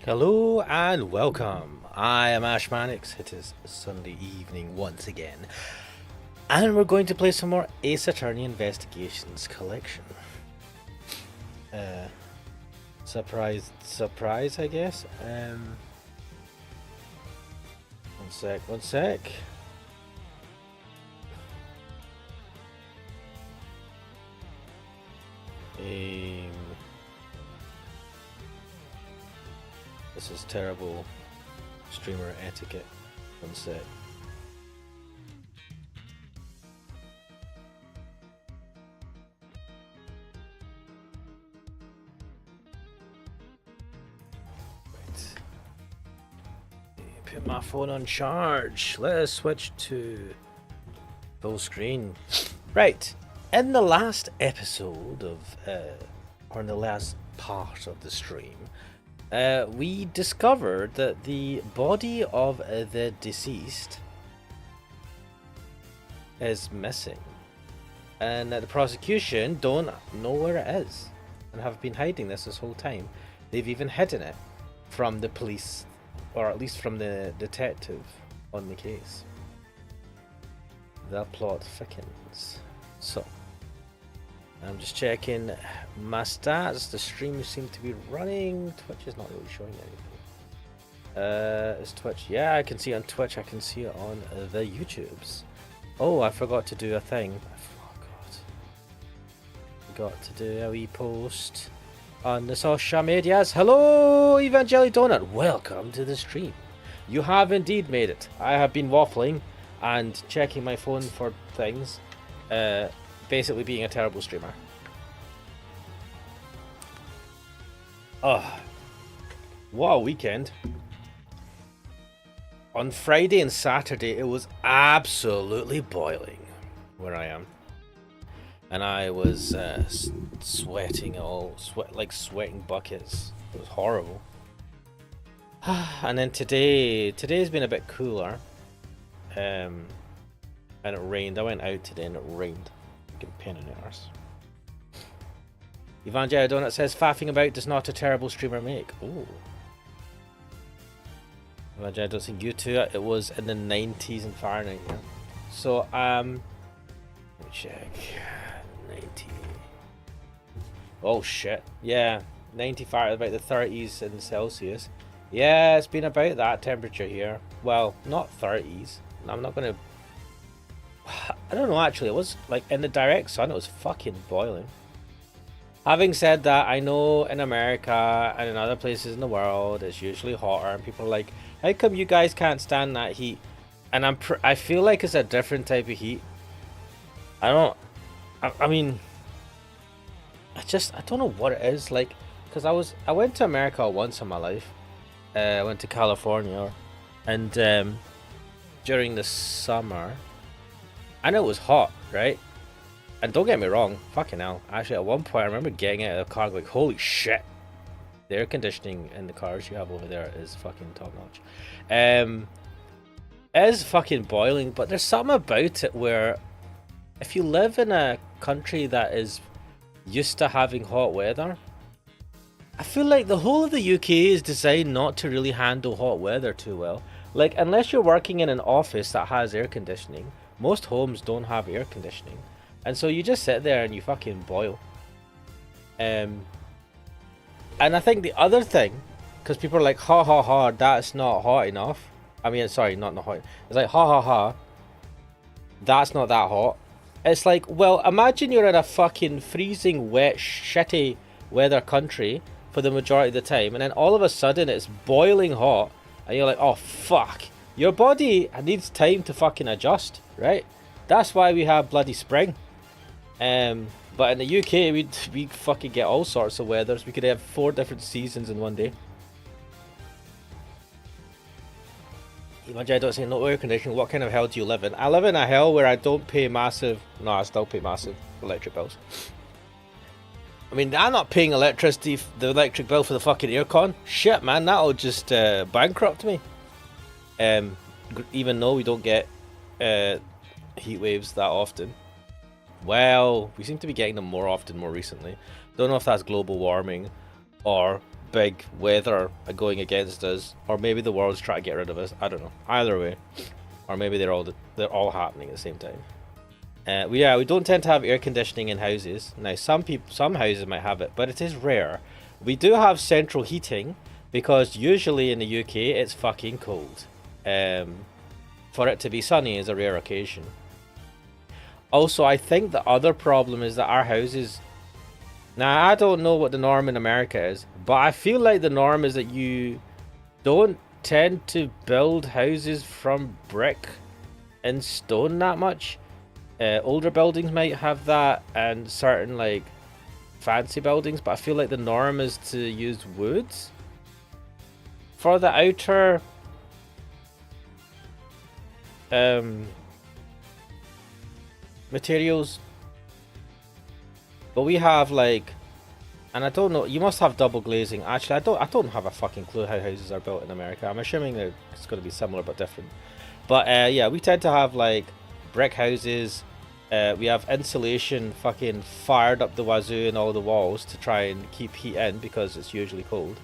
Hello and welcome. I am Ash Mannix. It is Sunday evening once again, and we're going to play some more Ace Attorney Investigations Collection. Surprise, I guess. One sec. This is terrible streamer etiquette. One sec. Right. Put my phone on charge. Let us switch to full screen. Right. In the last episode of, or in the last part of the stream, we discovered that the body of the deceased is missing, and that the prosecution don't know where it is and have been hiding this whole time. They've even hidden it from the police, or at least from the detective on the case. The plot thickens. So I'm just checking my stats. The stream seems to be running. Twitch is not really showing anything. Is Twitch? Yeah, I can see it on Twitch. I can see it on the YouTubes. Oh, I forgot to do a thing. Oh God. Got to do a wee post on the social medias. Hello, Evangeli Donut. Welcome to the stream. You have indeed made it. I have been waffling and checking my phone for things. Basically being a terrible streamer. Oh, what a weekend. On Friday and Saturday it was absolutely boiling where I am. And I was sweating sweating buckets. It was horrible. And then today's been a bit cooler. And it rained. I went out today and it rained. Pain in the arse. Evangelion Donut says faffing about does not a terrible streamer make. Oh. Evangelion Donut saying you too. It was in the 90s in Fahrenheit. Yeah. So let me check. 90. Oh shit. Yeah, 90 Fahrenheit, about the 30s in Celsius. Yeah, it's been about that temperature here. Well, not 30s. I'm not gonna. I don't know, actually. It was like in the direct sun, it was fucking boiling. Having said that, I know in America and in other places in the world it's usually hotter, and people are like, how come you guys can't stand that heat? And I feel like it's a different type of heat. I mean, I don't know what it is, like, because I went to America once in my life. I went to California, and during the summer, and it was hot, right? And don't get me wrong, fucking hell. Actually, at one point, I remember getting out of the car like, holy shit. The air conditioning in the cars you have over there is fucking top notch. It is fucking boiling, but there's something about it where if you live in a country that is used to having hot weather, I feel like the whole of the UK is designed not to really handle hot weather too well. Like, unless you're working in an office that has air conditioning, most homes don't have air conditioning, and so you just sit there and you fucking boil. And I think the other thing, because people are like, ha ha ha, that's not hot enough. I mean, sorry, not hot. It's like, ha ha ha, that's not that hot. It's like, well, imagine you're in a fucking freezing, wet, shitty weather country for the majority of the time, and then all of a sudden it's boiling hot, and you're like, oh fuck. Your body needs time to fucking adjust, right? That's why we have bloody spring. But in the UK, we fucking get all sorts of weathers. We could have 4 different seasons in one day. Imagine I don't say no air conditioning. What kind of hell do you live in? I live in a hell where I don't pay massive. No, I still pay massive electric bills. I mean, I'm not paying the electric bill for the fucking aircon. Shit, man, that'll just bankrupt me. Even though we don't get heat waves that often. Well, we seem to be getting them more often more recently. Don't know if that's global warming or big weather going against us, or maybe the world's trying to get rid of us. I don't know. Either way, or maybe they're all happening at the same time. We don't tend to have air conditioning in houses. Now, some houses might have it, but it is rare. We do have central heating because usually in the UK it's fucking cold. For it to be sunny is a rare occasion. Also, I think the other problem is that our houses. Now, I don't know what the norm in America is, but I feel like the norm is that you don't tend to build houses from brick and stone that much. Older buildings might have that, and certain like fancy buildings, but I feel like the norm is to use wood for the outer materials. But we have like, and I don't know, you must have double glazing. Actually, I don't have a fucking clue how houses are built in America. I'm assuming that it's going to be similar but different. But yeah, we tend to have like brick houses. We have insulation fucking fired up the wazoo in all the walls to try and keep heat in because it's usually cold.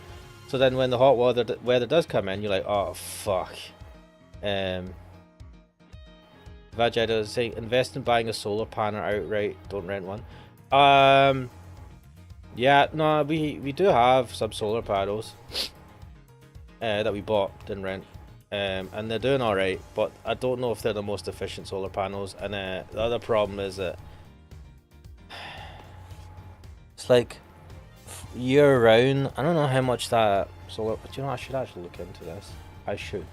So then when the hot weather does come in, you're like, oh fuck. Vajeda is saying, invest in buying a solar panel outright, don't rent one. Yeah, no, we do have some solar panels that we bought, didn't rent. And they're doing alright, but I don't know if they're the most efficient solar panels. And the other problem is that it's like year round. I don't know how much that solar, but you know, I should actually look into this. I should,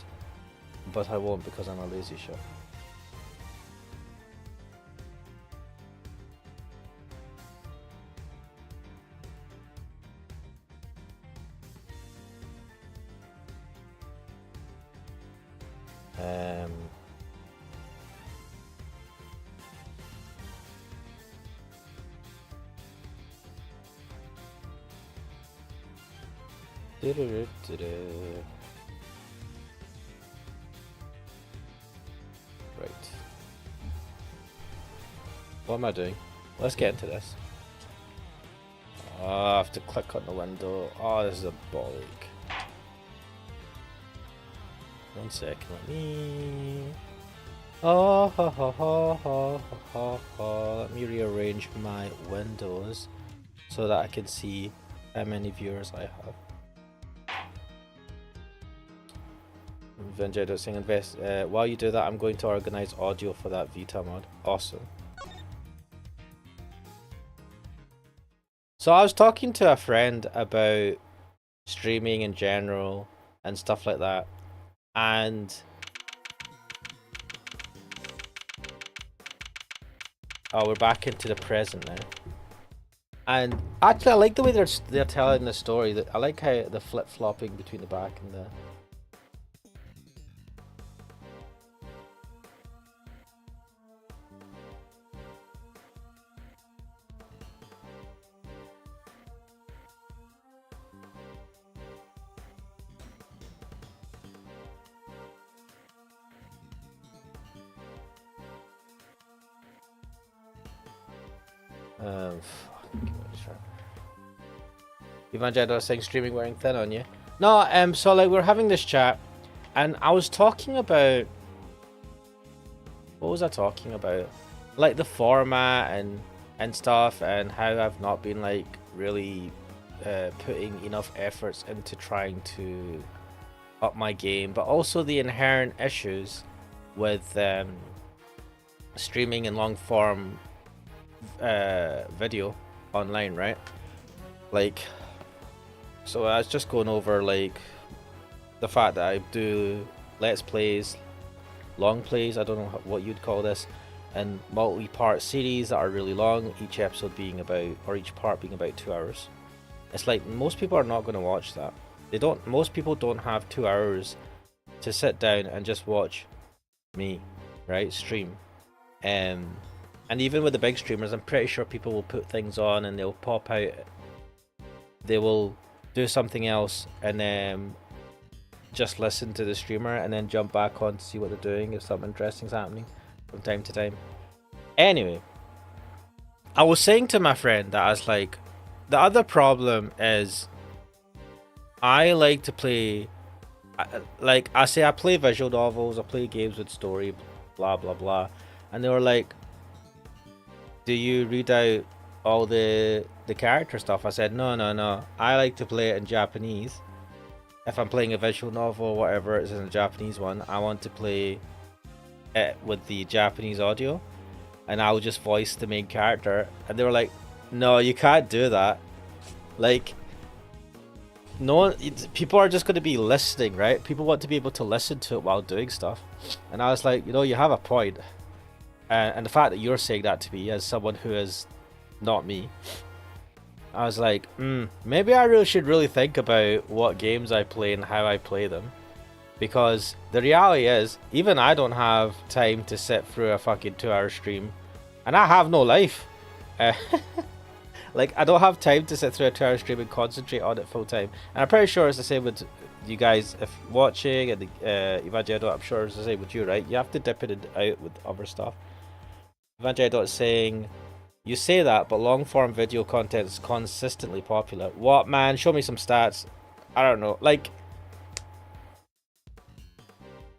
but I won't because I'm a lazy shit. Right. What am I doing? Let's get into this. Oh, I have to click on the window. Oh, this is a bollock. 1 second, let me. Oh, ha, ha, ha, ha, ha, ha. Let me rearrange my windows so that I can see how many viewers I have. Vinjado saying invest. While you do that, I'm going to organize audio for that Vita mod. Awesome. So I was talking to a friend about streaming in general and stuff like that, and we're back into the present now. And actually, I like the way they're telling the story. That I like how the flip flopping between the back and the. Evangelo saying streaming wearing thin on you. No, so like we're having this chat, and I was talking about. What was I talking about? Like the format and stuff, and how I've not been like really putting enough efforts into trying to up my game, but also the inherent issues with streaming and long form video online, right? Like, so I was just going over like the fact that I do let's plays, long plays, I don't know what you'd call this, and multi-part series that are really long, each episode being about, or each part being about 2 hours. It's like most people are not going to watch that. Most people don't have 2 hours to sit down and just watch me, right, stream. And even with the big streamers, I'm pretty sure people will put things on and they'll pop out, they will do something else and then just listen to the streamer and then jump back on to see what they're doing if something interesting's happening from time to time. Anyway, I was saying to my friend that I was like, the other problem is I like to play, like I say, I play visual novels, I play games with story, blah blah blah, and they were like, "Do you read out all the character stuff?" I said, "No, no, no. I like to play it in Japanese. If I'm playing a visual novel or whatever, it's in a Japanese one. I want to play it with the Japanese audio, and I'll just voice the main character." And they were like, "No, you can't do that. Like, no one, people are just going to be listening, right? People want to be able to listen to it while doing stuff." And I was like, you know, you have a point. And the fact that you're saying that to me as someone who is not me, I was like, maybe I really should really think about what games I play and how I play them. Because the reality is, even I don't have time to sit through a fucking 2-hour stream. And I have no life. Uh, like, I don't have time to sit through a 2-hour stream and concentrate on it full time. And I'm pretty sure it's the same with you guys if watching, and Evangelion, I'm sure it's the same with you, right? You have to dip in and out with other stuff. Evangelion is saying, you say that, but long form video content is consistently popular. What, man? Show me some stats. I don't know. Like,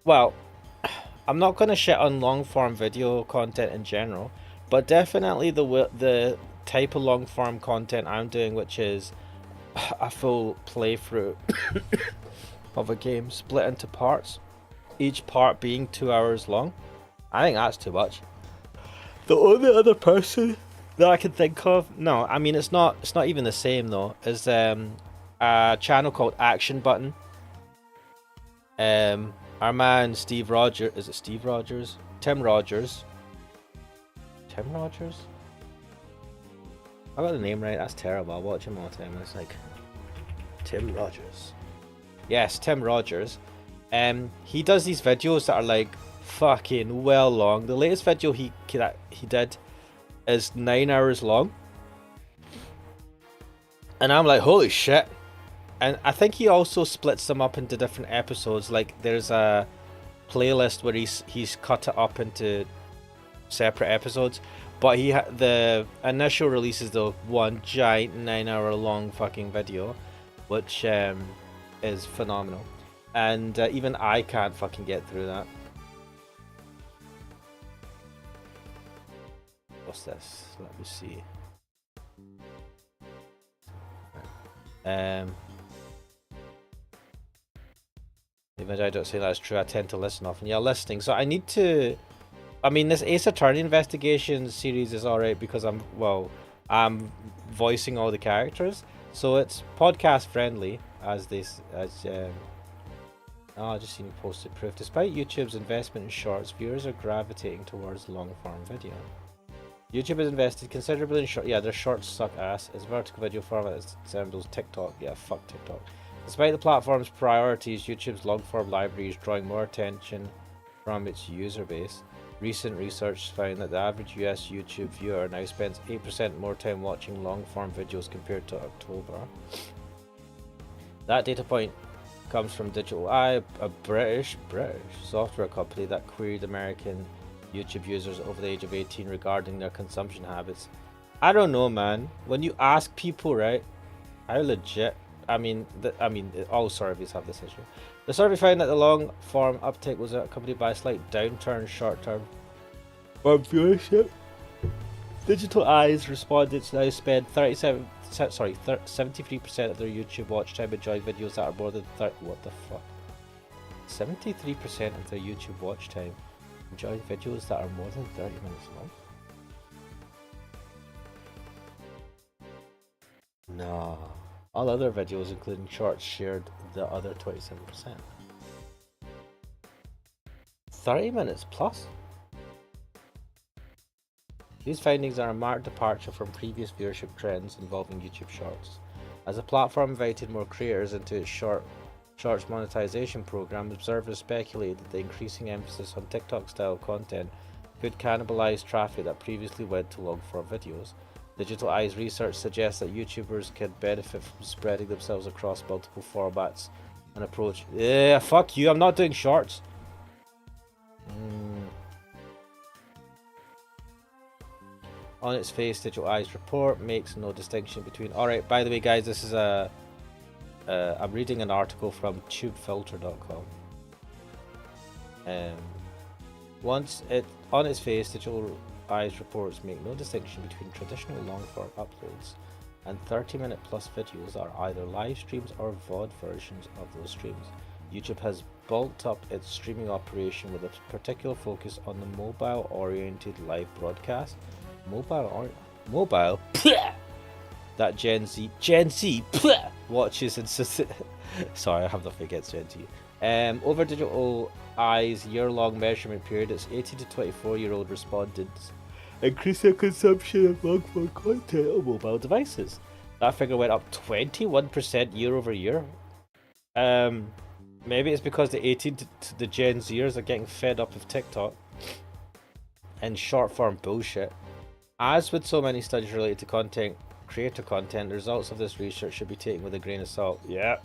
well, I'm not gonna shit on long form video content in general, but definitely the type of long form content I'm doing, which is a full playthrough of a game split into parts, each part being 2 hours long. I think that's too much. The only other person that I can think of, no, I mean it's not even the same though, is a channel called Action Button. Our man Steve Rogers, is it Steve Rogers? Tim Rogers. Tim Rogers? I got the name right, that's terrible. I watch him all the time and it's like Tim Rogers. Yes, Tim Rogers. He does these videos that are like fucking well long. The latest video he did is 9 hours long. And I'm like, holy shit. And I think he also splits them up into different episodes. Like there's a playlist where he's cut it up into separate episodes. But the initial release is the one giant 9-hour long fucking video, which is phenomenal. And even I can't fucking get through that. What's this? Let me see. Even I don't say that's true. I tend to listen often. Yeah, listening. So I need to. I mean, this Ace Attorney investigation series is alright because I'm voicing all the characters, so it's podcast friendly I just seen posted proof. Despite YouTube's investment in shorts, viewers are gravitating towards long form video. YouTube has invested considerably in short. Yeah, their shorts suck ass. Its vertical video format resembles TikTok. Yeah, fuck TikTok. Despite the platform's priorities, YouTube's long form library is drawing more attention from its user base. Recent research found that the average US YouTube viewer now spends 8% more time watching long form videos compared to October. That data point comes from Digital Eye, a British software company that queried American YouTube users over the age of 18 regarding their consumption habits. I don't know, man. When you ask people, right, how legit? I mean, all surveys have this issue. The survey found that the long form uptake was accompanied by a slight downturn short term from viewership. Digital Eyes responded to now spend 73% of their YouTube watch time enjoying videos that are more than 30. What the fuck? 73% of their YouTube watch time enjoying videos that are more than 30 minutes long? No. All other videos, including shorts, shared the other 27%. 30 minutes plus? These findings are a marked departure from previous viewership trends involving YouTube Shorts. As the platform invited more creators into its Shorts monetization program, observers speculated that the increasing emphasis on TikTok-style content could cannibalize traffic that previously went to long-form videos. Digital Eye's research suggests that YouTubers could benefit from spreading themselves across multiple formats and approach. Yeah, fuck you, I'm not doing shorts. On its face, Digital Eye's report makes no distinction between. Alright, by the way, guys, this is a I'm reading an article from tubefilter.com. On its face, Digital Eyes reports make no distinction between traditional long-form uploads and 30-minute plus videos that are either live streams or VOD versions of those streams. YouTube has bulked up its streaming operation with a particular focus on the mobile-oriented live broadcast. Mobile that Gen Z watches and sorry, I have nothing against Gen Z. Over Digital Eye's year-long measurement period, its 18 to 24-year-old respondents increased their consumption of long-form content on mobile devices. That figure went up 21% year over year. Maybe it's because the 18 to the Gen Zers are getting fed up with TikTok and short-form bullshit. As with so many studies related to creator content, the results of this research should be taken with a grain of salt. Yeah,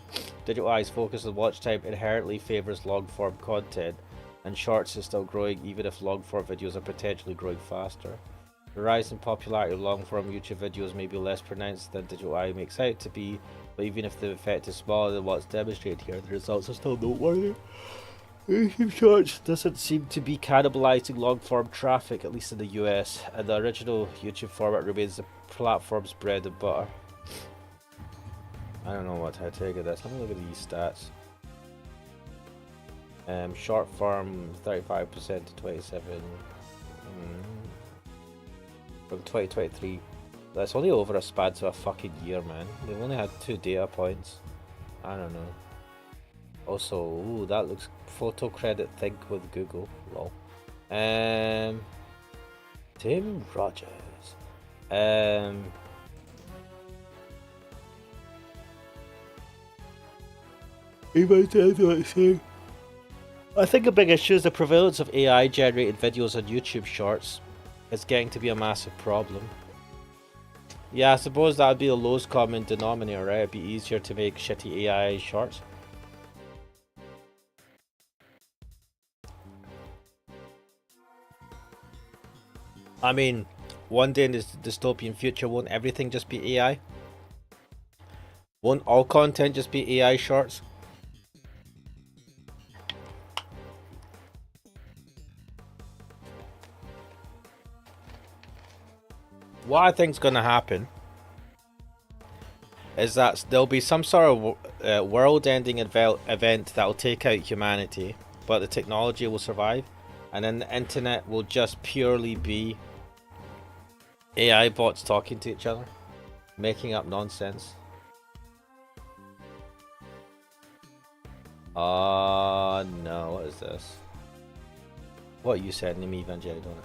Digital Eye's focus on watch time inherently favors long-form content, and shorts is still growing even if long-form videos are potentially growing faster. The rise in popularity of long-form YouTube videos may be less pronounced than Digital Eye makes out to be, but even if the effect is smaller than what's demonstrated here, the results are still noteworthy. YouTube Shorts doesn't seem to be cannibalizing long-form traffic, at least in the US, and the original YouTube format remains the platform's bread and butter. I don't know what to take of this. Let me look at these stats. Short form 35% to 27 from 2023. That's only over a span of a fucking year, man. They've only had 2 data points. I don't know. Also, ooh, that looks photo credit think with Google. Lol. Tim Rogers. I think a big issue is the prevalence of AI generated videos on YouTube Shorts. It's getting to be a massive problem. Yeah, I suppose that would be the lowest common denominator, right? It'd be easier to make shitty AI shorts. I mean, one day in this dystopian future, won't everything just be AI? Won't all content just be AI shorts? What I think's gonna happen is that there'll be some sort of world-ending event that will take out humanity, but the technology will survive, and then the internet will just purely be AI bots talking to each other, making up nonsense. No, what is this? What you said to me, Evangelion, don't it?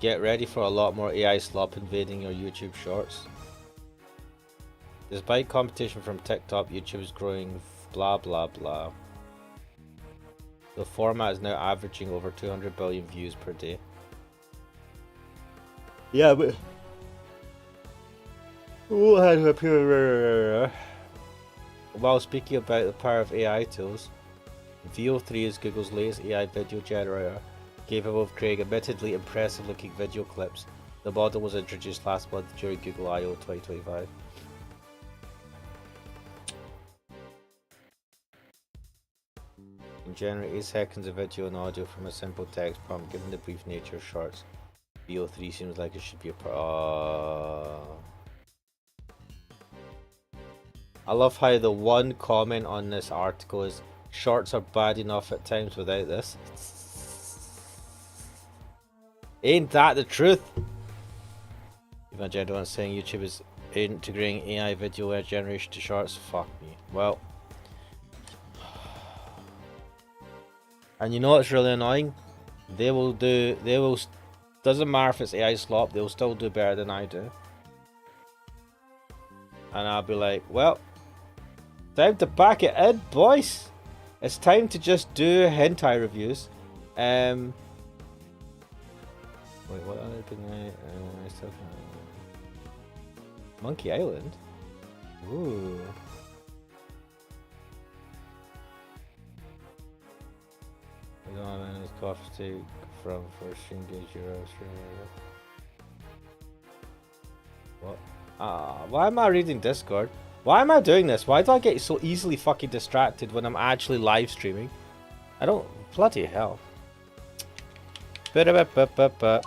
Get ready for a lot more AI slop invading your YouTube shorts. Despite competition from TikTok, YouTube is growing blah blah blah. The format is now averaging over 200 billion views per day. Yeah, but while speaking about the power of AI tools, VO3 is Google's latest AI video generator, capable of creating admittedly impressive looking video clips. The model was introduced last month during Google I/O 2025. Can generate 8 seconds of video and audio from a simple text prompt. Given the brief nature of shorts, VO3 seems like it should be a I love how the one comment on this article is, shorts are bad enough at times without this. Ain't that the truth? Evangelion is saying YouTube is integrating AI video generation to shorts. Fuck me. Well, and you know what's really annoying? Doesn't matter if it's AI slop, they'll still do better than I do. And I'll be like, well, time to pack it in, boys. It's time to just do hentai reviews. Wait, what other thing I still Monkey Island? Ooh. I don't have any coffee steak from first engage your What? Why am I reading Discord? Why am I doing this? Why do I get so easily fucking distracted when I'm actually live streaming? I don't... Bloody hell. Ba-da-ba-ba-ba-ba.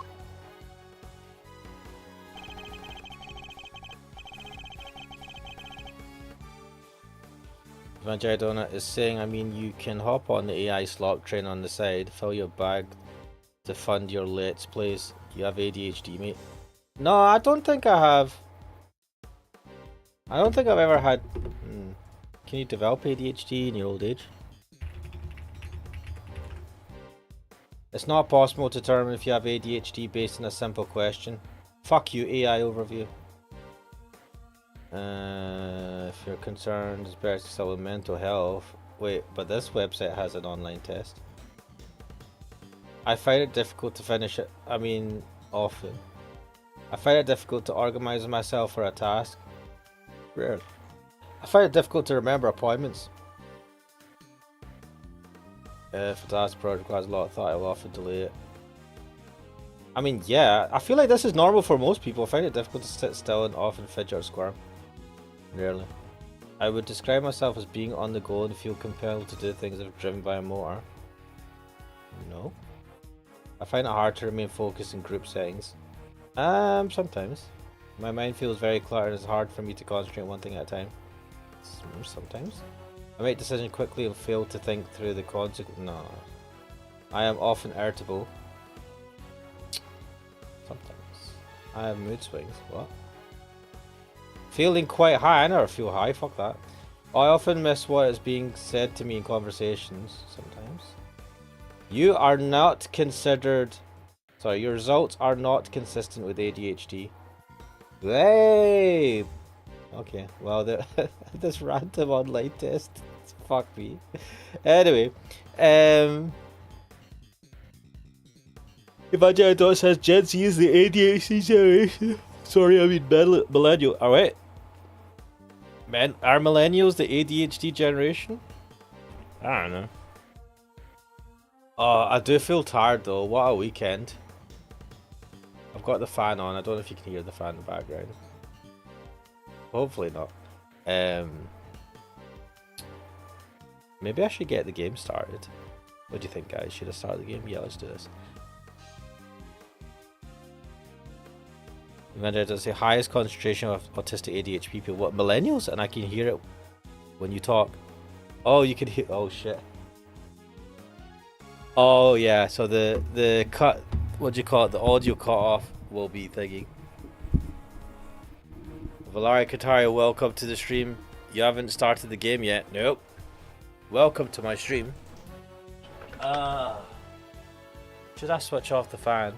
My Donut is saying, I mean, you can hop on the AI slot train on the side, fill your bag to fund your Let's Plays. You have ADHD, mate. No, I don't think I have. I don't think I've ever had... Can you develop ADHD in your old age? It's not possible to determine if you have ADHD based on a simple question. Fuck you, AI overview. If you're concerned, it's better to start with mental health. Wait, but this website has an online test. I find it difficult to finish it. I mean, often. I find it difficult to organize myself for a task. Rarely. I find it difficult to remember appointments. If a task project requires a lot of thought, I will often delay it. I mean, yeah, I feel like this is normal for most people. I find it difficult to sit still and often fidget or squirm. Rarely. I would describe myself as being on the go and feel compelled to do things if driven by a motor. No. I find it hard to remain focused in group settings. Sometimes. My mind feels very cluttered and it's hard for me to concentrate on one thing at a time. Sometimes. I make decisions quickly and fail to think through the consequences. No. I am often irritable. Sometimes. I have mood swings. What? Feeling quite high. I never feel high. Fuck that. I often miss what is being said to me in conversations. Sometimes. You are not considered... Sorry, your results are not consistent with ADHD. Hey! Okay, well, this random online test. Fuck me. Anyway, Imagine Dot says Gen Z is the ADHD generation. Sorry, I mean millennial. Alright. Man, are millennials the ADHD generation? I don't know. Oh, I do feel tired though. What a weekend. I've got the fan on. I don't know if you can hear the fan in the background. Hopefully not. Maybe I should get the game started. What do you think, guys? Should I start the game? Yeah, let's do this. Imagine does the highest concentration of autistic ADHD people. What, millennials? And I can hear it when you talk. Oh, you can hear. Oh shit. Oh yeah. So the cut. What do you call it? The audio cut off will be thingy. Valaria Kataria, welcome to the stream. You haven't started the game yet. Nope. Welcome to my stream. Should I switch off the fan?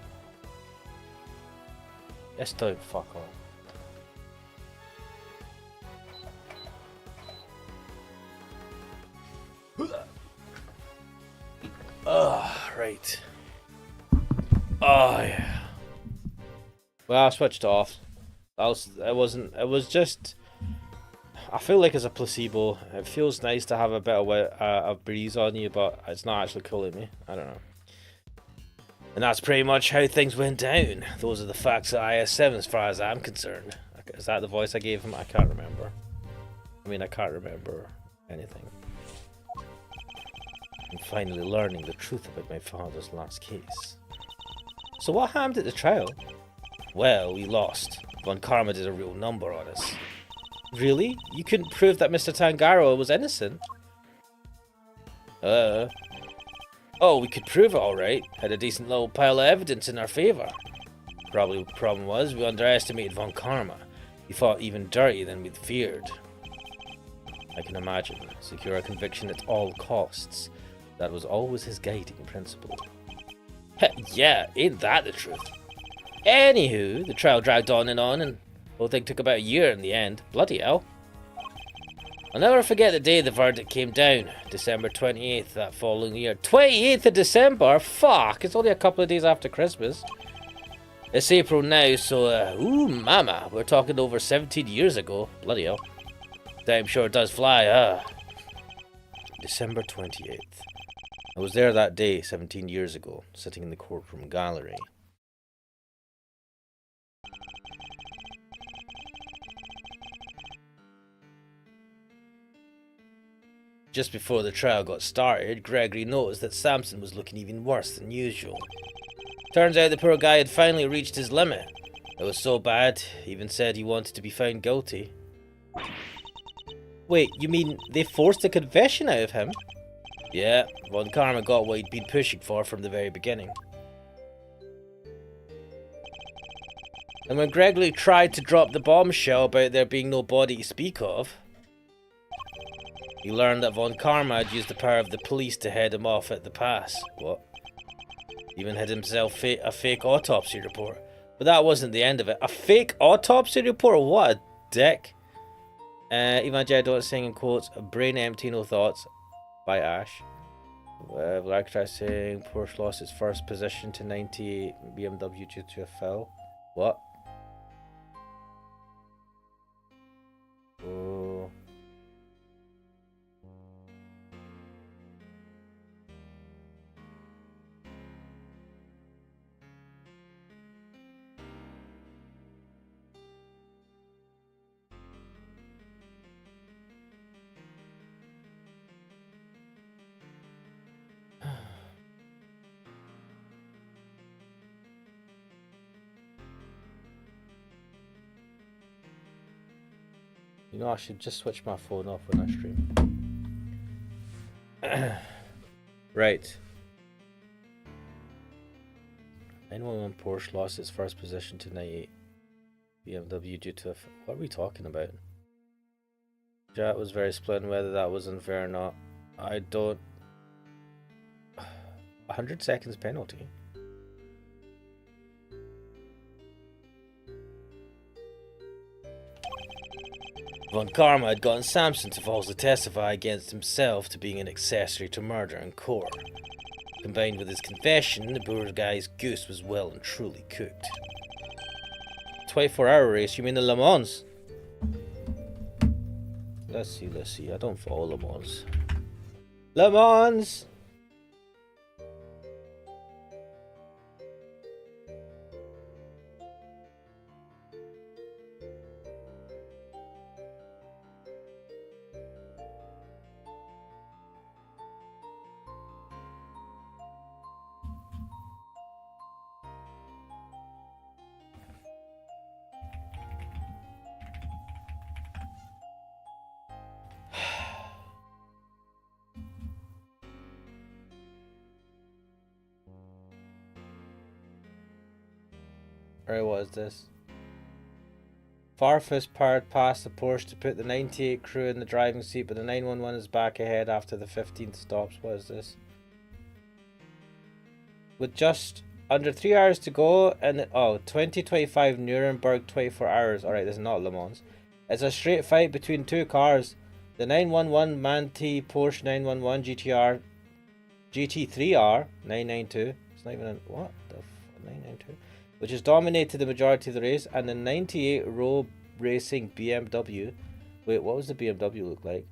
Yes, don't fuck off. Right. Oh yeah. Well, I switched off. It was just... I feel like it's a placebo. It feels nice to have a bit of a breeze on you, but it's not actually cooling me. I don't know. And that's pretty much how things went down. Those are the facts of IS7 as far as I'm concerned. Is that the voice I gave him? I can't remember. I mean, I can't remember anything. I'm finally learning the truth about my father's last case. So what happened at the trial? Well, we lost. Von Karma did a real number on us. Really? You couldn't prove that Mr. Tangaro was innocent? Oh, we could prove it alright. Had a decent little pile of evidence in our favour. Probably the problem was we underestimated Von Karma. He fought even dirtier than we'd feared. I can imagine. Secure a conviction at all costs. That was always his guiding principle. Yeah, ain't that the truth? Anywho, the trial dragged on, and the whole thing took about a year in the end. Bloody hell. I'll never forget the day the verdict came down. December 28th that following year. 28th of December? Fuck, it's only a couple of days after Christmas. It's April now, so, ooh mama, we're talking over 17 years ago. Bloody hell. Time sure does fly, December 28th. I was there that day, 17 years ago, sitting in the courtroom gallery. Just before the trial got started, Gregory noticed that Samson was looking even worse than usual. Turns out the poor guy had finally reached his limit. It was so bad, he even said he wanted to be found guilty. Wait, you mean they forced a confession out of him? Yeah, Von Karma got what he'd been pushing for from the very beginning. And when Gregory tried to drop the bombshell about there being no body to speak of, he learned that Von Karma had used the power of the police to head him off at the pass. What? Even had himself a fake autopsy report. But that wasn't the end of it. A fake autopsy report? What a dick. Even Jed don't sing in quotes, brain empty, no thoughts, by Ash. Black Trash saying Porsche lost its first position to 98 BMW due to a foul. What? Oh. You know, I should just switch my phone off when I stream. Right. 911 Porsche lost its first position to 98 BMW due to what are we talking about? Jack was very split on whether that was unfair or not. I don't... 100 seconds penalty? Von Karma had gotten Samson to falsely testify against himself to being an accessory to murder in court. Combined with his confession, the poor guy's goose was well and truly cooked. 24-hour race? You mean the Le Mans? Let's see. I don't follow Le Mans. Le Mans! Alright, what is this? Farfus powered past the Porsche to put the 98 crew in the driving seat, but the 911 is back ahead after the 15th stops. What is this? With just under 3 hours to go, and 2025 Nuremberg 24 hours. Alright, this is not Le Mans. It's a straight fight between two cars. The 911 Manti Porsche 911 GTR GT3R 992. It's not even a... what the f... 992? Which has dominated the majority of the race, and the 98 Row Racing BMW. Wait, what was the BMW look like?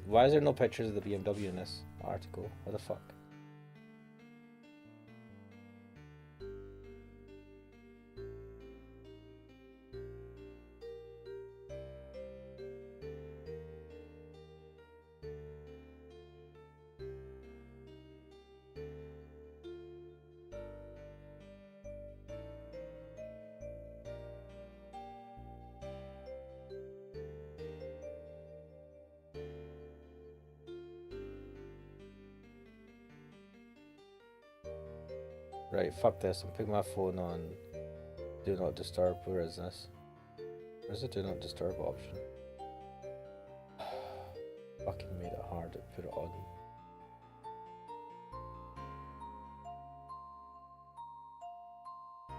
Why is there no pictures of the BMW in this article? What the fuck? Right, fuck this. I'm putting my phone on Do Not Disturb. Where is this? Where's the Do Not Disturb option? Fucking made it hard to put it on.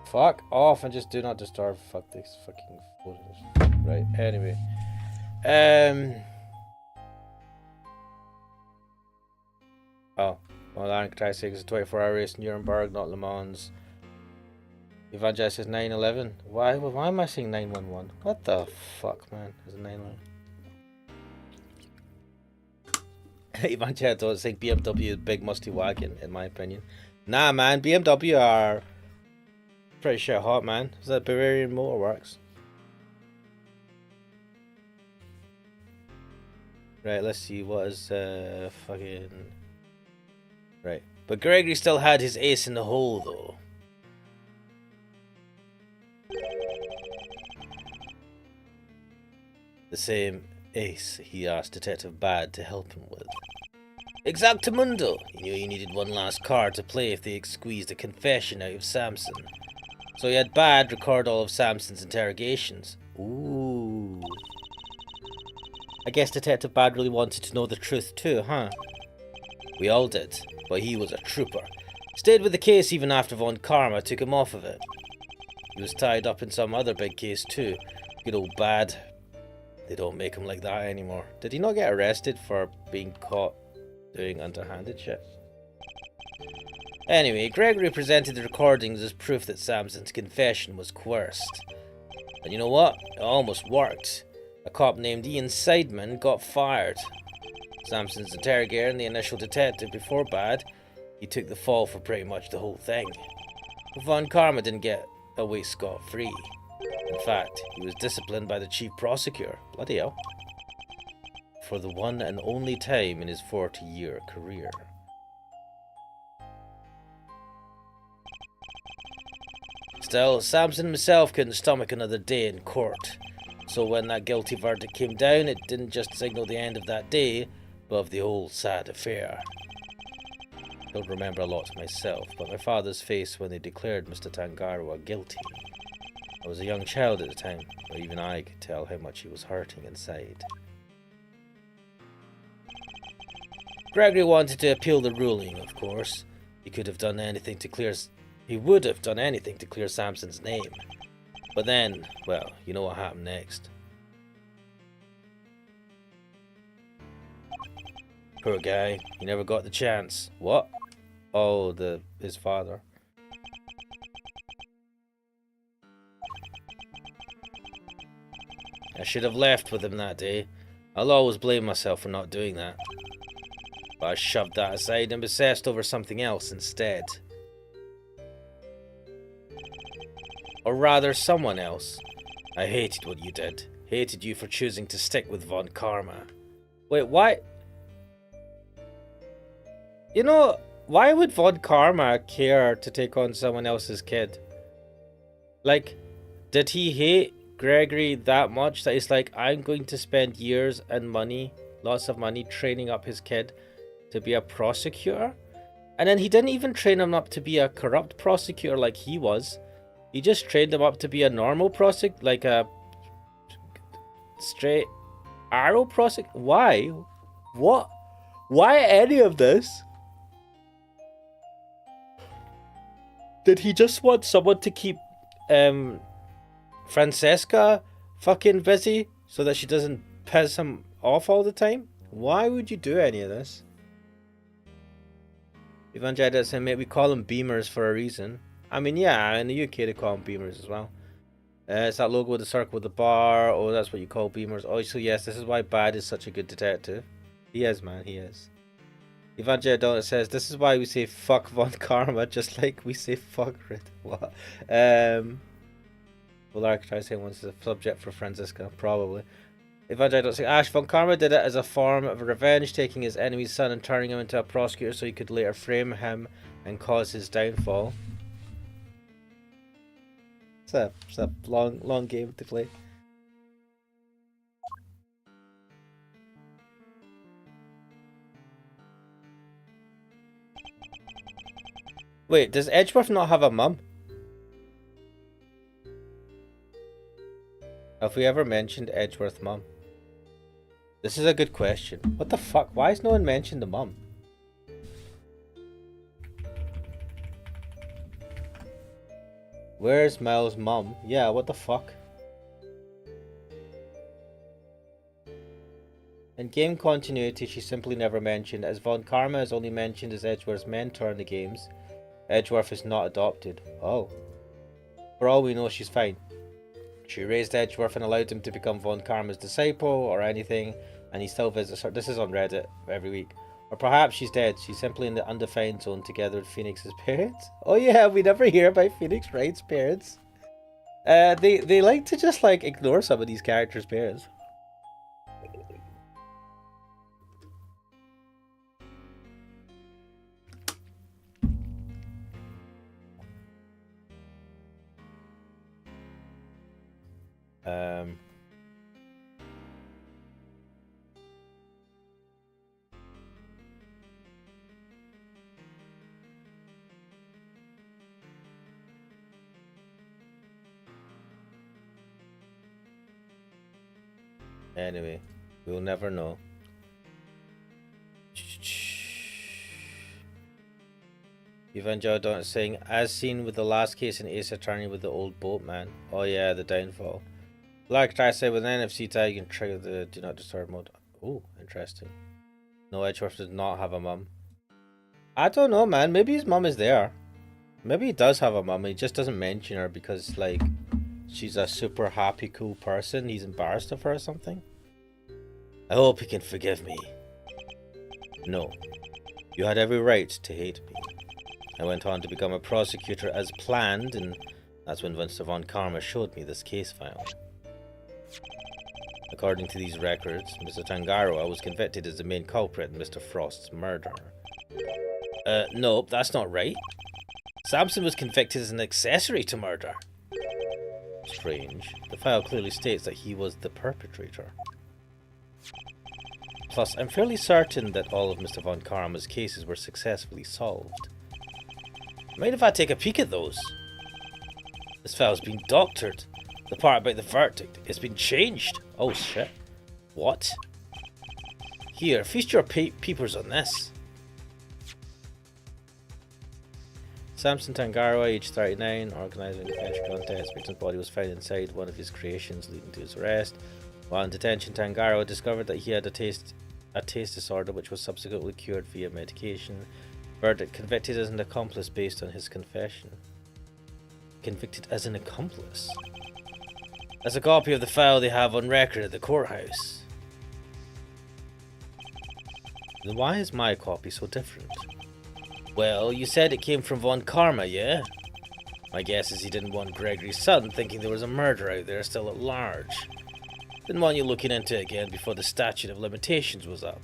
Fuck off and just Do Not Disturb. Fuck these fucking photos. Right, anyway. Oh. Well, Aaron Katrai says it's a 24-hour race in Nuremberg, not Le Mans. Evangelist says 911. Why am I saying 911? What the fuck, man? Is it 911? Evangelist does think BMW is big musty wagon, in my opinion. Nah, man, BMW are pretty shit hot, man. Is that Bavarian Motorworks? Right, let's see, what is fucking... Right. But Gregory still had his ace in the hole, though. The same ace he asked Detective Bad to help him with. Exactamundo! He knew he needed one last card to play if they squeezed a confession out of Samson. So he had Bad record all of Samson's interrogations. Ooh. I guess Detective Bad really wanted to know the truth too, huh? We all did, but he was a trooper. Stayed with the case even after Von Karma took him off of it. He was tied up in some other big case too. Good old Bad. They don't make him like that anymore. Did he not get arrested for being caught doing underhanded shit? Anyway, Gregory presented the recordings as proof that Samson's confession was coerced. And you know what? It almost worked. A cop named Ian Seidman got fired. Samson's interrogator and the initial detective before Bad, he took the fall for pretty much the whole thing. But Von Karma didn't get away scot-free. In fact, he was disciplined by the chief prosecutor. Bloody hell. For the one and only time in his 40-year career. Still, Samson himself couldn't stomach another day in court. So when that guilty verdict came down, it didn't just signal the end of that day, but of the whole sad affair. I don't remember a lot myself, but my father's face when they declared Mr. Tangaroa guilty. I was a young child at the time, but even I could tell how much he was hurting inside. Gregory wanted to appeal the ruling, of course. He would have done anything to clear Samson's name. But then, well, you know what happened next. Poor guy, he never got the chance. What? Oh, his father. I should have left with him that day. I'll always blame myself for not doing that. But I shoved that aside and obsessed over something else instead. Or rather, someone else. I hated what you did. Hated you for choosing to stick with Von Karma. Wait, why? You know, why would Von Karma care to take on someone else's kid? Like, did he hate Gregory that much that he's like, I'm going to spend years and money, lots of money, training up his kid to be a prosecutor? And then he didn't even train him up to be a corrupt prosecutor like he was. He just trained him up to be a normal prosecutor, like a straight arrow prosecutor. Why? What? Why any of this? Did he just want someone to keep Francesca fucking busy so that she doesn't piss him off all the time? Why would you do any of this? Evangelists say, mate, we call them Beamers for a reason. I mean, yeah, in the UK they call them Beamers as well. It's that logo with the circle with the bar. Oh, that's what you call Beamers. Oh, so yes, this is why Bad is such a good detective. He is, man, he is. Evangelion says, this is why we say fuck Von Karma, just like we say fuck Rid. What? Well, Archetype saying once is a subject for Franziska, probably. Evangelion say, Ash, Von Karma did it as a form of revenge, taking his enemy's son and turning him into a prosecutor so he could later frame him and cause his downfall. It's a long game to play. Wait, does Edgeworth not have a mum? Have we ever mentioned Edgeworth's mum? This is a good question. What the fuck? Why has no one mentioned the mum? Where's Miles' mum? Yeah, what the fuck? In game continuity, she's simply never mentioned, as Von Karma is only mentioned as Edgeworth's mentor in the games. Edgeworth is not adopted. Oh. For all we know, she's fine. She raised Edgeworth and allowed him to become Von Karma's disciple or anything, and he still visits her. This is on Reddit every week. Or perhaps she's dead. She's simply in the undefined zone together with Phoenix's parents. Oh yeah, we never hear about Phoenix Wright's parents. They like to just like ignore some of these characters' parents. Anyway, we'll never know. Evangel saying, as seen with the last case in Ace Attorney with the old boatman. Oh yeah, the downfall. Like I said, with an NFC tag, you can trigger the do not disturb mode. Oh, interesting. No, Edgeworth does not have a mum. I don't know, man. Maybe his mum is there. Maybe he does have a mum. He just doesn't mention her because, like, she's a super happy, cool person. He's embarrassed of her or something. I hope he can forgive me. No. You had every right to hate me. I went on to become a prosecutor as planned, and that's when Mr. Von Karma showed me this case file. According to these records, Mr. Tangaroa was convicted as the main culprit in Mr. Frost's murder. Nope, that's not right. Samson was convicted as an accessory to murder. Strange. The file clearly states that he was the perpetrator. Plus, I'm fairly certain that all of Mr. Von Karma's cases were successfully solved. Mind if I take a peek at those? This file's been doctored. The part about the verdict, it's been changed. Oh shit. What? Here, feast your peepers on this. Samson Tangaroa, age 39, organising a confession contest. Victim's body was found inside one of his creations, leading to his arrest. While in detention, Tangaroa discovered that he had a taste disorder, which was subsequently cured via medication. Verdict: convicted as an accomplice based on his confession. Convicted as an accomplice? That's a copy of the file they have on record at the courthouse. Then why is my copy so different? Well, you said it came from Von Karma, yeah? My guess is he didn't want Gregory's son thinking there was a murder out there still at large. Didn't want you looking into it again before the statute of limitations was up.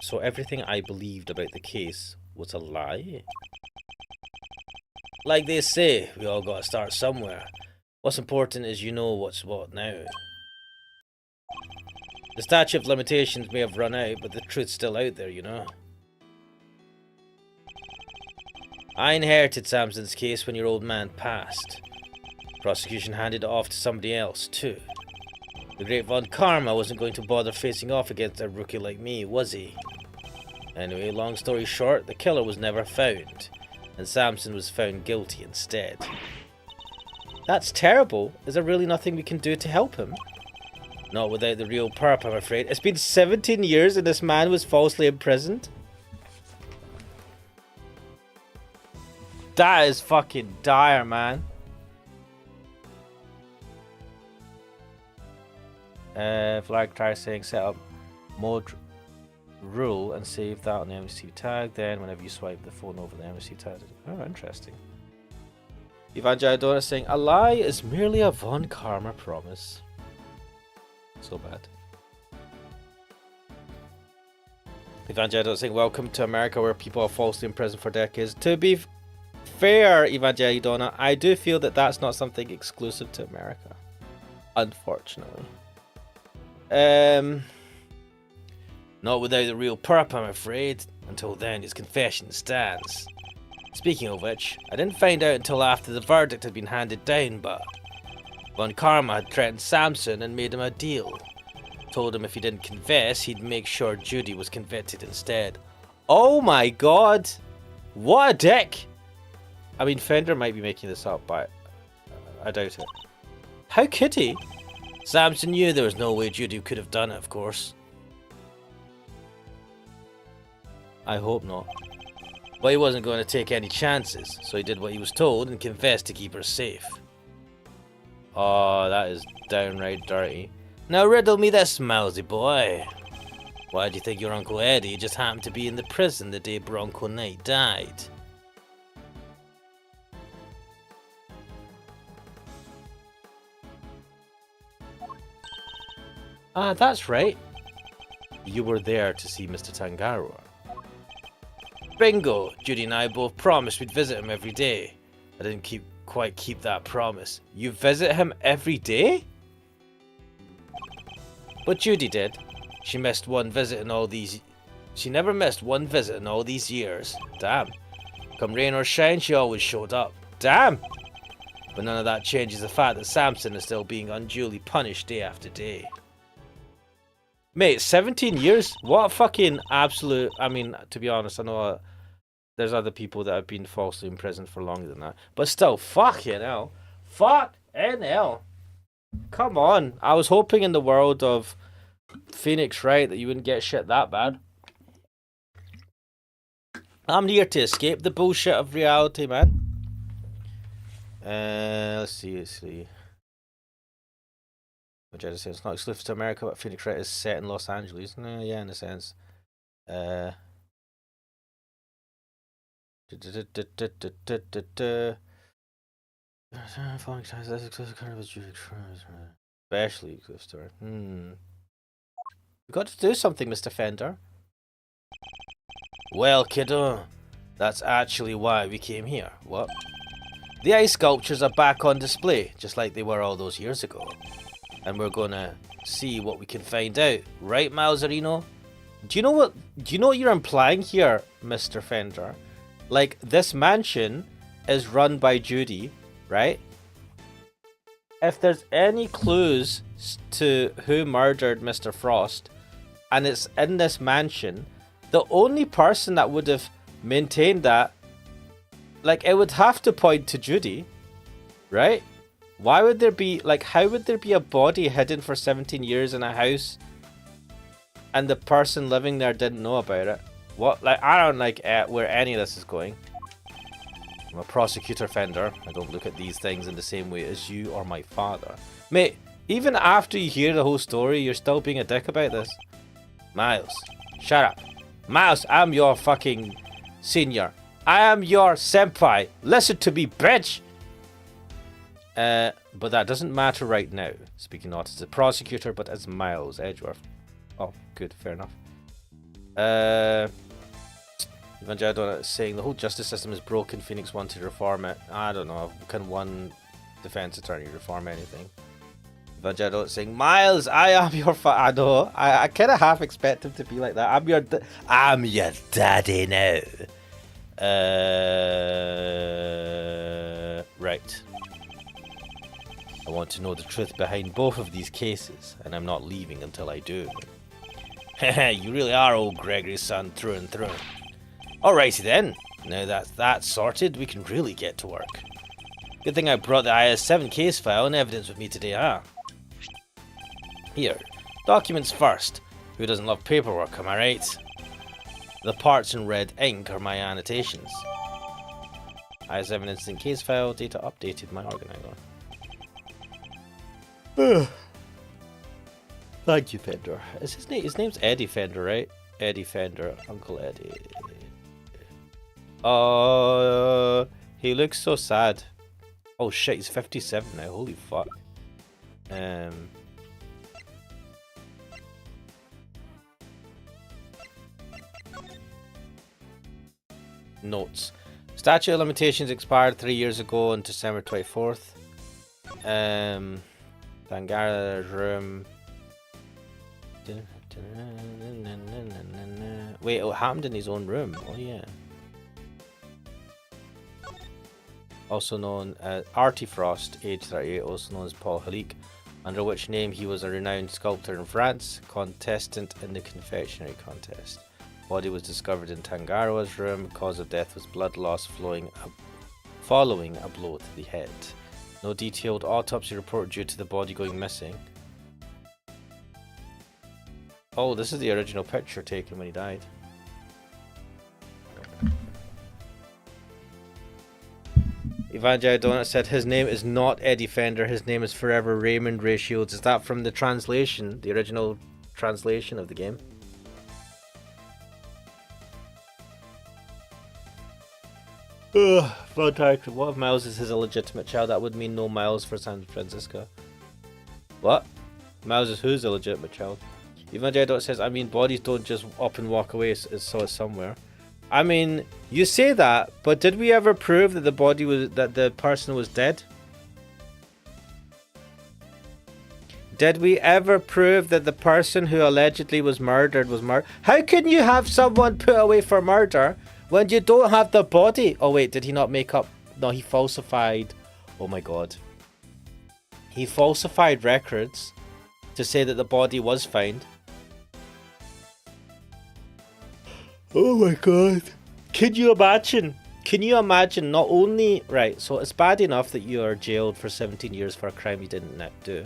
So everything I believed about the case was a lie? Like they say, we all gotta start somewhere. What's important is you know what's what now. The statute of limitations may have run out, but the truth's still out there, you know. I inherited Samson's case when your old man passed. Prosecution handed it off to somebody else, too. The great Von Karma wasn't going to bother facing off against a rookie like me, was he? Anyway, long story short, the killer was never found, and Samson was found guilty instead. That's terrible. Is there really nothing we can do to help him? Not without the real perp, I'm afraid. It's been 17 years and this man was falsely imprisoned? That is fucking dire, man. Flag try saying set up mode rule and save that on the MC tag. Then whenever you swipe the phone over the MC tag. Oh, interesting. Evangel saying a lie is merely a Von Karma promise. So bad. Evangel saying welcome to America where people are falsely imprisoned for decades. To be fair, Evangel, I do feel that that's not something exclusive to America. Unfortunately. Not without the real perp, I'm afraid. Until then, his confession stands. Speaking of which, I didn't find out until after the verdict had been handed down, but Von Karma had threatened Samson and made him a deal. Told him if he didn't confess, he'd make sure Judy was convicted instead. Oh my god! What a dick! I mean, Fender might be making this up, but I doubt it. How could he? Samson knew there was no way Judy could have done it, of course. I hope not. But he wasn't going to take any chances, so he did what he was told and confessed to keep her safe. Oh, that is downright dirty. Now riddle me this, mousy boy. Why do you think your Uncle Eddie just happened to be in the prison the day Bronco Knight died? Ah, that's right. You were there to see Mr. Tangaroa. Bingo! Judy and I both promised we'd visit him every day. I didn't keep quite keep that promise. You visit him every day? But Judy did. She never missed one visit in all these years. Damn. Come rain or shine, she always showed up. Damn. But none of that changes the fact that Samson is still being unduly punished day after day. Mate, 17 years? What a fucking absolute... I mean, to be honest, I know there's other people that have been falsely imprisoned for longer than that. But still, fucking hell. Fucking hell. Come on. I was hoping in the world of Phoenix Wright that you wouldn't get shit that bad. I'm here to escape the bullshit of reality, man. Let's see. Jedi says it's not exclusive to America, but Phoenix Wright is set in Los Angeles. Yeah, in a sense. Especially exclusive to her. We've got to do something, Mr. Fender. Well, kiddo, that's actually why we came here. What? The ice sculptures are back on display, just like they were all those years ago. And we're gonna see what we can find out. Right, Mauserino? Do you know what you're implying here, Mr. Fender? Like, this mansion is run by Judy, right? If there's any clues to who murdered Mr. Frost, and it's in this mansion, the only person that would have maintained that, like, it would have to point to Judy, right? Why would there be, like, how would there be a body hidden for 17 years in a house and the person living there didn't know about it? What? Like, I don't like where any of this is going. I'm a prosecutor, Fender. I don't look at these things in the same way as you or my father. Mate, even after you hear the whole story, you're still being a dick about this. Miles, shut up. Miles, I'm your fucking senior. I am your senpai. Listen to me, bitch. But that doesn't matter right now. Speaking not as a prosecutor, but as Miles Edgeworth. Oh, good, fair enough. Evangelion is saying the whole justice system is broken. Phoenix wanted to reform it. I don't know. Can one defense attorney reform anything? Evangelion is saying, Miles, I am your I know. I kind of half expect him to be like that. I'm your daddy now. Right. I want to know the truth behind both of these cases, and I'm not leaving until I do. You really are old Gregory's son through and through. Alrighty then. Now that's sorted, we can really get to work. Good thing I brought the IS-7 case file and evidence with me today, huh? Here, documents first. Who doesn't love paperwork, am I right? The parts in red ink are my annotations. IS-7 instant case file, data updated, my organizer. Thank you, Fender. Is his name? His name's Eddie Fender, right? Eddie Fender, Uncle Eddie. He looks so sad. Oh shit, he's 57 now. Holy fuck. Notes. Statute of limitations expired 3 years ago on December 24th. Tangara's room. Wait, it happened in his own room. Oh yeah. Also known as Artie Frost, age 38, also known as Paul Halik, under which name he was a renowned sculptor in France, contestant in the confectionery contest. Body was discovered in Tangara's room. Cause of death was blood loss following a blow to the head. No detailed autopsy report due to the body going missing. Oh, this is the original picture taken when he died. Evangelion Donut said his name is not Eddie Fender, his name is forever Raymond Ray Shields. Is that from the translation, the original translation of the game? Ugh, fantastic. What if Miles is his illegitimate child? That would mean no Miles for San Francisco. What? Miles is whose illegitimate child? Evangelion says, I mean, bodies don't just up and walk away, so it's somewhere. I mean, you say that, but did we ever prove that the person was dead? Did we ever prove that the person who allegedly was murdered was murdered? How can you have someone put away for murder when you don't have the body? Oh wait, did he not make up? No, he falsified. Oh my god. He falsified records to say that the body was found. Oh my god. Can you imagine? Can you imagine not only... Right, so it's bad enough that you are jailed for 17 years for a crime you didn't do.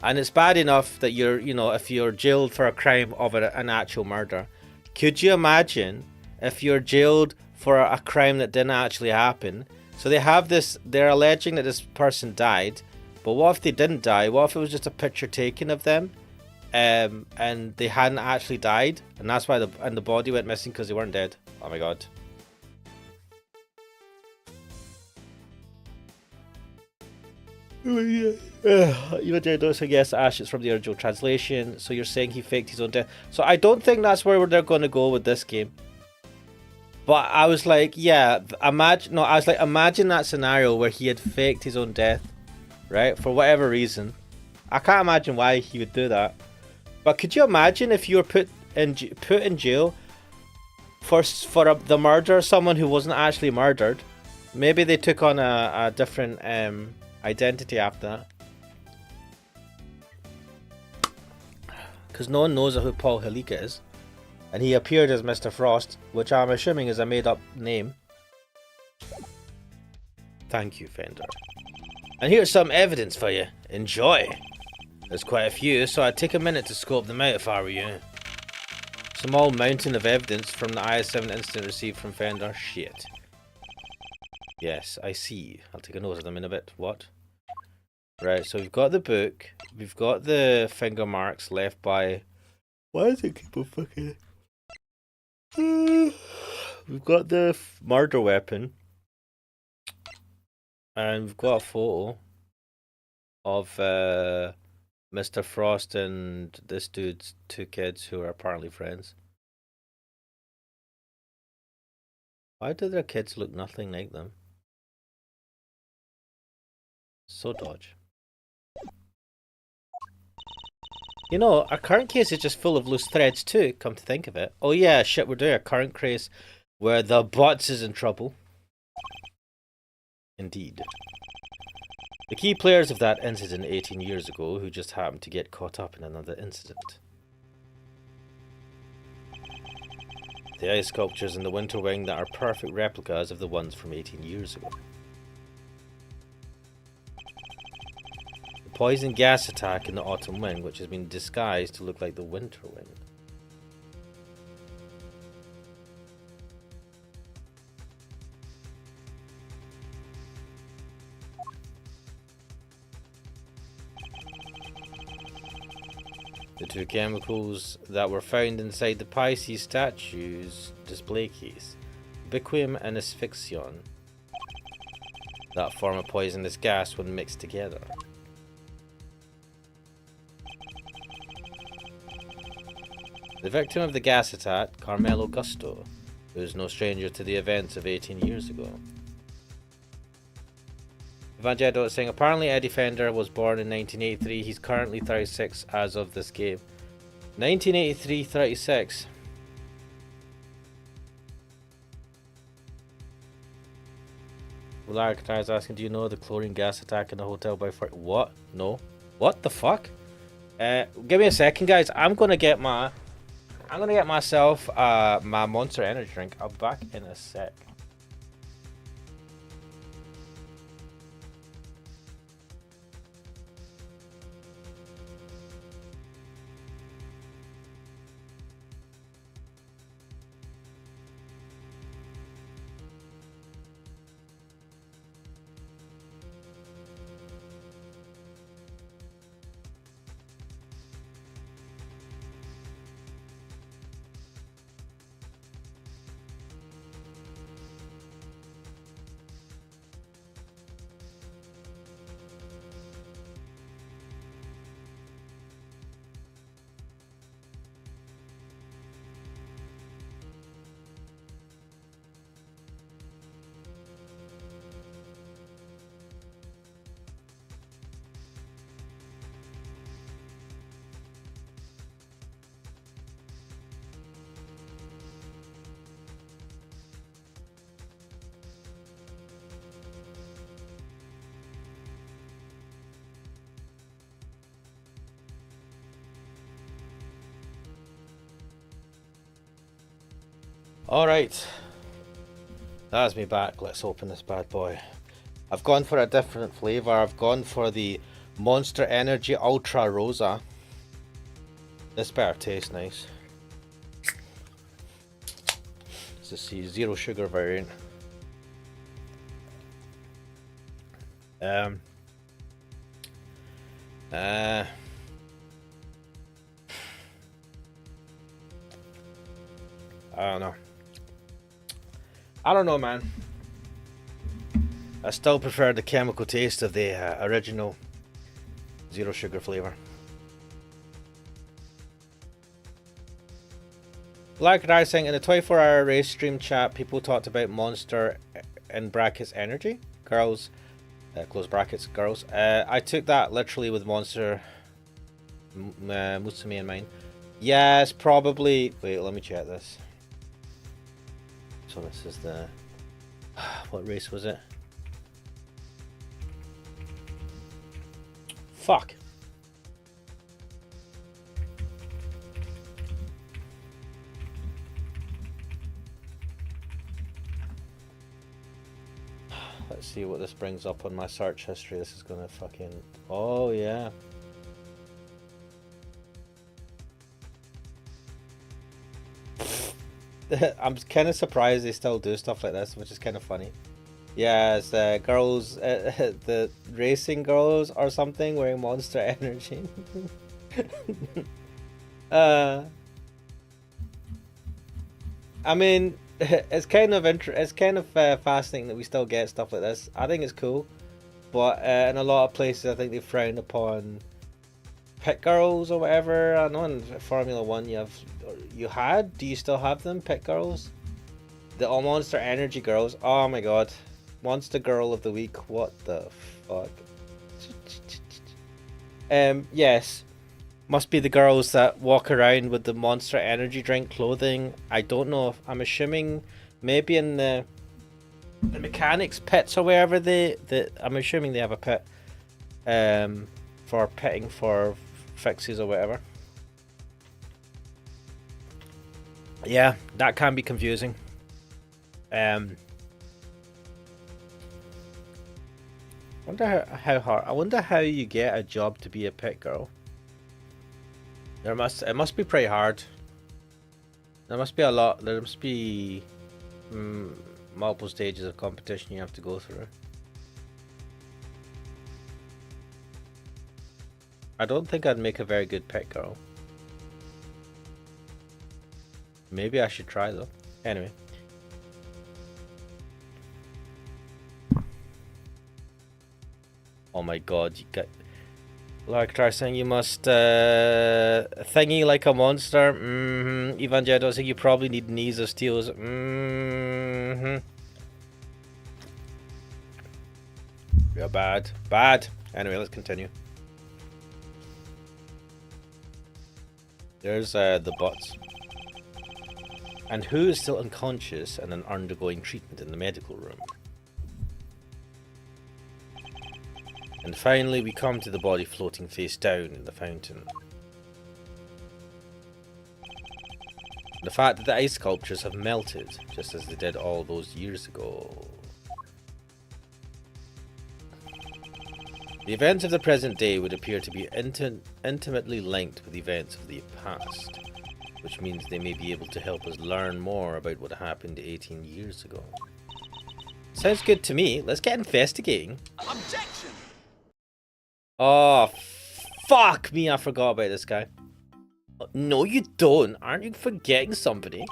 And it's bad enough that you're, you know, if you're jailed for a crime of an actual murder. Could you imagine if you're jailed for a crime that didn't actually happen? So they have this, they're alleging that this person died, but what if they didn't die? What if it was just a picture taken of them, and they hadn't actually died, and that's why the body went missing because they weren't dead? Oh my god. Oh yeah. You don't suggest Ash it's from the original translation, so you're saying he faked his own death. So I don't think that's where they're going to go with this game. But I was like, yeah, imagine that scenario where he had faked his own death, right? For whatever reason. I can't imagine why he would do that. But could you imagine if you were put in jail for the murder of someone who wasn't actually murdered? Maybe they took on a different identity after that. Because no one knows who Paul Halika is. And he appeared as Mr. Frost, which I'm assuming is a made-up name. Thank you, Fender. And here's some evidence for you. Enjoy. There's quite a few, so I'd take a minute to scope them out if I were you. Small mountain of evidence from the IS-7 incident received from Fender. Shit. Yes, I see. I'll take a note of them in a bit. What? Right, so we've got the book. We've got the finger marks left by... Why is it people fucking... We've got the murder weapon. And we've got a photo of Mr. Frost and this dude's two kids who are apparently friends. Why do their kids look nothing like them? So dodge. You know, our current case is just full of loose threads too, come to think of it. Oh yeah, shit, we're doing a current case where the bots is in trouble. Indeed. The key players of that incident 18 years ago who just happened to get caught up in another incident. The ice sculptures in the Winter Wing that are perfect replicas of the ones from 18 years ago. Poison gas attack in the Autumn Wing, which has been disguised to look like the Winter Wing. The two chemicals that were found inside the Pisces statue's display case, Biquium and Asphyxion, that form a poisonous gas when mixed together. The victim of the gas attack, Carmelo Gusto, who is no stranger to the events of 18 years ago. Evangedo is saying, apparently Eddie Fender was born in 1983. He's currently 36 as of this game. 1983, 36. Lark is asking, do you know the chlorine gas attack in the hotel by Fort? What? No. What the fuck? Give me a second, guys. I'm gonna get myself my Monster Energy drink. I'll be back in a sec. Alright. That's me back. Let's open this bad boy. I've gone for a different flavour. I've gone for the Monster Energy Ultra Rosa. This better taste nice. This is the zero sugar variant. I don't know. I don't know, man. I still prefer the chemical taste of the original zero sugar flavor. Black Rising, in the 24-hour race stream chat, people talked about Monster in brackets energy. Girls, close brackets, girls. I took that literally with Monster Musume in mind. Yes, probably. Wait, let me check this. So this is the... What race was it? Fuck. Let's see what this brings up on my search history. This is gonna fucking... Oh, yeah. I'm kind of surprised they still do stuff like this, which is kind of funny. Yeah, it's girls, the racing girls or something wearing Monster Energy. I mean, it's kind of fascinating that we still get stuff like this. I think it's cool, but in a lot of places, I think they frown upon pit girls or whatever. I know in Formula One do you still have them, pit girls? The Monster Energy girls. Oh my god. Monster Girl of the Week. What the fuck? Yes. Must be the girls that walk around with the Monster Energy drink clothing. I don't know if, I'm assuming maybe in the mechanics pits or wherever I'm assuming they have a pit for pitting for fixes or whatever. Yeah, that can be confusing. Wonder how hard. I wonder how you get a job to be a pit girl. It must be pretty hard. There must be a lot. There must be multiple stages of competition you have to go through. I don't think I'd make a very good pit girl. Maybe I should try though. Anyway. Oh my god, you got... Like try saying you must thingy like a monster. Evangel, I don't think you probably need knees of steels. You're bad. Bad. Anyway, let's continue. There's the bots. And who is still unconscious and undergoing treatment in the medical room? And finally, we come to the body floating face down in the fountain. The fact that the ice sculptures have melted, just as they did all those years ago. The events of the present day would appear to be intimately linked with events of the past, which means they may be able to help us learn more about what happened 18 years ago. Sounds good to me. Let's get investigating. Objection! Oh, fuck me, I forgot about this guy. No, you don't. Aren't you forgetting somebody?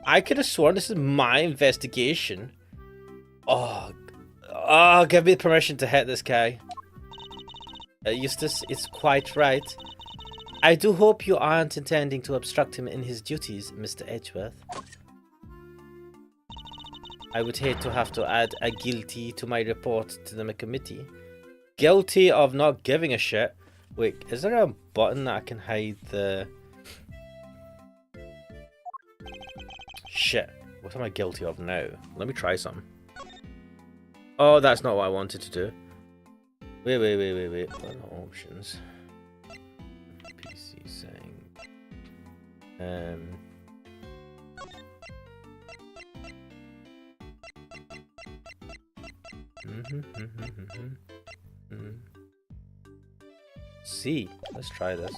I could have sworn this is my investigation. Oh, give me permission to hit this guy. Eustace is quite right. I do hope you aren't intending to obstruct him in his duties, Mr. Edgeworth. I would hate to have to add a guilty to my report to the committee. Guilty of not giving a shit. Wait, is there a button that I can hide the... Shit. What am I guilty of now? Let me try some. Oh, that's not what I wanted to do. Wait. What are options? PC saying... See, let's try this.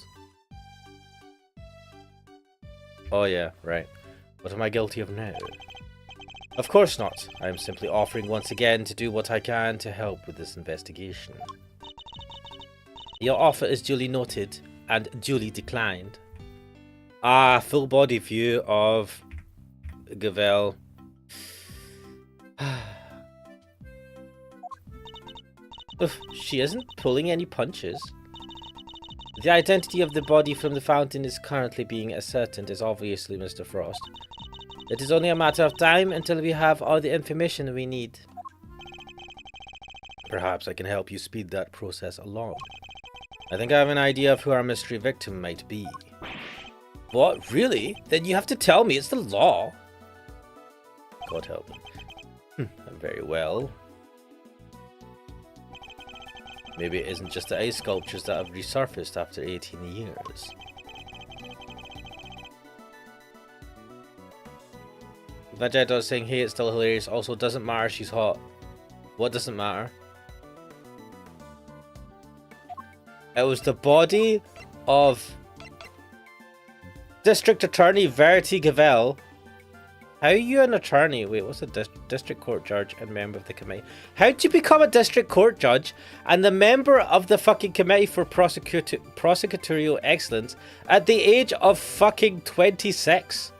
Oh yeah, right. What am I guilty of now? Of course not. I am simply offering once again to do what I can to help with this investigation. Your offer is duly noted and duly declined. Ah, full body view of Gavel. Oof, she isn't pulling any punches. The identity of the body from the fountain is currently being ascertained as obviously Mr. Frost. It is only a matter of time until we have all the information we need. Perhaps I can help you speed that process along. I think I have an idea of who our mystery victim might be. What? Really? Then you have to tell me. It's the law. God help me. Very well. Maybe it isn't just the ice sculptures that have resurfaced after 18 years. Vegeta is saying, hey, it's still hilarious. Also, doesn't matter, she's hot. What doesn't matter? It was the body of District Attorney Verity Gavel. How are you an attorney? Wait, what's a district court judge and member of the committee? How'd you become a district court judge and the member of the fucking committee for prosecutorial excellence at the age of fucking 26?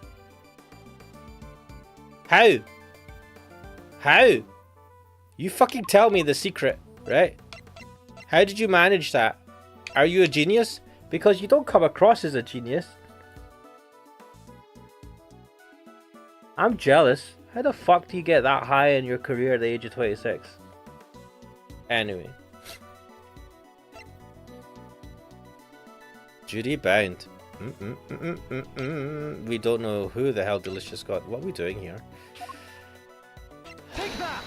How? How? You fucking tell me the secret, right? How did you manage that? Are you a genius? Because you don't come across as a genius. I'm jealous. How the fuck do you get that high in your career at the age of 26? Anyway. Judy bound. We don't know who the hell Delicious got. What are we doing here? Take that!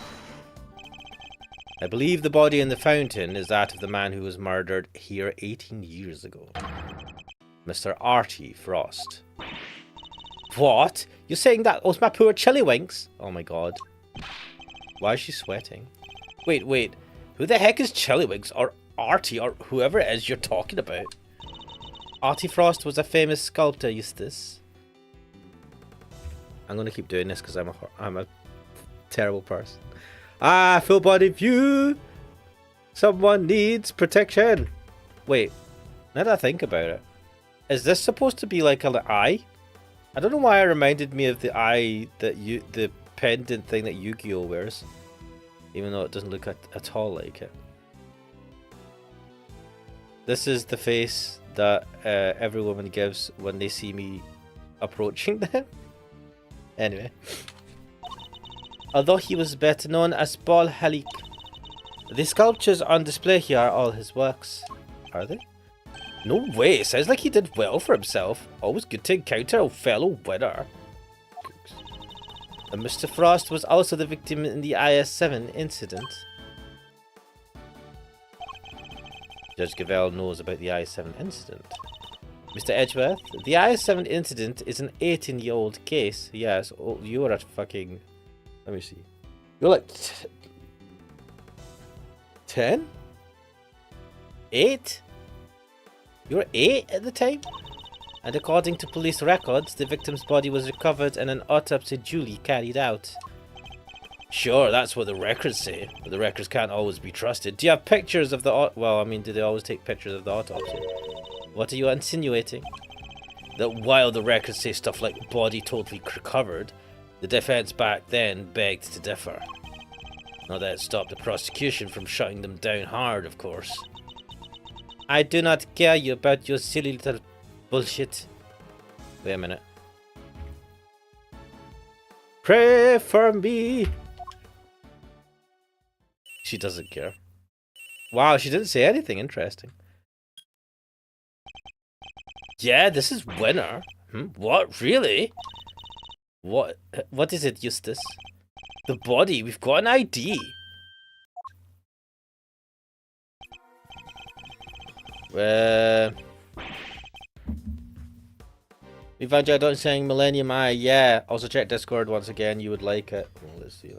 I believe the body in the fountain is that of the man who was murdered here 18 years ago. Mr. Artie Frost. What? You're saying that was my poor Chillywinks? Oh my god. Why is she sweating? Wait. Who the heck is Chillywinks or Artie or whoever it is you're talking about? Artie Frost was a famous sculptor, Eustace. I'm gonna keep doing this because I'm a terrible person. Ah, full body view! Someone needs protection! Wait, now that I think about it, is this supposed to be like an eye? I don't know why it reminded me of the eye that the pendant thing that Yu-Gi-Oh wears. Even though it doesn't look at all like it. This is the face that every woman gives when they see me approaching them. Anyway. Although he was better known as Paul Halik. The sculptures on display here are all his works. Are they? No way, sounds like he did well for himself. Always good to encounter a fellow winner. And Mr. Frost was also the victim in the IS-7 incident. Judge Gavel knows about the IS-7 incident. Mr. Edgeworth, the IS-7 incident is an 18-year-old case. Yes, oh, you are a fucking... Let me see. You're like... 10? 8? You were 8 at the time? And according to police records, the victim's body was recovered and an autopsy duly carried out. Sure, that's what the records say, but the records can't always be trusted. Do you have pictures of the well, I mean, do they always take pictures of the autopsy? What are you insinuating? That while the records say stuff like body totally recovered, the defense back then begged to differ. Not that it stopped the prosecution from shutting them down hard, of course. I do not care you about your silly little bullshit. Wait a minute. Pray for me. She doesn't care. Wow, she didn't say anything interesting. Yeah, this is winner. What? Really? What is it, Eustace? The body. We've got an ID. We found out saying Millennium Eye. Yeah. Also check Discord once again. You would like it. Well, let's see.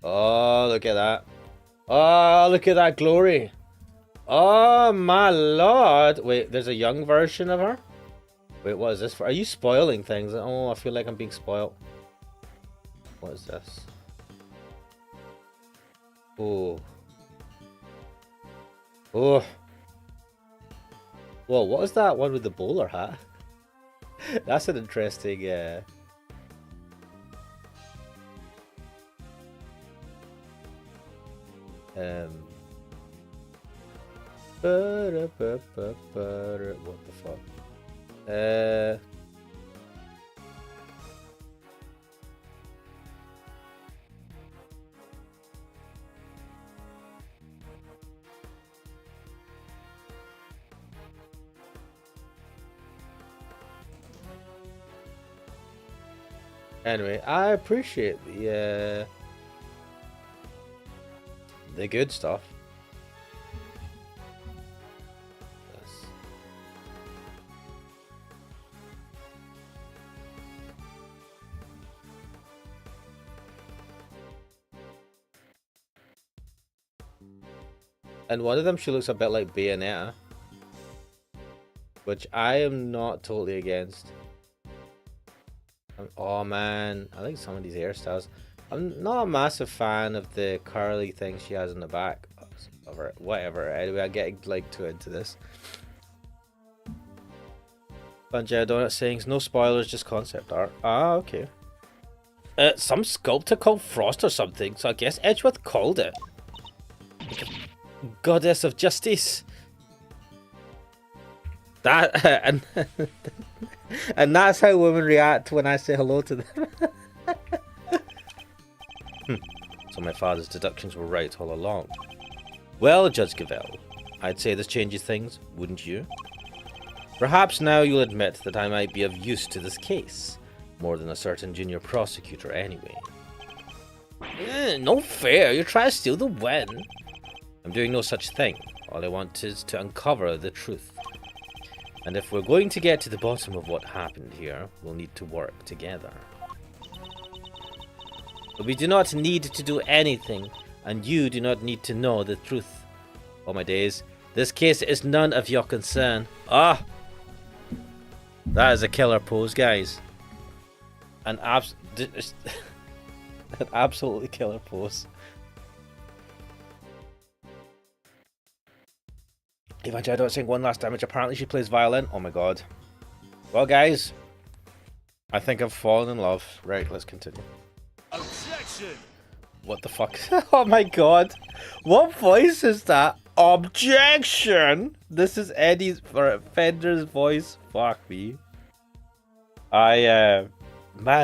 Oh, look at that. Oh, look at that glory. Oh, my lord. Wait, there's a young version of her? Wait, what is this for? Are you spoiling things? Oh, I feel like I'm being spoiled. What is this? Oh. Oh. Whoa, what is that one with the bowler hat? That's an interesting, what the fuck? Anyway, I appreciate the good stuff. Yes. And one of them, she looks a bit like Bayonetta, which I am not totally against. Oh man, I like some of these hairstyles. I'm not a massive fan of the curly thing she has in the back of her. Whatever. Anyway, I get like too into this. Bunja Donut saying no spoilers, just concept art. Ah, okay. Some sculptor called Frost or something, so I guess Edgeworth called it. Goddess of Justice. That and that's how women react when I say hello to them. So my father's deductions were right all along. Well, Judge Gavelle, I'd say this changes things, wouldn't you? Perhaps now you'll admit that I might be of use to this case, more than a certain junior prosecutor anyway. No fair, you're trying to steal the win. I'm doing no such thing. All I want is to uncover the truth. And if we're going to get to the bottom of what happened here, we'll need to work together. But we do not need to do anything, and you do not need to know the truth. Oh my days, this case is none of your concern. Ah! That is a killer pose, guys. An absolutely killer pose. Even I don't sing one last damage. Apparently she plays violin. Oh my god. Well, guys, I think I've fallen in love. Right, let's continue. Objection! What the fuck? Oh my god. What voice is that? Objection! This is Eddie's or Fender's voice. Fuck me. Man,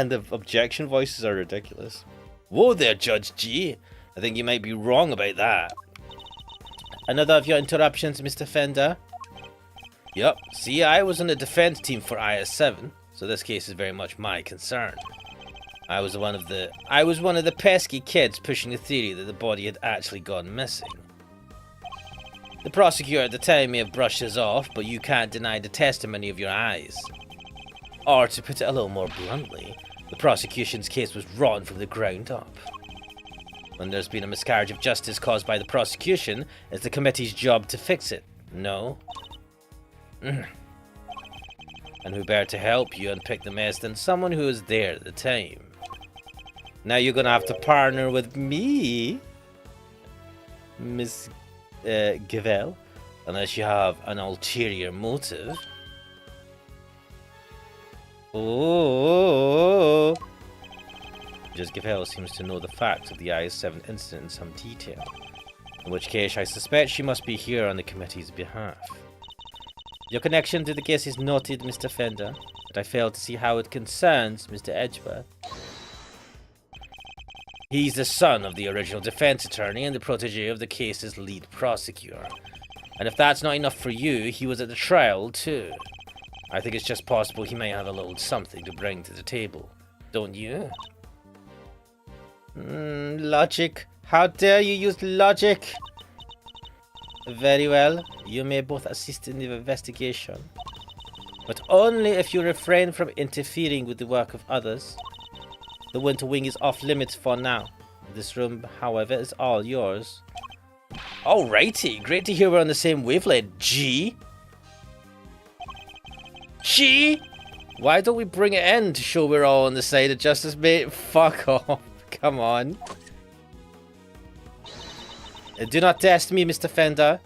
the objection voices are ridiculous. Whoa there, Judge G. I think you might be wrong about that. Another of your interruptions, Mr. Fender? Yup. See, I was on the defense team for IS-7, so this case is very much my concern. I was one of the pesky kids pushing the theory that the body had actually gone missing. The prosecutor at the time may have brushed this off, but you can't deny the testimony of your eyes. Or, to put it a little more bluntly, the prosecution's case was rotten from the ground up. When there's been a miscarriage of justice caused by the prosecution, it's the committee's job to fix it. No? And who better to help you unpick the mess than someone who was there at the time? Now you're gonna have to partner with me, Miss Gavelle, unless you have an ulterior motive. Oh. Judge Gavelle seems to know the facts of the IS-7 incident in some detail, in which case I suspect she must be here on the committee's behalf. Your connection to the case is noted, Mr. Fender, but I fail to see how it concerns Mr. Edgeworth. He's the son of the original defense attorney and the protege of the case's lead prosecutor. And if that's not enough for you, he was at the trial too. I think it's just possible he may have a little something to bring to the table, don't you? Logic. How dare you use logic? Very well, you may both assist in the investigation, but only if you refrain from interfering with the work of others. The Winter Wing is off limits for now. This room, however, is all yours. Alrighty, great to hear we're on the same wavelength, G. G? Why don't we bring it in to show we're all on the side of justice, mate? Fuck off. Come on. Do not test me, Mr. Fender.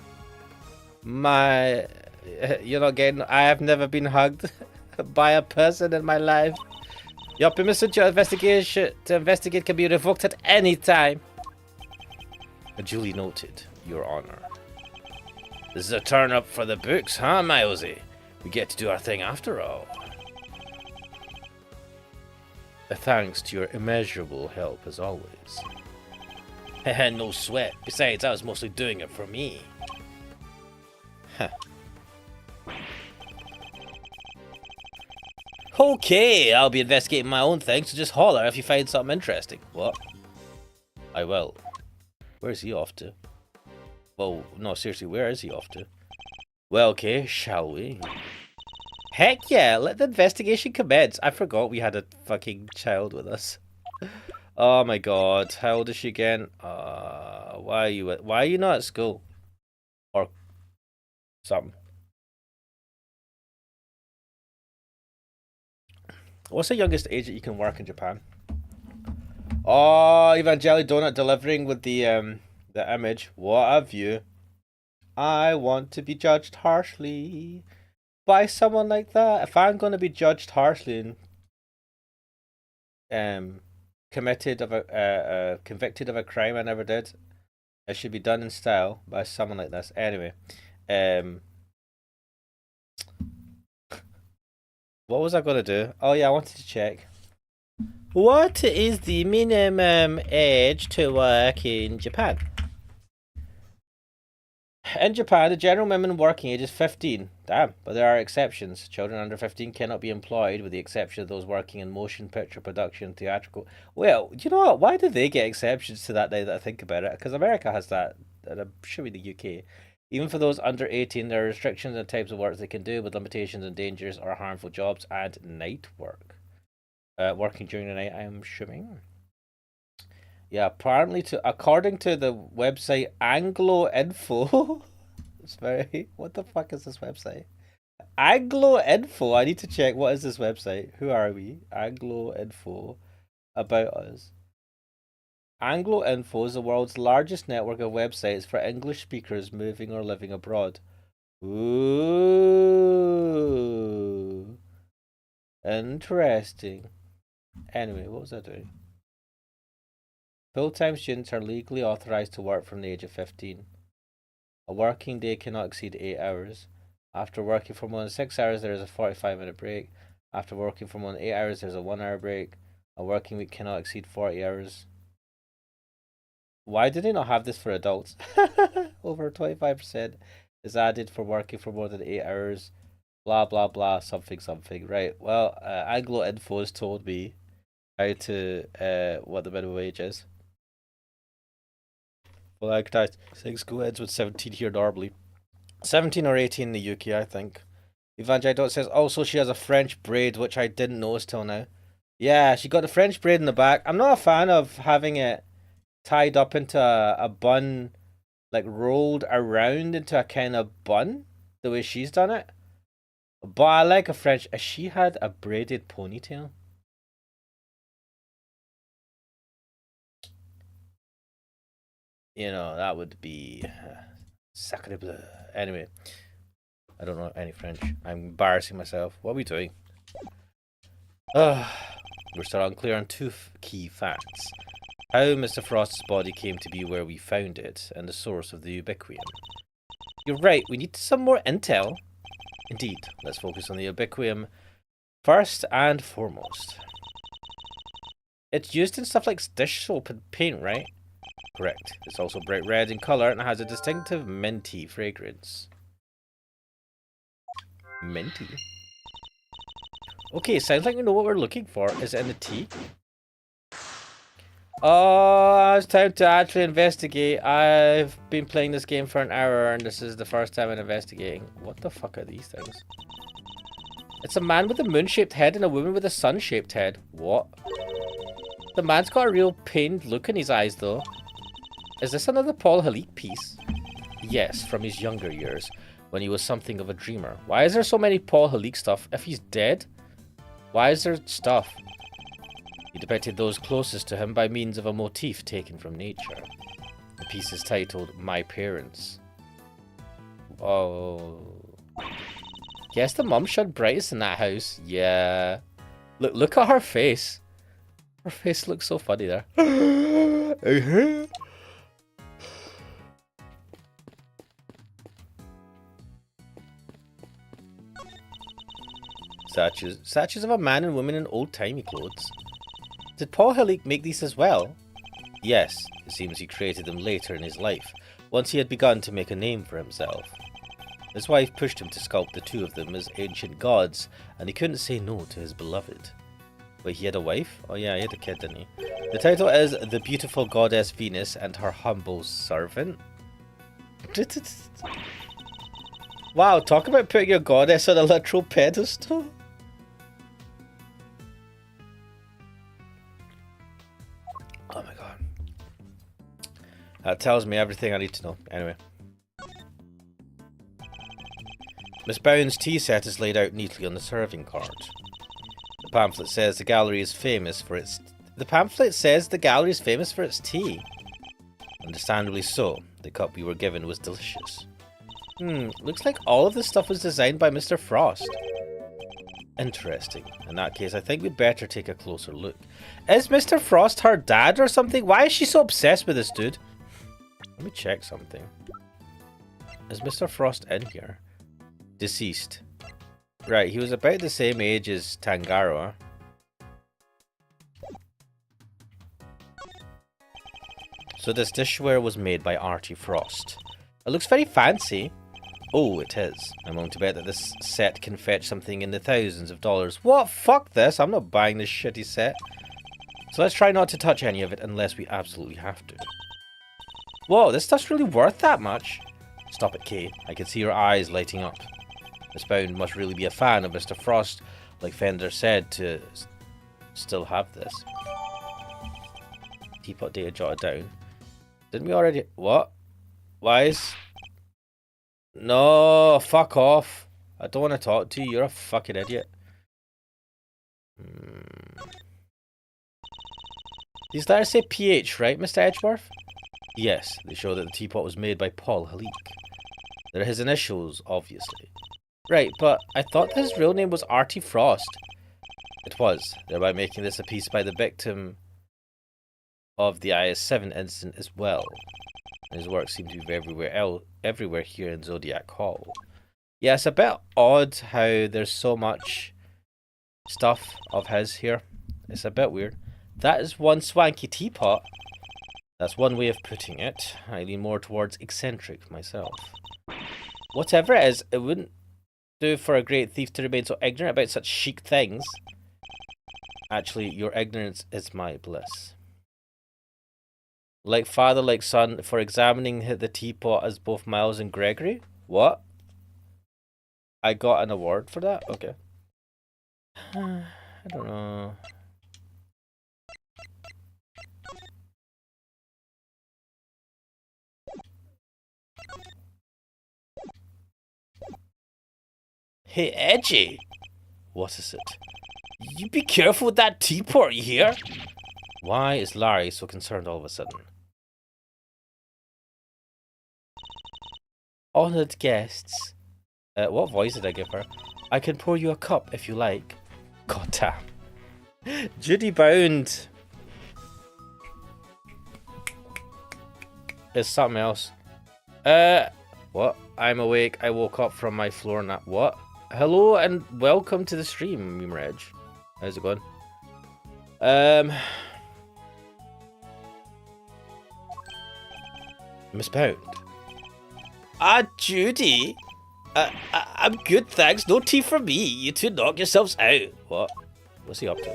You're not getting... I have never been hugged by a person in my life. Your permission to investigate can be revoked at any time. Duly noted, Your Honor. This is a turn up for the books, huh, Milesy? We get to do our thing after all. Thanks to your immeasurable help, as always. No sweat. Besides, I was mostly doing it for me. Huh. Okay, I'll be investigating my own thing, so just holler if you find something interesting. What? I will. Where's he off to? Well, no, seriously, where is he off to? Well, okay, shall we? Heck yeah, let the investigation commence. I forgot we had a fucking child with us. Oh my god, how old is she again? Why are you not at school? Or something. What's the youngest age that you can work in Japan? Oh, Evangeli Donut delivering with the image. What a view. I want to be judged harshly by someone like that. If I'm going to be judged harshly and convicted of a crime I never did, it should be done in style by someone like this. Anyway, what was I going to do? Oh yeah, I wanted to check. What is the minimum age to work in Japan? In Japan, the general minimum working age is 15. Damn, but there are exceptions. Children under 15 cannot be employed, with the exception of those working in motion picture production, theatrical... Well, you know what? Why do they get exceptions to that now that I think about it? Because America has that, and I'm sure the UK. Even for those under 18, there are restrictions on types of work they can do, with limitations on dangerous or harmful jobs and night work. Working during the night, I'm assuming. Yeah, apparently, according to the website Anglo Info, it's very... What the fuck is this website? Anglo Info. I need to check. What is this website? Who are we? Anglo Info. About us. Anglo Info is the world's largest network of websites for English speakers moving or living abroad. Ooh. Interesting. Anyway, what was I doing? Full-time students are legally authorized to work from the age of 15. A working day cannot exceed 8 hours. After working for more than 6 hours, there is a 45-minute break. After working for more than 8 hours, there's a 1-hour break. A working week cannot exceed 40 hours. Why do they not have this for adults? Over 25% is added for working for more than 8 hours. Blah, blah, blah, something, something. Right, well, Anglo Info has told me how to, what the minimum wage is. Well, I could 6 school ends with 17 here normally. 17 or 18 in the UK, I think. Evangelidot says also she has a French braid, which I didn't notice till now. Yeah, she got the French braid in the back. I'm not a fan of having it tied up into a bun, like rolled around into a kind of bun, the way she's done it. But I like a French. She had a braided ponytail. You know, that would be sacre bleu. Anyway, I don't know any French. I'm embarrassing myself. What are we doing? We're still unclear on two key facts. How Mr. Frost's body came to be where we found it, and the source of the ubiquium. You're right, we need some more intel. Indeed, let's focus on the ubiquium first and foremost. It's used in stuff like dish soap and paint, right? Correct. It's also bright red in color and has a distinctive minty fragrance. Minty? Okay, sounds like we know what we're looking for. Is it in the tea? Oh, it's time to actually investigate. I've been playing this game for an hour and this is the first time I'm investigating. What the fuck are these things? It's a man with a moon-shaped head and a woman with a sun-shaped head. What? The man's got a real pained look in his eyes, though. Is this another Paul Halik piece? Yes, from his younger years, when he was something of a dreamer. Why is there so many Paul Halik stuff? If he's dead, why is there stuff? He depicted those closest to him by means of a motif taken from nature. The piece is titled My Parents. Oh. Guess the mum shone brightest in that house. Yeah. Look at her face. Her face looks so funny there. Statues of a man and woman in old-timey clothes. Did Paul Halik make these as well? Yes, it seems he created them later in his life, once he had begun to make a name for himself. His wife pushed him to sculpt the two of them as ancient gods, and he couldn't say no to his beloved. Wait, he had a wife? Oh yeah, he had a kid, didn't he? The title is The Beautiful Goddess Venus and Her Humble Servant. Wow, talk about putting your goddess on a literal pedestal. Oh my god. That tells me everything I need to know. Anyway. Miss Bound's tea set is laid out neatly on the serving cart. The pamphlet says the gallery is famous for its... The pamphlet says the gallery is famous for its tea. Understandably so. The cup we were given was delicious. Looks like all of this stuff was designed by Mr. Frost. Interesting. In that case, I think we'd better take a closer look. Is Mr. Frost her dad or something? Why is she so obsessed with this dude? Let me check something. Is Mr. Frost in here? Deceased. Right, he was about the same age as Tangaroa. So this dishware was made by Artie Frost. It looks very fancy. Oh, it is. I'm willing to bet that this set can fetch something in the thousands of dollars. What? Fuck this. I'm not buying this shitty set. So let's try not to touch any of it unless we absolutely have to. Whoa, this stuff's really worth that much. Stop it, Kay. I can see your eyes lighting up. Miss Bound must really be a fan of Mr. Frost, like Fender said, to still have this. Teapot data jotted down. Didn't we already... What? Why is... No, fuck off. I don't want to talk to you. You're a fucking idiot. These letters say PH, right, Mr. Edgeworth? Yes, they show that the teapot was made by Paul Halik. They're his initials, obviously. Right, but I thought his real name was Artie Frost. It was, thereby making this a piece by the victim of the IS-7 incident as well. And his work seemed to be everywhere here in Zodiac Hall. Yeah, it's a bit odd how there's so much stuff of his here. It's a bit weird. That is one swanky teapot. That's one way of putting it. I lean more towards eccentric myself. Whatever it is, it wouldn't do for a great thief to remain so ignorant about such chic things. Actually, your ignorance is my bliss. Like father, like son, for examining the teapot as both Miles and Gregory? What? I got an award for that? Okay. I don't know. Hey, Edgy! What is it? You be careful with that teapot, you hear? Why is Larry so concerned all of a sudden? Honoured guests. What voice did I give her? I can pour you a cup if you like. God damn. Judy Bound. It's something else. What? I'm awake. I woke up from my floor nap. What? Hello and welcome to the stream, Meme Reg. How's it going? Miss Pound. Ah, Judy. I'm good, thanks. No tea for me. You two knock yourselves out. What? What's he up to?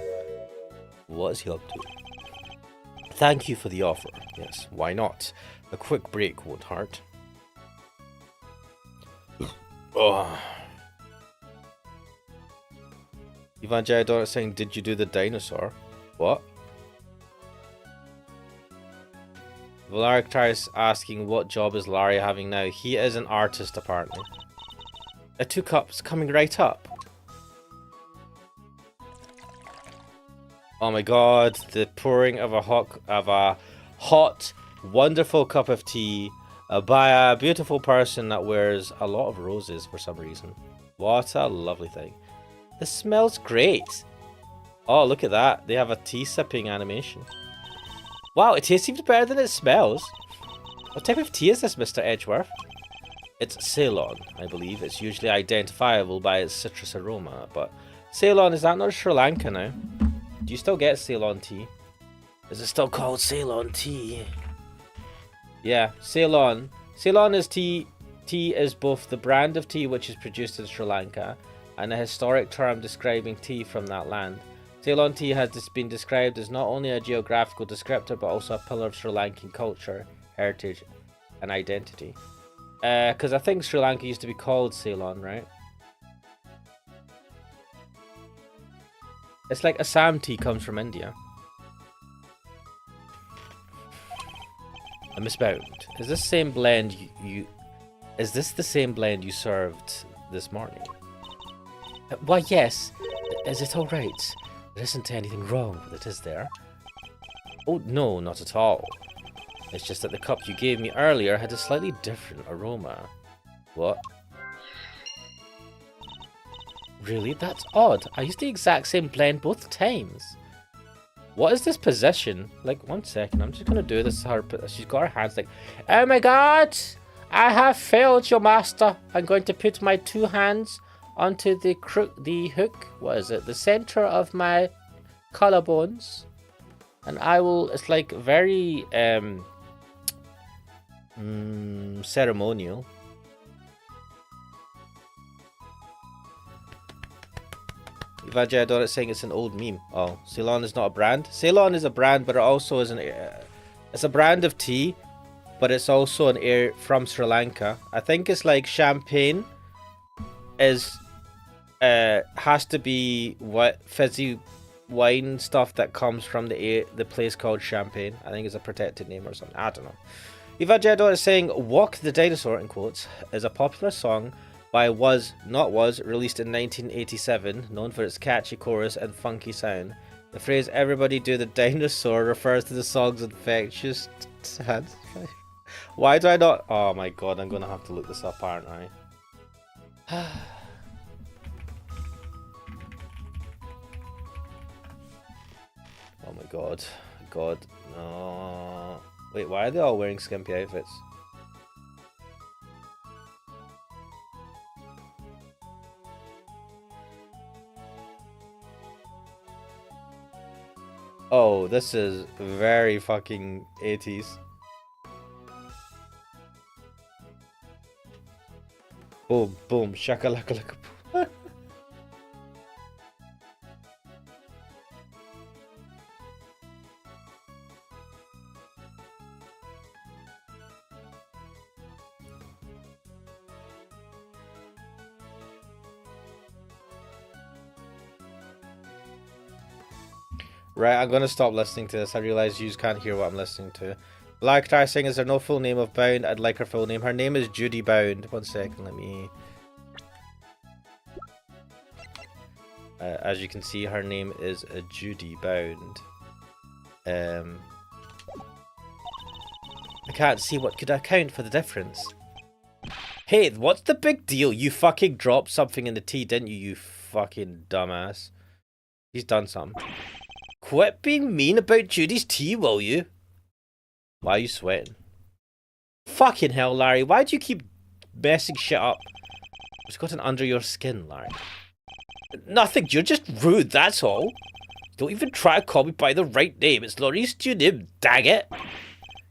What is he up to? Thank you for the offer. Yes, why not? A quick break won't hurt. Oh. Ivan Jadon saying, did you do the dinosaur? What? Valaric tries asking what job is Larry having now. He is an artist, apparently. A 2 cups coming right up. Oh my god, the pouring of a hot, wonderful cup of tea by a beautiful person that wears a lot of roses for some reason. What a lovely thing. This smells great. Oh, look at that. They have a tea sipping animation. Wow, it tastes even better than it smells. What type of tea is this, Mr. Edgeworth? It's Ceylon, I believe. It's usually identifiable by its citrus aroma, but Ceylon, is that not Sri Lanka now? Do you still get Ceylon tea? Is it still called Ceylon tea? Yeah, Ceylon. Ceylon is tea. Tea is both the brand of tea which is produced in Sri Lanka and a historic term describing tea from that land. Ceylon tea has been described as not only a geographical descriptor but also a pillar of Sri Lankan culture, heritage, and identity. Because I think Sri Lanka used to be called Ceylon, right? It's like Assam tea comes from India. I'm misbound. Is this same blend Is this the same blend you served this morning? Why, yes. Is it all right? There isn't anything wrong with it, is there? Oh, no, not at all. It's just that the cup you gave me earlier had a slightly different aroma. What? Really? That's odd. I used the exact same blend both times. What is this position? Like, 1 second. I'm just gonna do this. She's got her hands like, oh my god! I have failed, your master. I'm going to put my 2 hands onto the hook. What is it? The center of my collarbones. And I will, it's like very, ceremonial. Vajayador is saying it's an old meme. Oh, Ceylon is not a brand. Ceylon is a brand, but it also is it's a brand of tea, but it's also an air from Sri Lanka. I think it's like champagne is has to be what fizzy wine stuff that comes from the place called Champagne. I think it's a protected name or something. I don't know. Vajayador is saying "Walk the Dinosaur" in quotes is a popular song by Was Not Was, released in 1987, known for its catchy chorus and funky sound. The phrase "everybody do the dinosaur" refers to the song's infectious dance. Why do I not? Oh my god, I'm gonna have to look this up, aren't I? Oh my god. God, no. Wait, why are they all wearing skimpy outfits? Oh, this is very fucking 80s. Boom, boom, shakalaka laka boom. Right, I'm gonna stop listening to this. I realize you can't hear what I'm listening to. Black Tar saying, is there no full name of Bound? I'd like her full name. Her name is Judy Bound. 1 second, let me... as you can see, her name is Judy Bound. I can't see what could account for the difference. Hey, what's the big deal? You fucking dropped something in the tea, didn't you, you fucking dumbass? He's done something. Quit being mean about Judy's tea, will you? Why are you sweating? Fucking hell, Larry. Why do you keep messing shit up? What's gotten under your skin, Larry? Nothing. You're just rude, that's all. Don't even try to call me by the right name. It's Laurice Judy, dang it.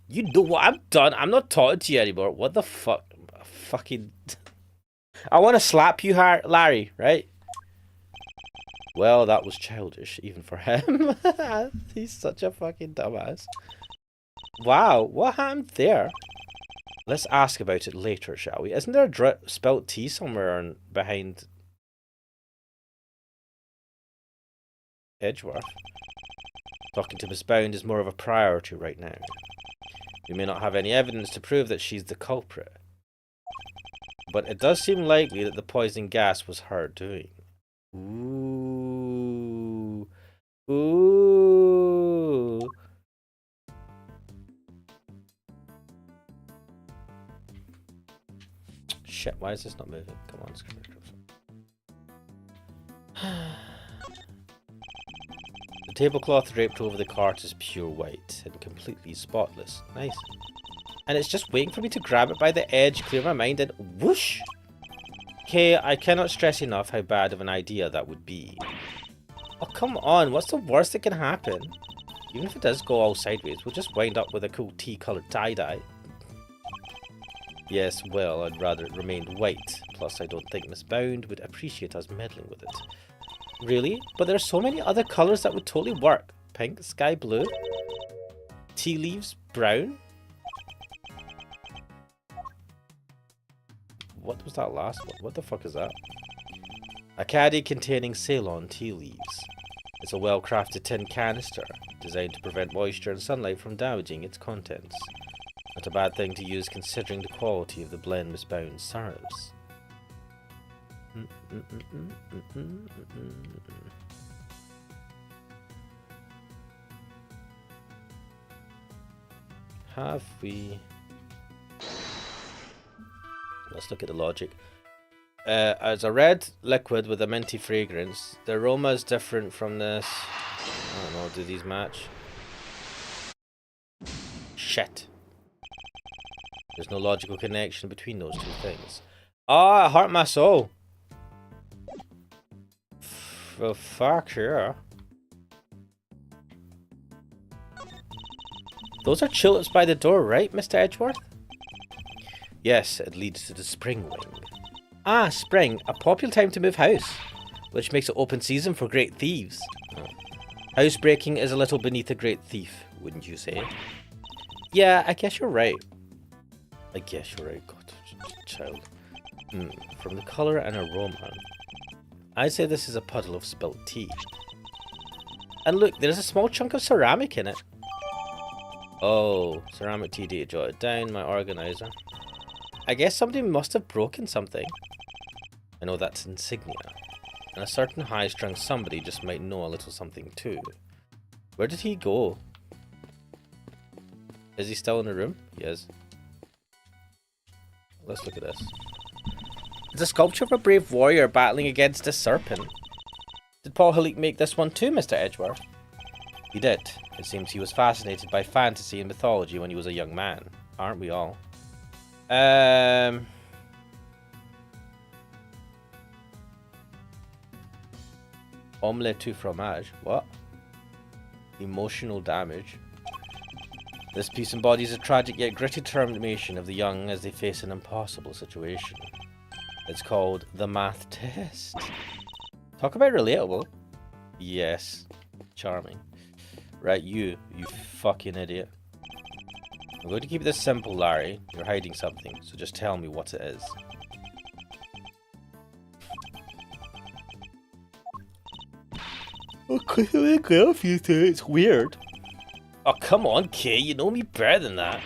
You know what? I'm done. I'm not talking to you anymore. What the fuck? Fucking... I want to slap you, Larry, right? Well, that was childish, even for him. He's such a fucking dumbass. Wow, what happened there? Let's ask about it later, shall we? Isn't there a spilt tea somewhere behind Edgeworth? Talking to Miss Bound is more of a priority right now. We may not have any evidence to prove that she's the culprit, but it does seem likely that the poison gas was her doing. Ooh. Ooh. Shit, why is this not moving? Come on, it's coming closer. The tablecloth draped over the cart is pure white and completely spotless. Nice. And it's just waiting for me to grab it by the edge, clear my mind, and whoosh! Okay, I cannot stress enough how bad of an idea that would be. Oh, come on, what's the worst that can happen? Even if it does go all sideways, we'll just wind up with a cool tea-coloured tie-dye. Yes, well, I'd rather it remained white. Plus, I don't think Miss Bound would appreciate us meddling with it. Really? But there are so many other colours that would totally work. Pink, sky blue, tea leaves, brown. What was that last one? What the fuck is that? A caddy containing Ceylon tea leaves. It's a well-crafted tin canister designed to prevent moisture and sunlight from damaging its contents. Not a bad thing to use considering the quality of the blend Miss Bound serves. Have we... Let's look at the logic. As a red liquid with a minty fragrance, the aroma is different from this. I don't know, do these match? Shit. There's no logical connection between those two things. Ah, oh, heart my soul. Oh, fuck yeah. Those are tulips by the door, right, Mr. Edgeworth? Yes, it leads to the spring wing. Ah, spring, a popular time to move house, which makes it open season for great thieves. Oh. Housebreaking is a little beneath a great thief, wouldn't you say? Yeah, I guess you're right. I guess you're right, God, child. From the colour and aroma, I'd say this is a puddle of spilt tea. And look, there's a small chunk of ceramic in it. Oh, ceramic tea date, jot it down, my organiser. I guess somebody must have broken something. I know that's insignia. And a certain high-strung somebody just might know a little something too. Where did he go? Is he still in the room? He is. Let's look at this. It's a sculpture of a brave warrior battling against a serpent. Did Paul Hillick make this one too, Mr. Edgeworth? He did. It seems he was fascinated by fantasy and mythology when he was a young man. Aren't we all? Omelette to fromage. What? Emotional damage. This piece embodies a tragic yet gritty determination of the young as they face an impossible situation. It's called the math test. Talk about relatable. Yes. Charming. Right, you fucking idiot. I'm going to keep this simple, Larry. You're hiding something, so just tell me what it is. It's weird. Oh, come on, Kay, you know me better than that.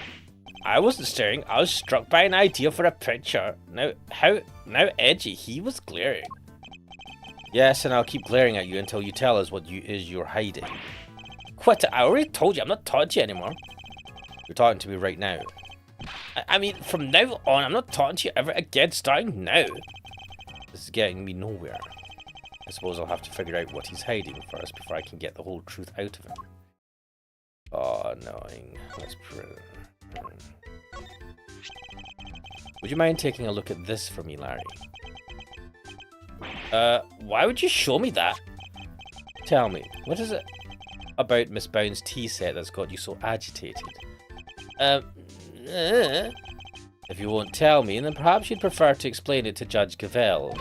I wasn't staring, I was struck by an idea for a picture. Now edgy, he was glaring. Yes, and I'll keep glaring at you until you tell us what you're hiding. Quit it, I already told you, I'm not talking to you anymore. You're talking to me right now. I mean, from now on, I'm not talking to you ever again, starting now. This is getting me nowhere. I suppose I'll have to figure out what he's hiding first before I can get the whole truth out of him. Oh, annoying. Let's print. Would you mind taking a look at this for me, Larry? Why would you show me that? Tell me, what is it about Miss Bound's tea set that's got you so agitated? If you won't tell me, then perhaps you'd prefer to explain it to Judge Cavell.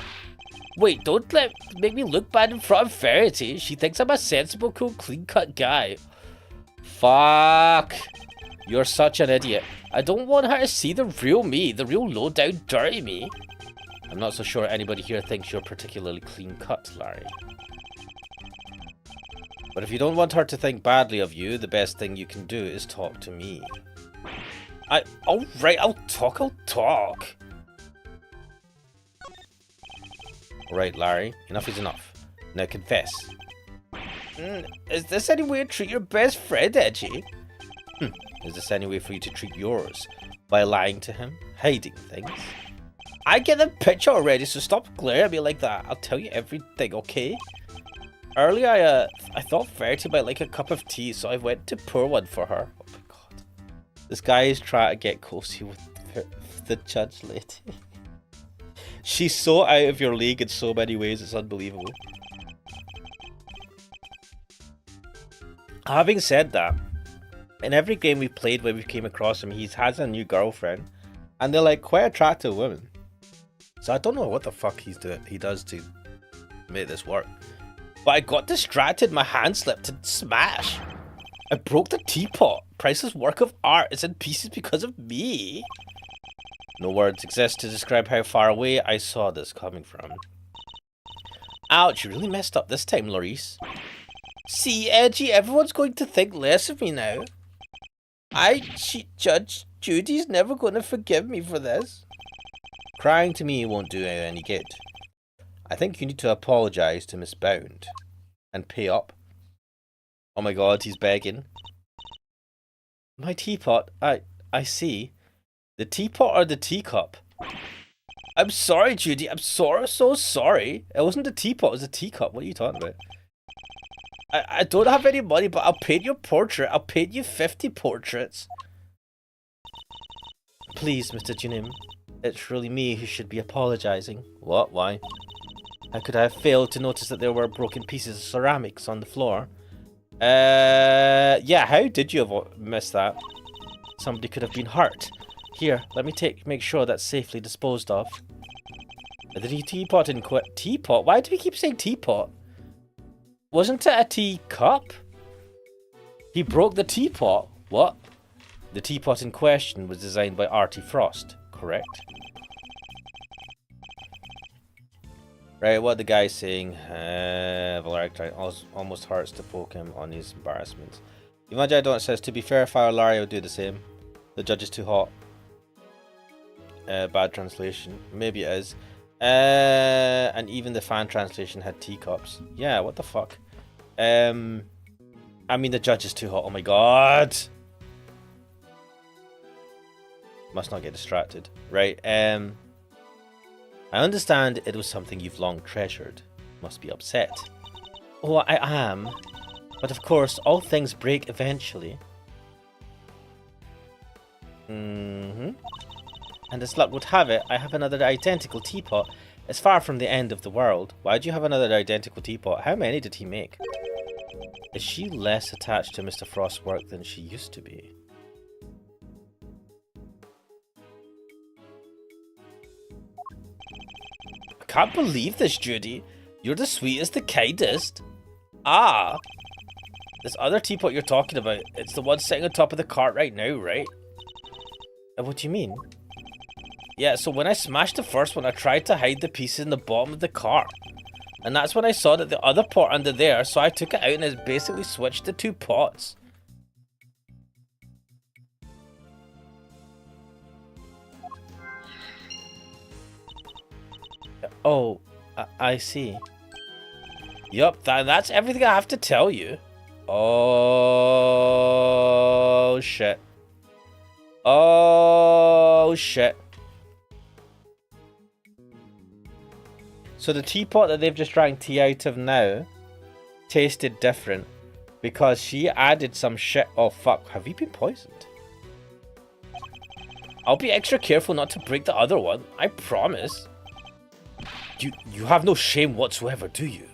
Wait, don't make me look bad in front of Verity. She thinks I'm a sensible, cool, clean-cut guy. Fuck. You're such an idiot. I don't want her to see the real me, the real low-down, dirty me. I'm not so sure anybody here thinks you're particularly clean-cut, Larry. But if you don't want her to think badly of you, the best thing you can do is talk to me. Alright, I'll talk. Alright, Larry, enough is enough. Now confess. Is this any way to treat your best friend, Edgy? Is this any way for you to treat yours? By lying to him? Hiding things? I get the picture already, so stop glaring at me like that. I'll tell you everything, okay? Earlier, I thought Verity might like a cup of tea, so I went to pour one for her. Oh my god. This guy is trying to get close with the judge lady. She's so out of your league in so many ways, it's unbelievable. Having said that, in every game we played where we came across him, he has a new girlfriend. And they're like quite attractive women. So I don't know what the fuck he does to make this work. But I got distracted, my hand slipped and smash. I broke the teapot. Priceless work of art is in pieces because of me. No words exist to describe how far away I saw this coming from. Ouch, you really messed up this time, Laurice. See, Edgy, everyone's going to think less of me now. Judge Judy's never going to forgive me for this. Crying to me won't do any good. I think you need to apologize to Miss Bound. And pay up. Oh my god, he's begging. My teapot, I see. The teapot or the teacup? I'm sorry, Judy, I'm so sorry. It wasn't a teapot, it was a teacup. What are you talking about? I don't have any money, but I'll paint your portrait. I'll paint you 50 portraits. Please, Mr. Junim. It's really me who should be apologizing. What? Why? How could I have failed to notice that there were broken pieces of ceramics on the floor? Yeah, how did you have missed that? Somebody could have been hurt. Here, let me make sure that's safely disposed of. The teapot in teapot? Why do we keep saying teapot? Wasn't it a teacup? He broke the teapot. What? The teapot in question was designed by Artie Frost, correct? Right, what the guy's saying. Valeric almost hurts to poke him on his embarrassments. Imagine I don't says, to be fair, if I were Larry, I would do the same. The judge is too hot. Bad translation. Maybe it is. And even the fan translation had teacups. Yeah, what the fuck? I mean, the judge is too hot. Oh my god. Must not get distracted. Right, I understand it was something you've long treasured. Must be upset. Oh, I am. But of course, all things break eventually. And as luck would have it, I have another identical teapot. It's far from the end of the world. Why do you have another identical teapot? How many did he make? Is she less attached to Mr. Frost's work than she used to be? I can't believe this, Judy. You're the sweetest, the kindest. Ah! This other teapot you're talking about, it's the one sitting on top of the cart right now, right? What do you mean? Yeah, so when I smashed the first one, I tried to hide the pieces in the bottom of the cart. And that's when I saw that the other pot under there, so I took it out and it's basically switched the two pots. Oh, I see. Yup, that's everything I have to tell you. Oh, shit. Oh, shit. So the teapot that they've just drank tea out of now tasted different because she added some shit. Oh fuck, have you been poisoned? I'll be extra careful not to break the other one, I promise. You have no shame whatsoever, do you?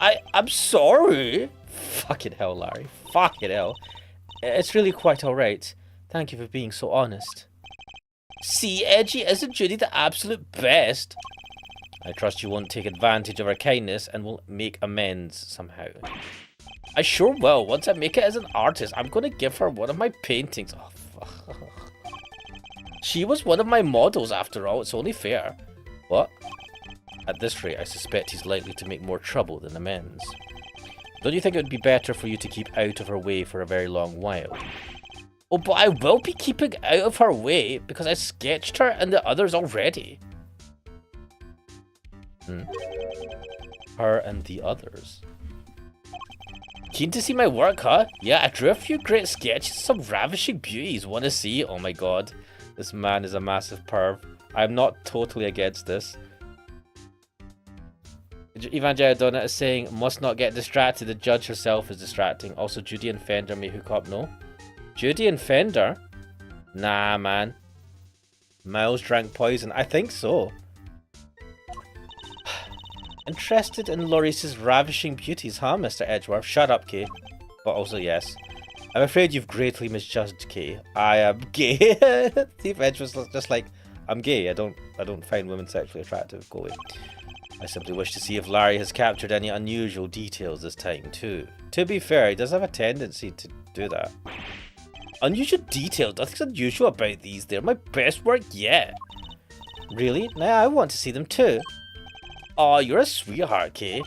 I'm sorry. Fucking hell, Larry. Fucking hell. It's really quite alright. Thank you for being so honest. See, Edgy, isn't Judy the absolute best? I trust you won't take advantage of her kindness and will make amends somehow. I sure will. Once I make it as an artist, I'm going to give her one of my paintings. Oh, fuck. She was one of my models after all. It's only fair. What? At this rate, I suspect he's likely to make more trouble than amends. Don't you think it would be better for you to keep out of her way for a very long while? Oh, but I will be keeping out of her way because I sketched her and the others already. Her and the others. Keen to see my work, huh? Yeah, I drew a few great sketches, some ravishing beauties. Want to see? Oh my god. This man is a massive perv. I'm not totally against this. Evangelion Donut is saying, must not get distracted. The judge herself is distracting. Also, Judy and Fender may hook up. No? Judy and Fender? Nah, man. Miles drank poison. I think so. Interested in Laurice's ravishing beauties, huh, Mr. Edgeworth? Shut up, Kay. But also, yes. I'm afraid you've greatly misjudged Kay. I am gay. Steve Edge was just like, I'm gay. I don't find women sexually attractive. Go away. I simply wish to see if Larry has captured any unusual details this time, too. To be fair, he does have a tendency to do that. Unusual details? Nothing's unusual about these. They're my best work yet. Really? Now I want to see them, too. Oh, you're a sweetheart, Kay.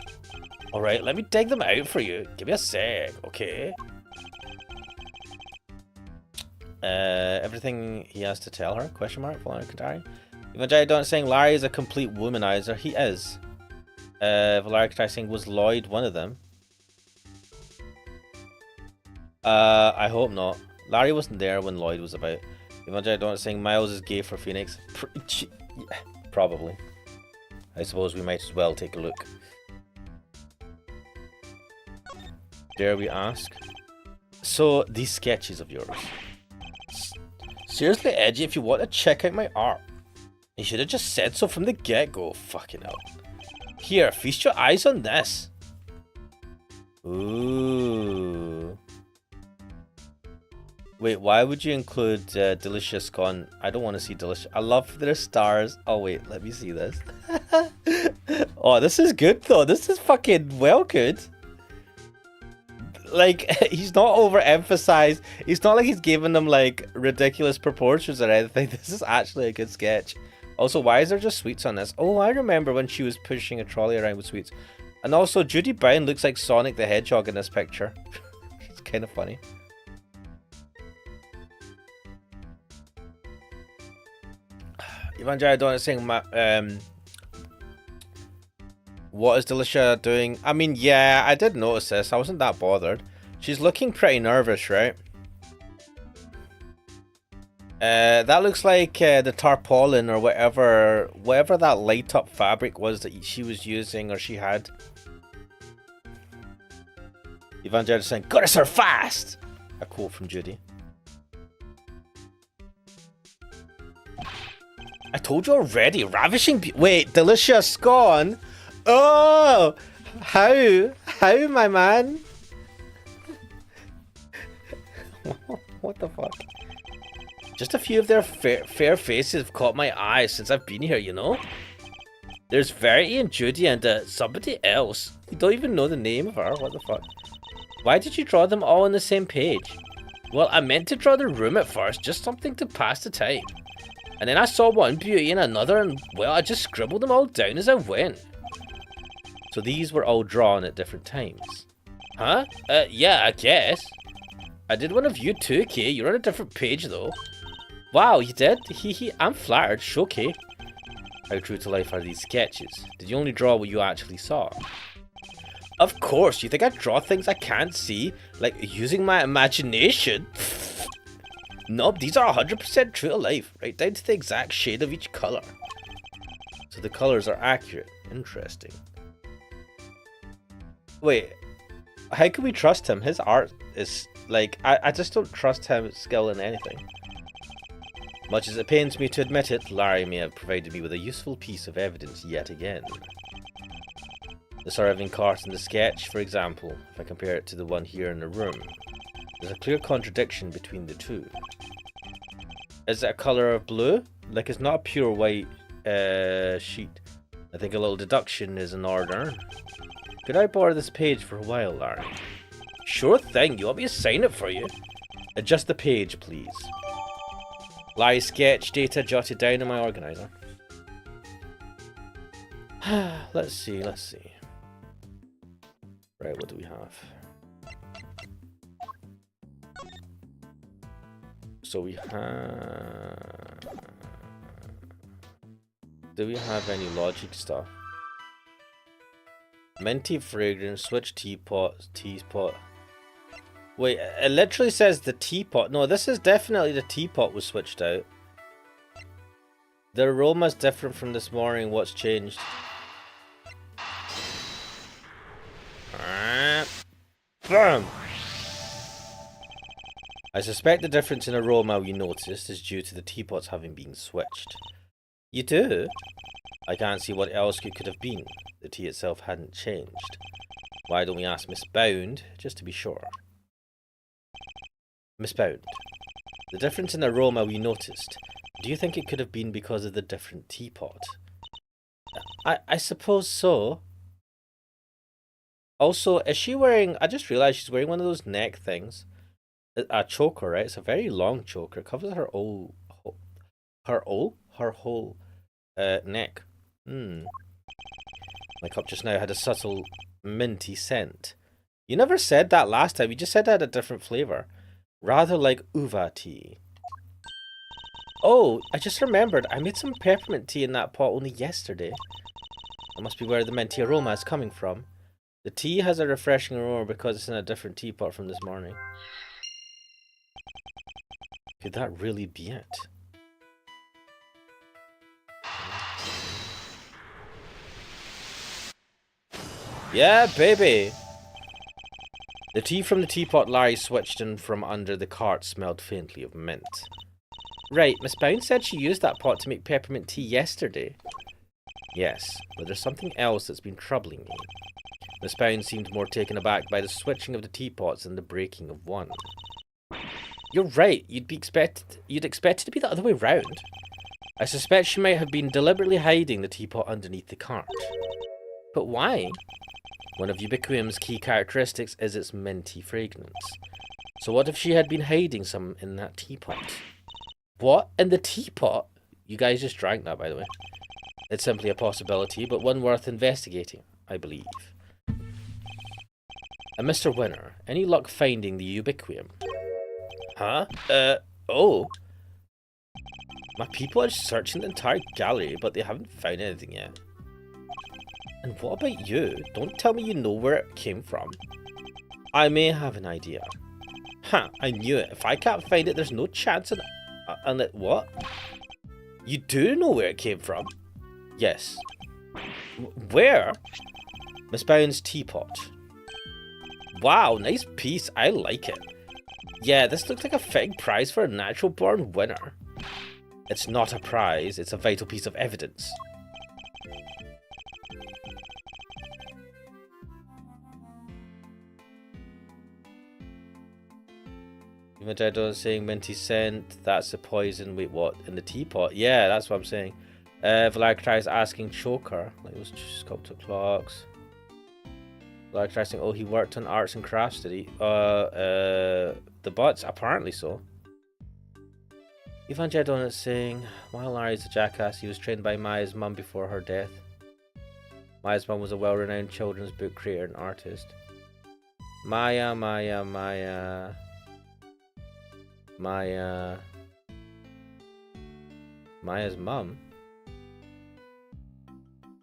Alright, let me dig them out for you. Give me a sec, okay? Everything he has to tell her? Question mark? Valerian Katari? Saying Larry is a complete womanizer. He is. Valerian Katari saying, was Lloyd one of them? I hope not. Larry wasn't there when Lloyd was about. Evangelion saying Miles is gay for Phoenix. Probably. I suppose we might as well take a look. Dare we ask? So, these sketches of yours. Seriously, Edgy, if you want to check out my art, you should have just said so from the get-go. Fucking hell. Here, feast your eyes on this. Ooh. Wait, why would you include Delicious Con? I don't want to see Delicious. I love their stars. Oh, wait, let me see this. Oh, this is good, though. This is fucking well good. Like, he's not overemphasized. It's not like he's giving them, like, ridiculous proportions or anything. This is actually a good sketch. Also, why is there just sweets on this? Oh, I remember when she was pushing a trolley around with sweets. And also, Judy Brown looks like Sonic the Hedgehog in this picture. It's kind of funny. Evangelion is saying, what is Delicia doing? I mean, yeah, I did notice this. I wasn't that bothered. She's looking pretty nervous, right? That looks like the tarpaulin or whatever that light up fabric was that she was using or she had. Evangelion is saying, gotta serve fast! A quote from Judy. I told you already, ravishing wait, Delicia Scone? Oh! How, my man? What the fuck? Just a few of their fair faces have caught my eye since I've been here, you know? There's Verity and Judy and somebody else. You don't even know the name of her, what the fuck? Why did you draw them all on the same page? Well, I meant to draw the room at first, just something to pass the time. And then I saw one beauty and another and, well, I just scribbled them all down as I went. So these were all drawn at different times. Huh? Yeah, I guess. I did one of you too, Kay. You're on a different page, though. Wow, you did? Hee, I'm flattered. Show Kay. How true to life are these sketches? Did you only draw what you actually saw? Of course, you think I draw things I can't see? Like, using my imagination? Nope, these are 100% true to life, right down to the exact shade of each colour. So the colours are accurate. Interesting. Wait, how can we trust him? His art is, like, I just don't trust his skill in anything. Much as it pains me to admit it, Larry may have provided me with a useful piece of evidence yet again. The serving cart in the sketch, for example, if I compare it to the one here in the room, there's a clear contradiction between the two. Is it a colour of blue? Like, it's not a pure white sheet. I think a little deduction is in order. Could I borrow this page for a while, Larry? Sure thing. You want me to sign it for you? Adjust the page, please. Larry's sketch data jotted down in my organizer. Let's see. Right, what do we have? So we have... Do we have any logic stuff? Minty fragrance, switch teapot. Wait, it literally says the teapot. No, this is definitely the teapot was switched out. The aroma's different from this morning. What's changed? Boom! I suspect the difference in aroma we noticed is due to the teapots having been switched. You do? I can't see what else it could have been. The tea itself hadn't changed. Why don't we ask Miss Bound, just to be sure? Miss Bound, the difference in aroma we noticed, do you think it could have been because of the different teapot? I suppose so. Also, is she wearing... I just realized she's wearing one of those neck things. A choker, right? It's a very long choker. It covers her whole neck. My cup just now had a subtle minty scent. You never said that last time. You just said it had a different flavor. Rather like uva tea. Oh, I just remembered. I made some peppermint tea in that pot only yesterday. That must be where the minty aroma is coming from. The tea has a refreshing aroma because it's in a different teapot from this morning. Could that really be it? Yeah, baby! The tea from the teapot Larry switched in from under the cart smelled faintly of mint. Right, Miss Bound said she used that pot to make peppermint tea yesterday. Yes, but there's something else that's been troubling me. Miss Bound seemed more taken aback by the switching of the teapots than the breaking of one. You're right, you'd expect it to be the other way round. I suspect she might have been deliberately hiding the teapot underneath the cart. But why? One of Ubiqueum's key characteristics is its minty fragrance. So what if she had been hiding some in that teapot? What? In the teapot? You guys just drank that, by the way. It's simply a possibility, but one worth investigating, I believe. And Mr. Winner, any luck finding the Ubiqueum? Huh? Oh. My people are searching the entire gallery, but they haven't found anything yet. And what about you? Don't tell me you know where it came from. I may have an idea. Ha, I knew it. If I can't find it, there's no chance in it. What? You do know where it came from? Yes. Where? Miss Bound's teapot. Wow, nice piece. I like it. Yeah, this looks like a fitting prize for a natural born winner. It's not a prize, it's a vital piece of evidence. Even Jedi saying minty scent, that's the poison. Wait, what? In the teapot? Yeah, that's what I'm saying. Vlad tries asking Choker. Like those sculptor clocks. Vlad tries saying, oh, he worked on arts and crafts, did he? The butts? Apparently so. Ivan Jedon is saying, while Larry's a jackass, he was trained by Maya's mum before her death. Maya's mum was a well-renowned children's book creator and artist. Maya's mum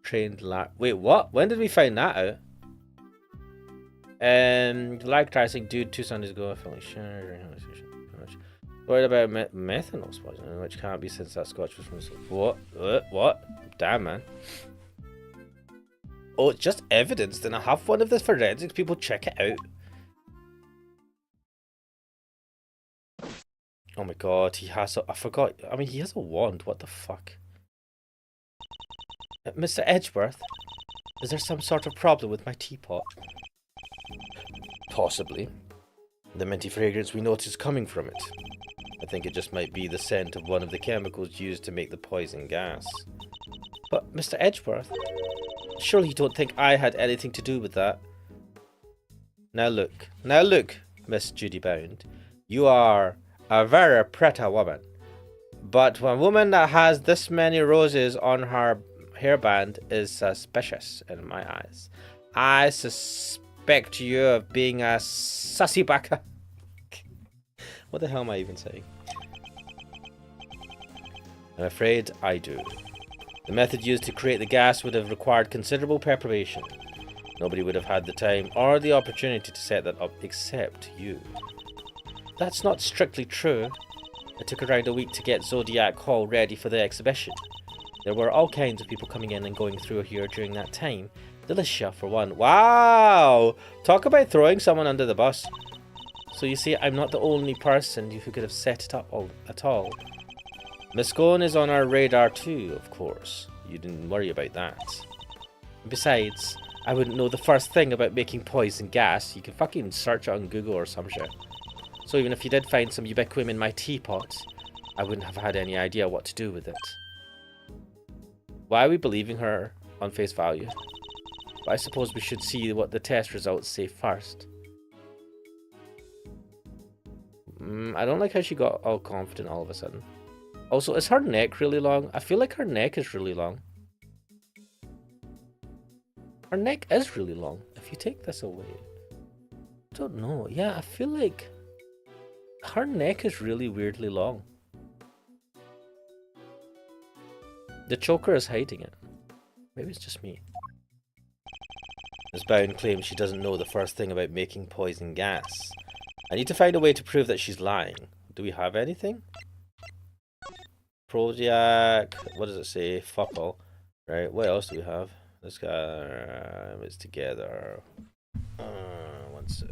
trained Larry. Wait, what? When did we find that out? Like tracing, dude, 2 Sundays ago, I felt like worried about methanol poisoning, which can't be since that scotch was from. What? Damn, man. Oh, it's just evidence. Then I have one of the forensics people check it out. Oh my god, he has a. I forgot. I mean, he has a wand. What the fuck? Mr. Edgeworth, is there some sort of problem with my teapot? Possibly. The minty fragrance we noticed coming from it. I think it just might be the scent of one of the chemicals used to make the poison gas. But, Mr. Edgeworth, surely you don't think I had anything to do with that? Now look, Miss Judy Bound. You are a very pretty woman. But a woman that has this many roses on her hairband is suspicious in my eyes. I suspect you of being a sussy backer. What the hell am I even saying? I'm afraid I do. The method used to create the gas would have required considerable preparation. Nobody would have had the time or the opportunity to set that up except you. That's not strictly true. It took around a week to get Zodiac Hall ready for the exhibition. There were all kinds of people coming in and going through here during that time. Delicia, for one. Wow! Talk about throwing someone under the bus. So you see, I'm not the only person who could have set it up at all. Miss Scone is on our radar too, of course. You didn't worry about that. Besides, I wouldn't know the first thing about making poison gas. You can fucking search it on Google or some shit. So even if you did find some ubiquitous in my teapot, I wouldn't have had any idea what to do with it. Why are we believing her on face value? But I suppose we should see what the test results say first. I don't like how she got all confident all of a sudden. Also, is her neck really long? I feel like her neck is really long. Her neck is really long. If you take this away. I don't know. Yeah, I feel like her neck is really weirdly long. The choker is hiding it. Maybe it's just me. Ms. Bowen claims she doesn't know the first thing about making poison gas. I need to find a way to prove that she's lying. Do we have anything? Prozac. What does it say? Fuck all. Right, what else do we have? This guy is together. One sec.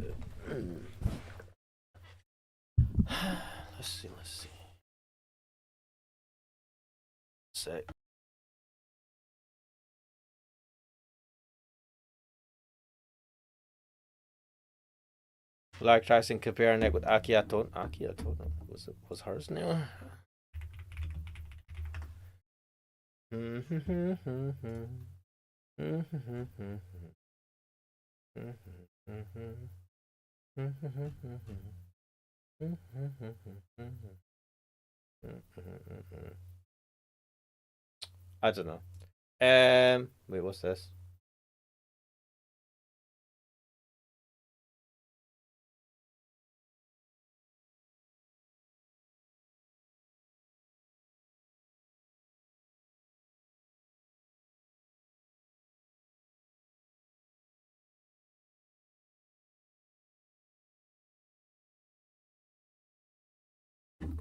Let's see. Sec. Like tries and compare neck with Akiaton. Was hers name? I don't know. Wait, what's this?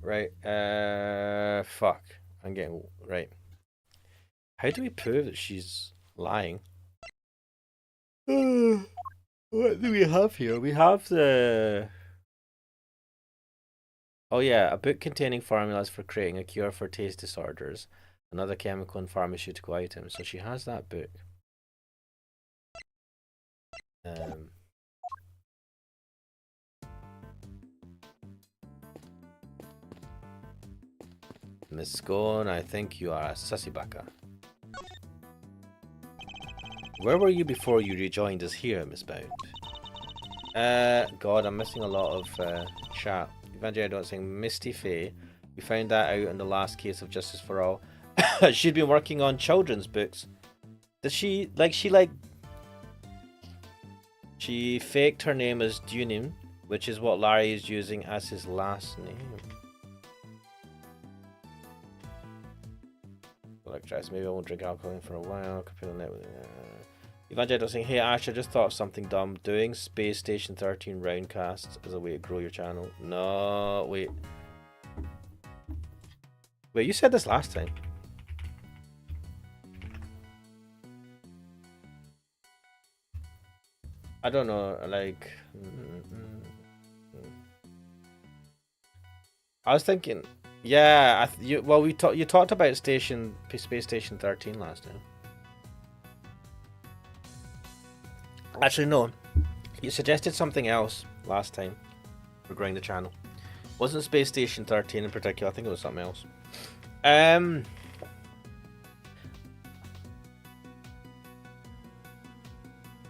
Right, fuck. I'm getting, right. How do we prove that she's lying? What do we have here? We have the... Oh yeah, a book containing formulas for creating a cure for taste disorders and other chemical and pharmaceutical items. So she has that book. Miss Scone, I think you are a sussy baka. Where were you before you rejoined us here, Miss Bound? God, I'm missing a lot of chat. Evangelion saying Misty Faye. We found that out in the last case of Justice for All. She'd been working on children's books. Did she She faked her name as Dunim, which is what Larry is using as his last name. Maybe I won't drink alcohol for a while. Evangelion saying, hey Ash, I just thought of something dumb. Doing Space Station 13 roundcasts as a way to grow your channel. No, wait. Wait, you said this last time. I don't know, like... I was thinking... Yeah, you talked about Space Station 13 last time. Actually, no. You suggested something else last time for growing the channel. Wasn't Space Station 13 in particular. I think it was something else.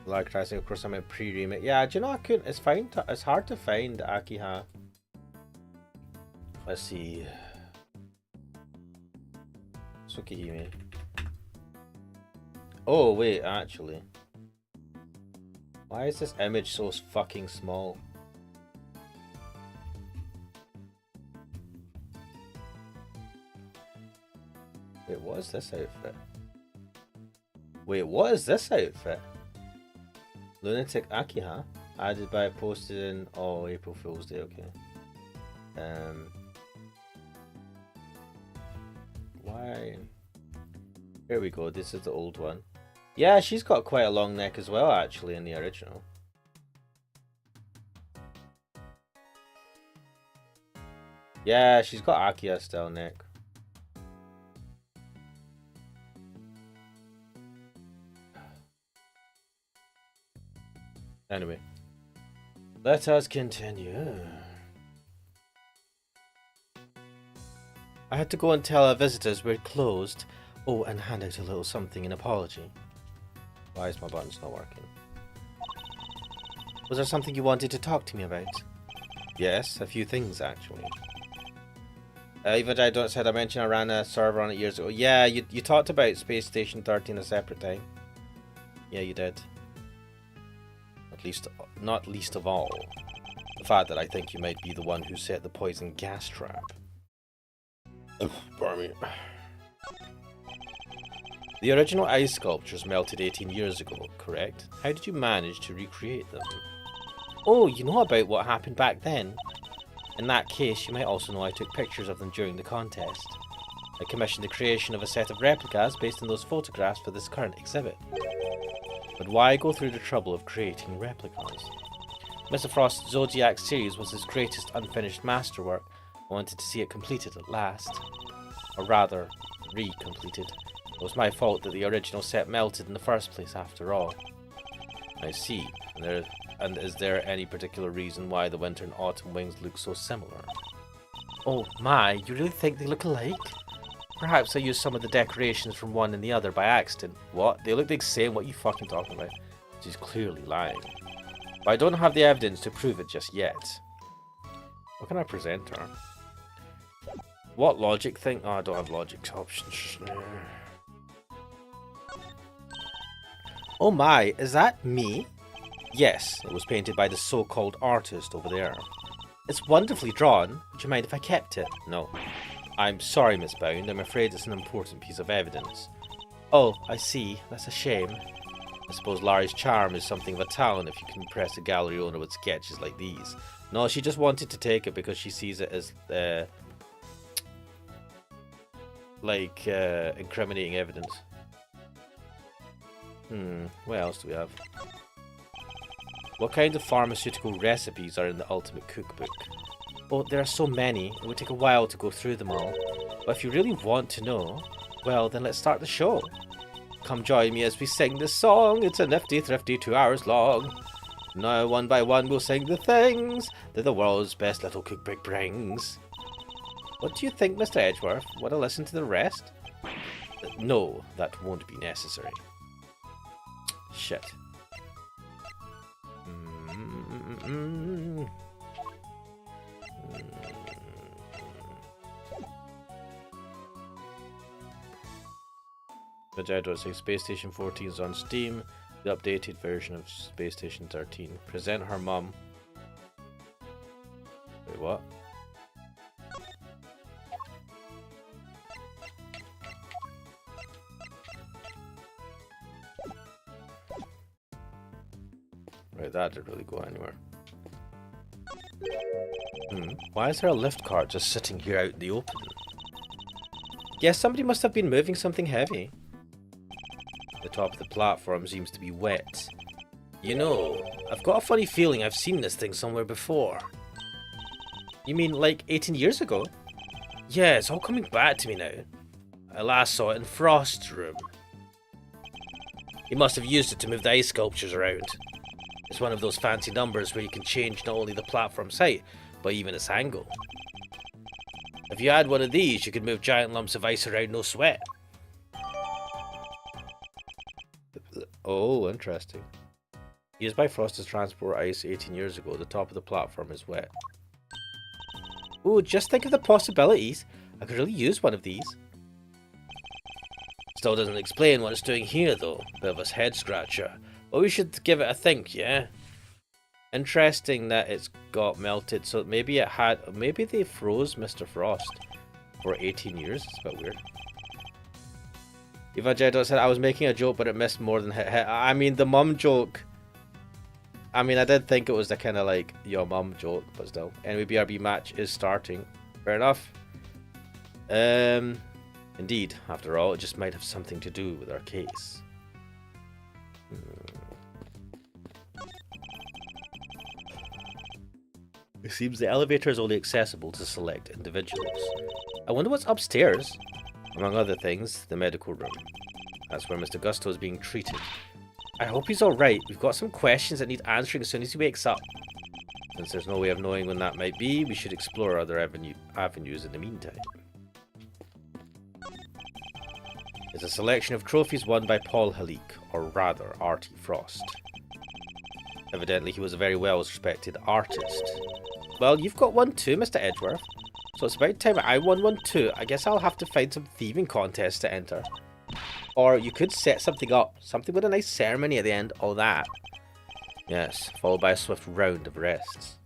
Like trying of course I might pre-remake. Yeah, do you know I couldn't? It's fine. It's hard to find Akiha. Let's see. Tsukihime. Oh wait, actually. Why is this image so fucking small? Wait, what is this outfit? Wait, what is this outfit? Lunatic Akiha? Added by posted in April Fool's Day, okay. Why? Here we go, this is the old one. Yeah, she's got quite a long neck as well, actually, in the original. Yeah, she's got Akiha style neck. Anyway, let us continue. I had to go and tell our visitors we're closed. Oh, and hand out a little something in apology. Why is my buttons not working? Was there something you wanted to talk to me about? Yes, a few things actually. Even I don't said I mentioned I ran a server on it years ago. Yeah, you talked about Space Station 13 a separate time. Yeah, you did. Not least of all, the fact that I think you might be the one who set the poison gas trap. Ugh, pardon me. The original ice sculptures melted 18 years ago, correct? How did you manage to recreate them? Oh, you know about what happened back then? In that case, you might also know I took pictures of them during the contest. I commissioned the creation of a set of replicas based on those photographs for this current exhibit. But why go through the trouble of creating replicas? Mr. Frost's Zodiac series was his greatest unfinished masterwork. I wanted to see it completed at last. Or rather, re-completed. It was my fault that the original set melted in the first place after all. I see. And is there any particular reason why the winter and autumn wings look so similar? Oh my, you really think they look alike? Perhaps I used some of the decorations from one and the other by accident. What? They look the same? What are you fucking talking about? She's clearly lying. But I don't have the evidence to prove it just yet. What can I present her? What logic thing? Oh, I don't have logic options. Oh my, is that me? Yes, it was painted by the so-called artist over there. It's wonderfully drawn. Would you mind if I kept it? No. I'm sorry, Miss Bound. I'm afraid it's an important piece of evidence. Oh, I see. That's a shame. I suppose Larry's charm is something of a talent if you can impress a gallery owner with sketches like these. No, she just wanted to take it because she sees it as, incriminating evidence. What else do we have? What kind of pharmaceutical recipes are in the Ultimate Cookbook? Oh, there are so many, it would take a while to go through them all. But if you really want to know, well, then let's start the show. Come join me as we sing this song, it's a nifty, thrifty 2 hours long. Now, one by one, we'll sing the things that the world's best little cookbook brings. What do you think, Mr. Edgeworth? Want to listen to the rest? No, that won't be necessary. Shit. Vegeta says Space Station 14 is on Steam, the updated version of Space Station 13. Present her mum. Wait, what? Right, that didn't really go anywhere. Why is there a lift cart just sitting here out in the open? Yes, somebody must have been moving something heavy. The top of the platform seems to be wet. You know, I've got a funny feeling I've seen this thing somewhere before. You mean like 18 years ago? Yeah, it's all coming back to me now. I last saw it in Frost's room. He must have used it to move the ice sculptures around. It's one of those fancy numbers where you can change not only the platform's height, but even its angle. If you had one of these, you could move giant lumps of ice around no sweat. Oh, interesting. Used by Frost to transport ice 18 years ago, the top of the platform is wet. Ooh, just think of the possibilities. I could really use one of these. Still doesn't explain what it's doing here though. Bit of a head scratcher. But we should give it a think, yeah? Interesting that it's got melted, so maybe it had... Maybe they froze Mr. Frost for 18 years. It's a bit weird. Evangelical said, I was making a joke, but it missed more than hit. I mean, the mum joke. I mean, I did think it was the kind of like your mum joke, but still. Anyway, BRB match is starting. Fair enough. Indeed, after all, it just might have something to do with our case. It seems the elevator is only accessible to select individuals. I wonder what's upstairs. Among other things, the medical room. That's where Mr. Gusto is being treated. I hope he's alright. We've got some questions that need answering as soon as he wakes up. Since there's no way of knowing when that might be, we should explore other avenues in the meantime. It's a selection of trophies won by Paul Halik, or rather, Artie Frost. Evidently, he was a very well-respected artist. Well, you've got one too, Mr. Edgeworth. So it's about time I won one too. I guess I'll have to find some thieving contests to enter. Or you could set something up. Something with a nice ceremony at the end. All that. Yes, followed by a swift round of rests.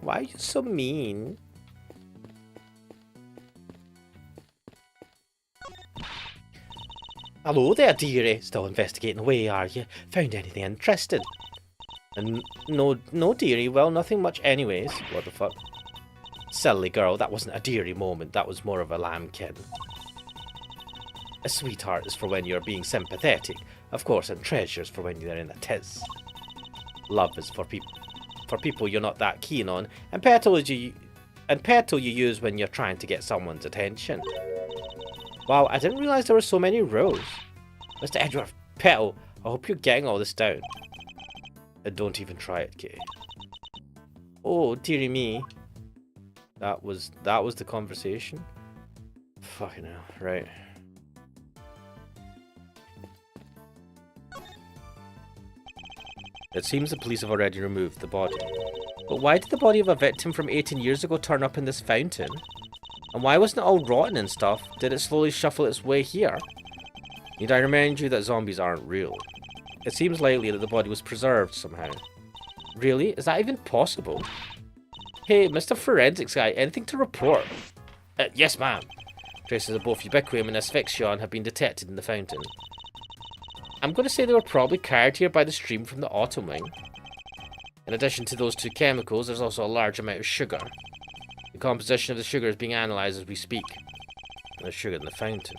Why are you so mean? Hello there, dearie. Still investigating away, are you? Found anything interesting? And no, dearie. Well, nothing much anyways. What the fuck? Silly girl, that wasn't a dearie moment. That was more of a lambkin. A sweetheart is for when you're being sympathetic, of course, and treasures for when you're in a tiz. Love is for people you're not that keen on, and petal you use when you're trying to get someone's attention. Wow, I didn't realise there were so many rows. Mr. Edgeworth, petal, I hope you're getting all this down. Don't even try it, Kitty. Oh, dearie me. That was the conversation. Fucking hell, right. It seems the police have already removed the body. But why did the body of a victim from 18 years ago turn up in this fountain? And why wasn't it all rotten and stuff? Did it slowly shuffle its way here? Need I remind you that zombies aren't real? It seems likely that the body was preserved somehow. Really? Is that even possible? Hey, Mr. Forensics guy, anything to report? Yes, ma'am. Traces of both ubiquium and asphyxion have been detected in the fountain. I'm going to say they were probably carried here by the stream from the autumn wing. In addition to those two chemicals, there's also a large amount of sugar. The composition of the sugar is being analysed as we speak. And the sugar in the fountain.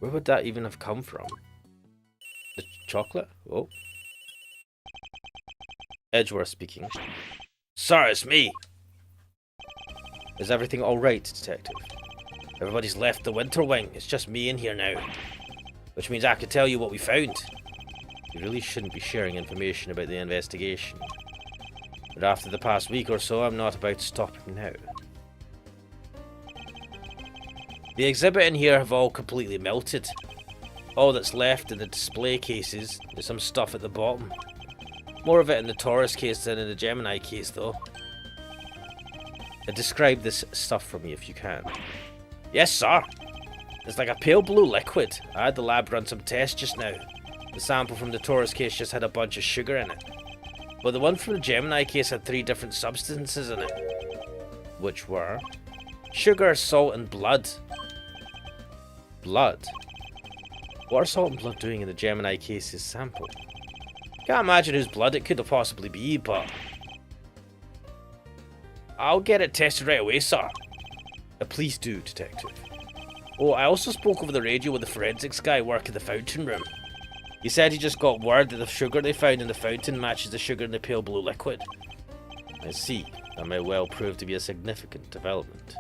Where would that even have come from? The chocolate? Oh. Edgeworth speaking. Sir, it's me. Is everything alright, Detective? Everybody's left the winter wing. It's just me in here now. Which means I could tell you what we found. You really shouldn't be sharing information about the investigation. But after the past week or so, I'm not about stopping now. The exhibit in here have all completely melted. All that's left in the display cases is some stuff at the bottom. More of it in the Taurus case than in the Gemini case, though. Describe this stuff for me if you can. Yes, sir. It's like a pale blue liquid. I had the lab run some tests just now. The sample from the Taurus case just had a bunch of sugar in it. But the one from the Gemini case had 3 different substances in it. Which were sugar, salt, and blood. Blood? What are salt and blood doing in the Gemini case's sample? Can't imagine whose blood it could have possibly be, but I'll get it tested right away, sir. Please do, Detective. Oh, I also spoke over the radio with the forensics guy working the fountain room. He said he just got word that the sugar they found in the fountain matches the sugar in the pale blue liquid. I see. That may well prove to be a significant development.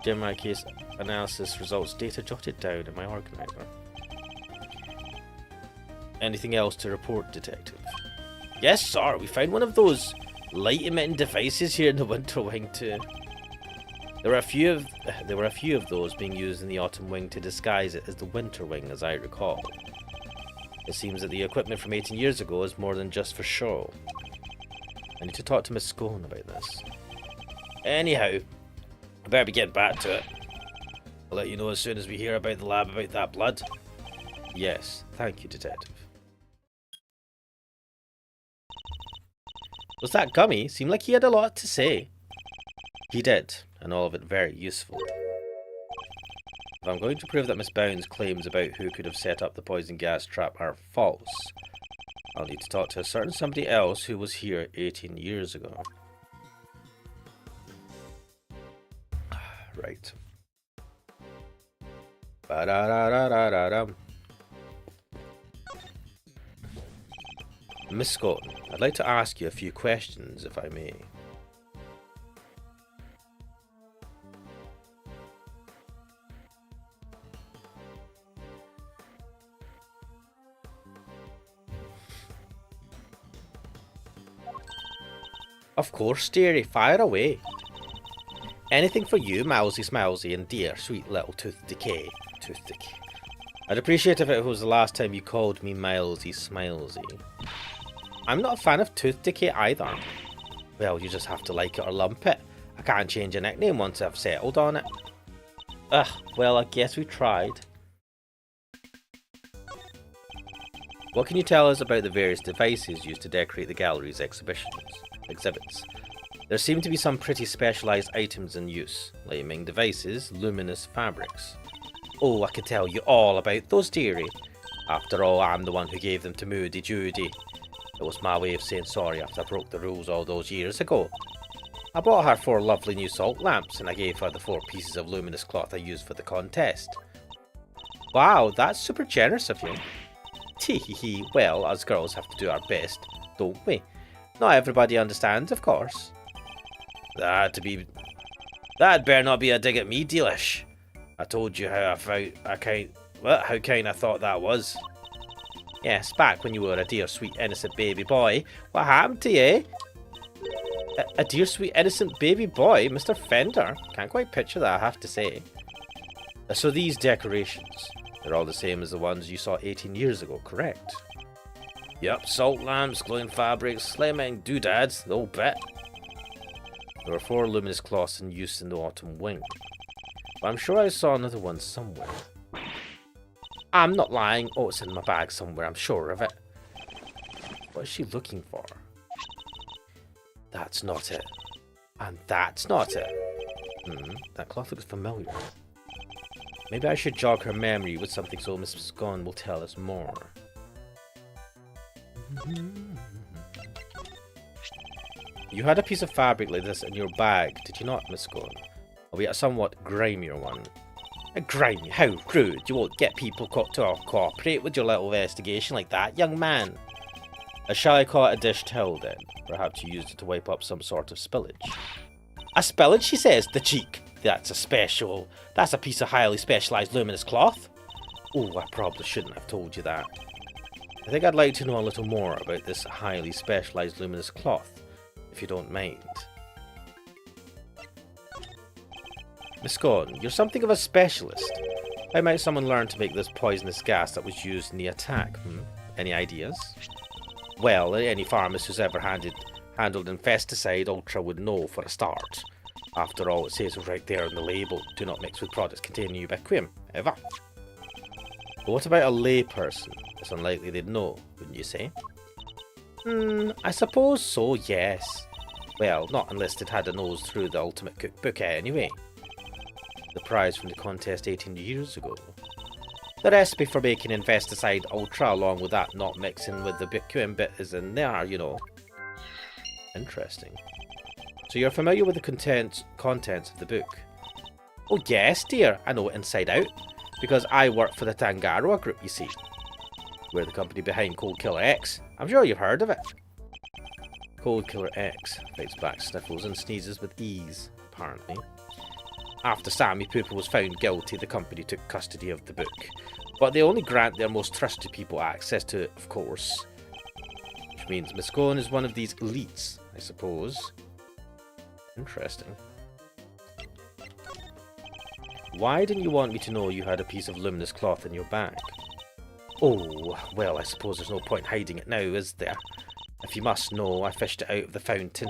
Gemini case analysis results data jotted down in my organizer. Anything else to report, Detective? Yes, sir. We found one of those light-emitting devices here in the winter wing too. There were a few of those being used in the autumn wing to disguise it as the winter wing, as I recall. It seems that the equipment from 18 years ago is more than just for show. I need to talk to Miss Scone about this. Anyhow, I better be getting back to it. I'll let you know as soon as we hear about the lab about that blood. Yes, thank you, Detective. Was that Gummy? Seemed like he had a lot to say. He did, and all of it very useful. If I'm going to prove that Miss Bound's claims about who could have set up the poison gas trap are false, I'll need to talk to a certain somebody else who was here 18 years ago. Right. Ba-da-da-da-da-da-da. Miss Scott, I'd like to ask you a few questions, if I may. Of course, dearie, fire away. Anything for you, Mousy Smousy, and dear, sweet little Tooth Decay. Tooth Decay. I'd appreciate if it was the last time you called me Milesy Smilesy. I'm not a fan of Tooth Decay either. Well, you just have to like it or lump it. I can't change a nickname once I've settled on it. Ugh, well, I guess we tried. What can you tell us about the various devices used to decorate the gallery's exhibits? There seem to be some pretty specialised items in use, flaming devices, luminous fabrics. Oh, I could tell you all about those, dearie. After all, I'm the one who gave them to Moody Judy. It was my way of saying sorry after I broke the rules all those years ago. I bought her 4 lovely new salt lamps, and I gave her the 4 pieces of luminous cloth I used for the contest. Wow, that's super generous of you. Tee-hee-hee, well, us girls have to do our best, don't we? Not everybody understands, of course. That better not be a dig at me, Delish. I told you how how kind I thought that was. Yes, back when you were a dear, sweet, innocent baby boy. What happened to you? A dear, sweet, innocent baby boy, Mr. Fender. Can't quite picture that, I have to say. So these decorations, they're all the same as the ones you saw 18 years ago, correct? Yep, salt lamps, glowing fabrics, flaming doodads, the whole bit. There were 4 luminous cloths in use in the autumn wing. But I'm sure I saw another one somewhere. I'm not lying. Oh, it's in my bag somewhere, I'm sure of it. What is she looking for? That's not it. And that's not it. That cloth looks familiar. Maybe I should jog her memory with something so Miss Scone will tell us more. You had a piece of fabric like this in your bag, did you not, Miss Scone? Albeit a somewhat grimier one. A grimy? How rude! You won't get people to cooperate with your little investigation like that, young man. Shall I call it a dish towel then? Perhaps you used it to wipe up some sort of spillage. A spillage, she says? The cheek! That's a piece of highly specialised luminous cloth? Oh, I probably shouldn't have told you that. I think I'd like to know a little more about this highly specialised luminous cloth, if you don't mind. Miss Gordon, you're something of a specialist. How might someone learn to make this poisonous gas that was used in the attack? Any ideas? Well, any pharmacist who's ever handled infesticide ultra would know for a start. After all, it says right there on the label, do not mix with products containing ubiquium, ever. But what about a lay person? It's unlikely they'd know, wouldn't you say? I suppose so, yes. Well, not unless they'd had a nose through the ultimate cookbook anyway. The prize from the contest 18 years ago. The recipe for making infesticide ultra along with that not mixing with the ubiquium bit is in there, you know. Interesting. So you're familiar with the contents of the book? Oh yes, dear, I know it inside out. Because I work for the Tangaroa group, you see. We're the company behind Cold Killer X. I'm sure you've heard of it. Cold Killer X fights back sniffles and sneezes with ease, apparently. After Sammy Pooper was found guilty, the company took custody of the book. But they only grant their most trusted people access to it, of course. Which means Miss Cohen is one of these elites, I suppose. Interesting. Why didn't you want me to know you had a piece of luminous cloth in your bag? Oh, well, I suppose there's no point hiding it now, is there? If you must know, I fished it out of the fountain.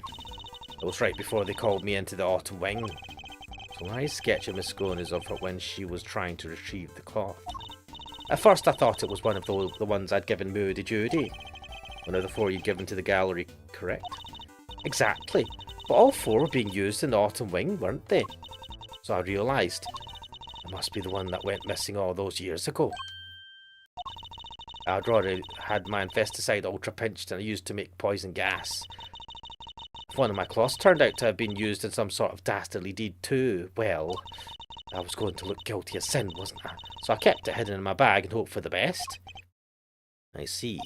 It was right before they called me into the autumn wing. So my sketch of Miss Scone is of her when she was trying to retrieve the cloth. At first I thought it was one of the ones I'd given Moody Judy. One of the 4 you'd given to the gallery, correct? Exactly. But all 4 were being used in the autumn wing, weren't they? So I realised. It must be the one that went missing all those years ago. I'd already had my infesticide ultra pinched and I used to make poison gas. If one of my cloths turned out to have been used in some sort of dastardly deed too, well, I was going to look guilty as sin, wasn't I? So I kept it hidden in my bag and hoped for the best. I see.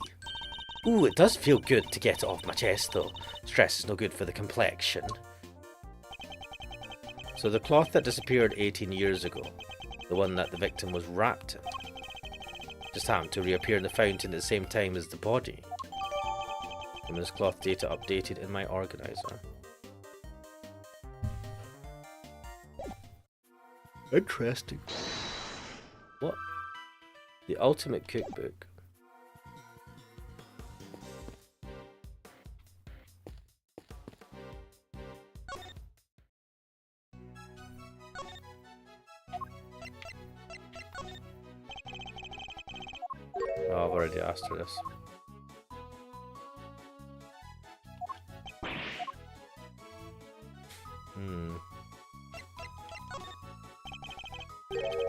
Ooh, it does feel good to get it off my chest though. Stress is no good for the complexion. So the cloth that disappeared 18 years ago, the one that the victim was wrapped in, just happened to reappear in the fountain at the same time as the body. Women's cloth data updated in my organizer. Interesting. What? The ultimate cookbook. Oh, I've already asked her this.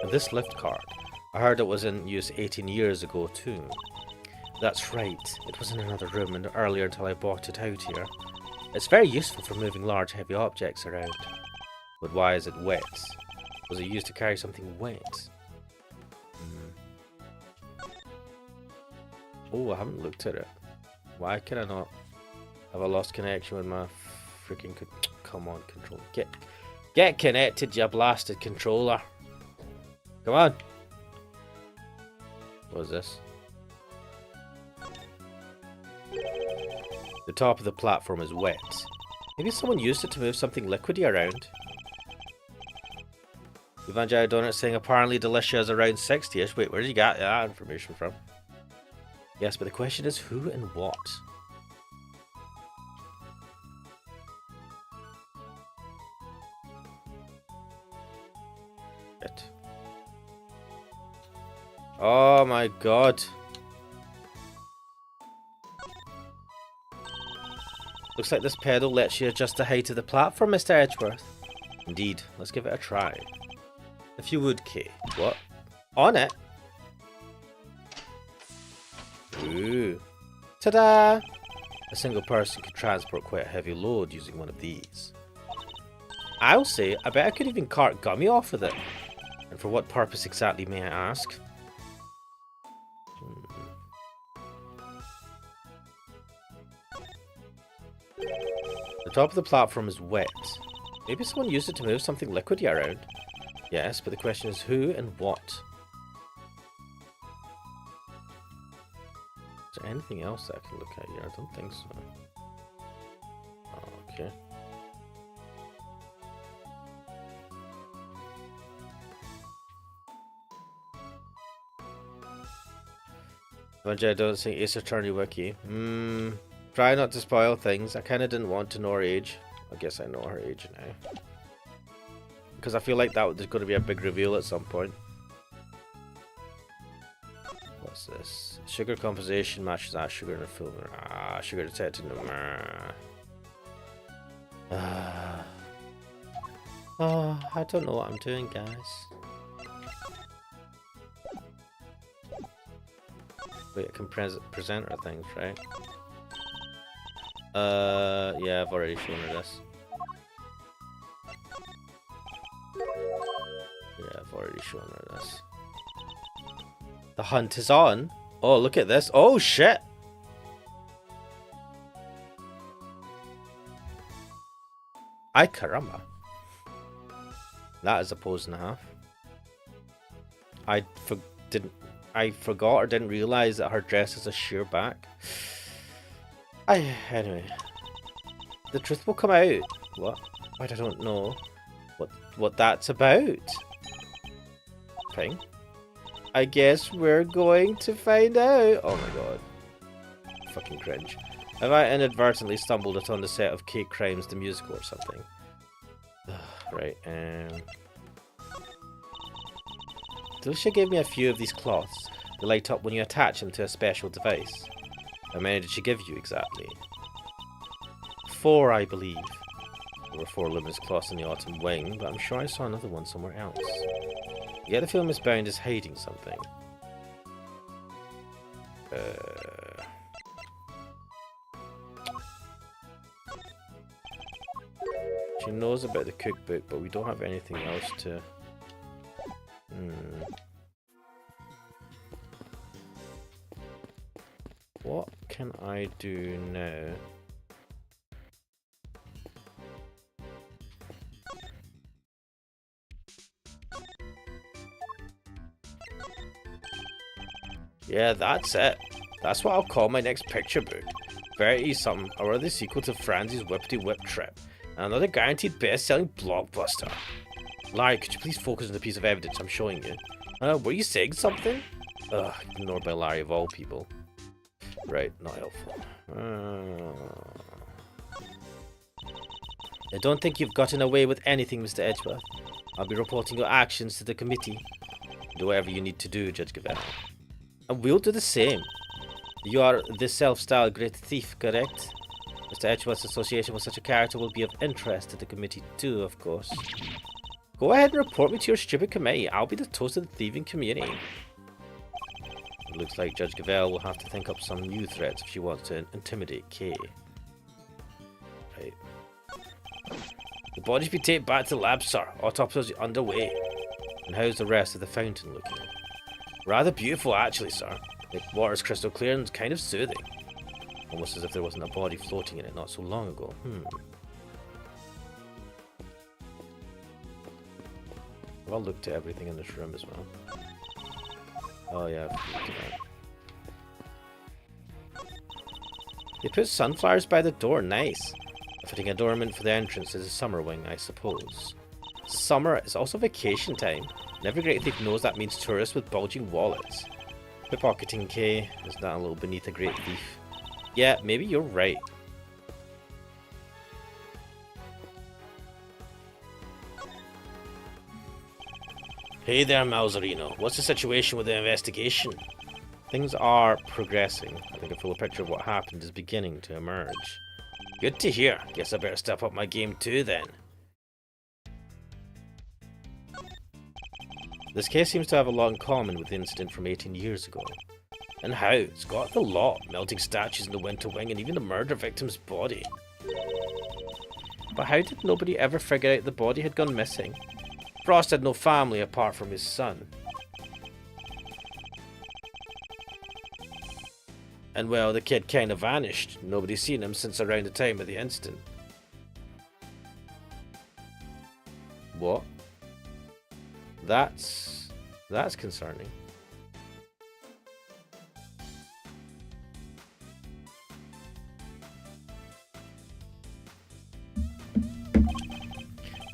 This lift card. I heard it was in use 18 years ago too. That's right. It was in another room and earlier until I bought it out here. It's very useful for moving large heavy objects around. But why is it wet? Was it used to carry something wet? Oh, I haven't looked at it. Why can I not? Have I lost connection with my freaking... Come on, controller. Get connected, you blasted controller. Come on. What is this? The top of the platform is wet. Maybe someone used it to move something liquidy around. Evangelical Donut saying apparently delicious around 60ish. Wait, where did you get that information from? Yes, but the question is who and what? It. Oh my god. Looks like this pedal lets you adjust the height of the platform, Mr. Edgeworth. Indeed. Let's give it a try. If you would, Kay. What? On it? Ooh. Ta-da! A single person could transport quite a heavy load using one of these. I'll say, I bet I could even cart gummy off with it. And for what purpose exactly, may I ask? The top of the platform is wet. Maybe someone used it to move something liquidy around. Yes, but the question is who and what? Is there anything else that I can look at here? I don't think so. Okay. I don't think Ace Attorney Wiki. Try not to spoil things. I kinda didn't want to know her age. I guess I know her age now. Because I feel like there's going to be a big reveal at some point. What's this? Sugar composition matches that sugar in a film. Ah, sugar detected. Oh, I don't know what I'm doing, guys. Wait, I can present her things, right? Yeah, I've already shown her this. Yeah, I've already shown her this. The hunt is on. Oh, look at this. Oh, shit. Ay caramba. That is a pose and a half. I forgot or didn't realize that her dress is a sheer back. Anyway. The truth will come out. What? I don't know what that's about. Ping. I guess we're going to find out. Oh my god. Fucking cringe. Have I inadvertently stumbled upon the set of Cake Crimes the musical or something? Right, Delicia gave me a few of these cloths. They light up when you attach them to a special device. How many did she give you exactly? 4, I believe. There were 4 luminous cloths in the autumn wing, but I'm sure I saw another one somewhere else. Yeah, the film is bound is hiding something. She knows about the cookbook, but we don't have anything else to... What can I do now? Yeah, that's it. That's what I'll call my next picture book. Verity something, or the sequel to Franzie's Whippity Whip Trip. And another guaranteed best-selling blockbuster. Larry, could you please focus on the piece of evidence I'm showing you? Were you saying something? Ugh, ignored by Larry of all people. Right, not helpful. I don't think you've gotten away with anything, Mr. Edgeworth. I'll be reporting your actions to the committee. Do whatever you need to do, Judge Gavell. And we'll do the same. You are the self-styled great thief, correct? Mr. Edgeworth's association with such a character will be of interest to the committee too, of course. Go ahead and report me to your stupid committee. I'll be the toast of the thieving community. It looks like Judge Gavell will have to think up some new threats if she wants to intimidate Kay. Right. The body's been taken back to the lab, sir. Autopsy is underway. And how's the rest of the fountain looking? Rather beautiful, actually, sir. The water's crystal clear and kind of soothing. Almost as if there wasn't a body floating in it not so long ago. Have I looked at everything in this room as well? Oh yeah, I've looked at that. They put sunflowers by the door, nice. A fitting adornment for the entrance is a summer wing, I suppose. Summer is also vacation time. And every great thief knows that means tourists with bulging wallets. Pickpocketing, Kay, is that a little beneath a great thief? Yeah, maybe you're right. Hey there, Mauserino. What's the situation with the investigation? Things are progressing. I think a fuller picture of what happened is beginning to emerge. Good to hear. Guess I better step up my game too then. This case seems to have a lot in common with the incident from 18 years ago. And how? It's got the lot, melting statues in the winter wing and even the murder victim's body. But how did nobody ever figure out the body had gone missing? Frost had no family apart from his son. And well, the kid kinda vanished. Nobody's seen him since around the time of the incident. What? That's concerning.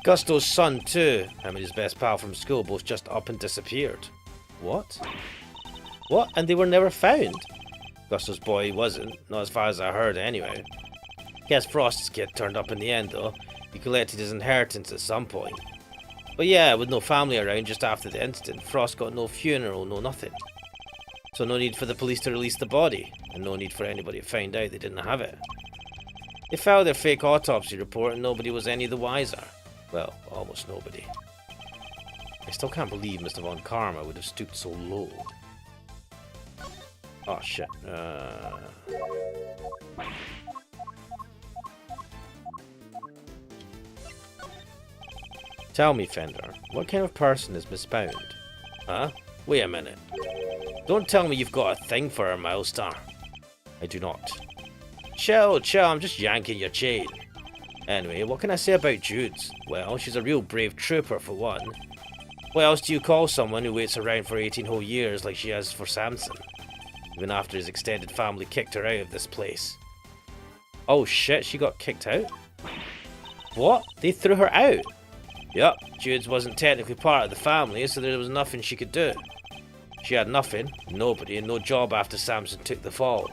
Gusto's son too, him and his best pal from school both just up and disappeared. What? What? And they were never found? Gusto's boy wasn't, not as far as I heard anyway. Guess Frost's kid turned up in the end though. He collected his inheritance at some point. But yeah, with no family around just after the incident, Frost got no funeral, no nothing. So no need for the police to release the body, and no need for anybody to find out they didn't have it. They filed their fake autopsy report and nobody was any the wiser. Well, almost nobody. I still can't believe Mr. Von Karma would have stooped so low. Oh shit. Tell me, Fender, what kind of person is Miss Bound? Huh? Wait a minute. Don't tell me you've got a thing for her, Milestar. I do not. Chill, I'm just yanking your chain. Anyway, what can I say about Jude's? Well, she's a real brave trooper for one. What else do you call someone who waits around for 18 whole years like she has for Samson? Even after his extended family kicked her out of this place. Oh shit, she got kicked out? What? They threw her out? Yup, Jude's wasn't technically part of the family, so there was nothing she could do. She had nothing, nobody, and no job after Samson took the fall.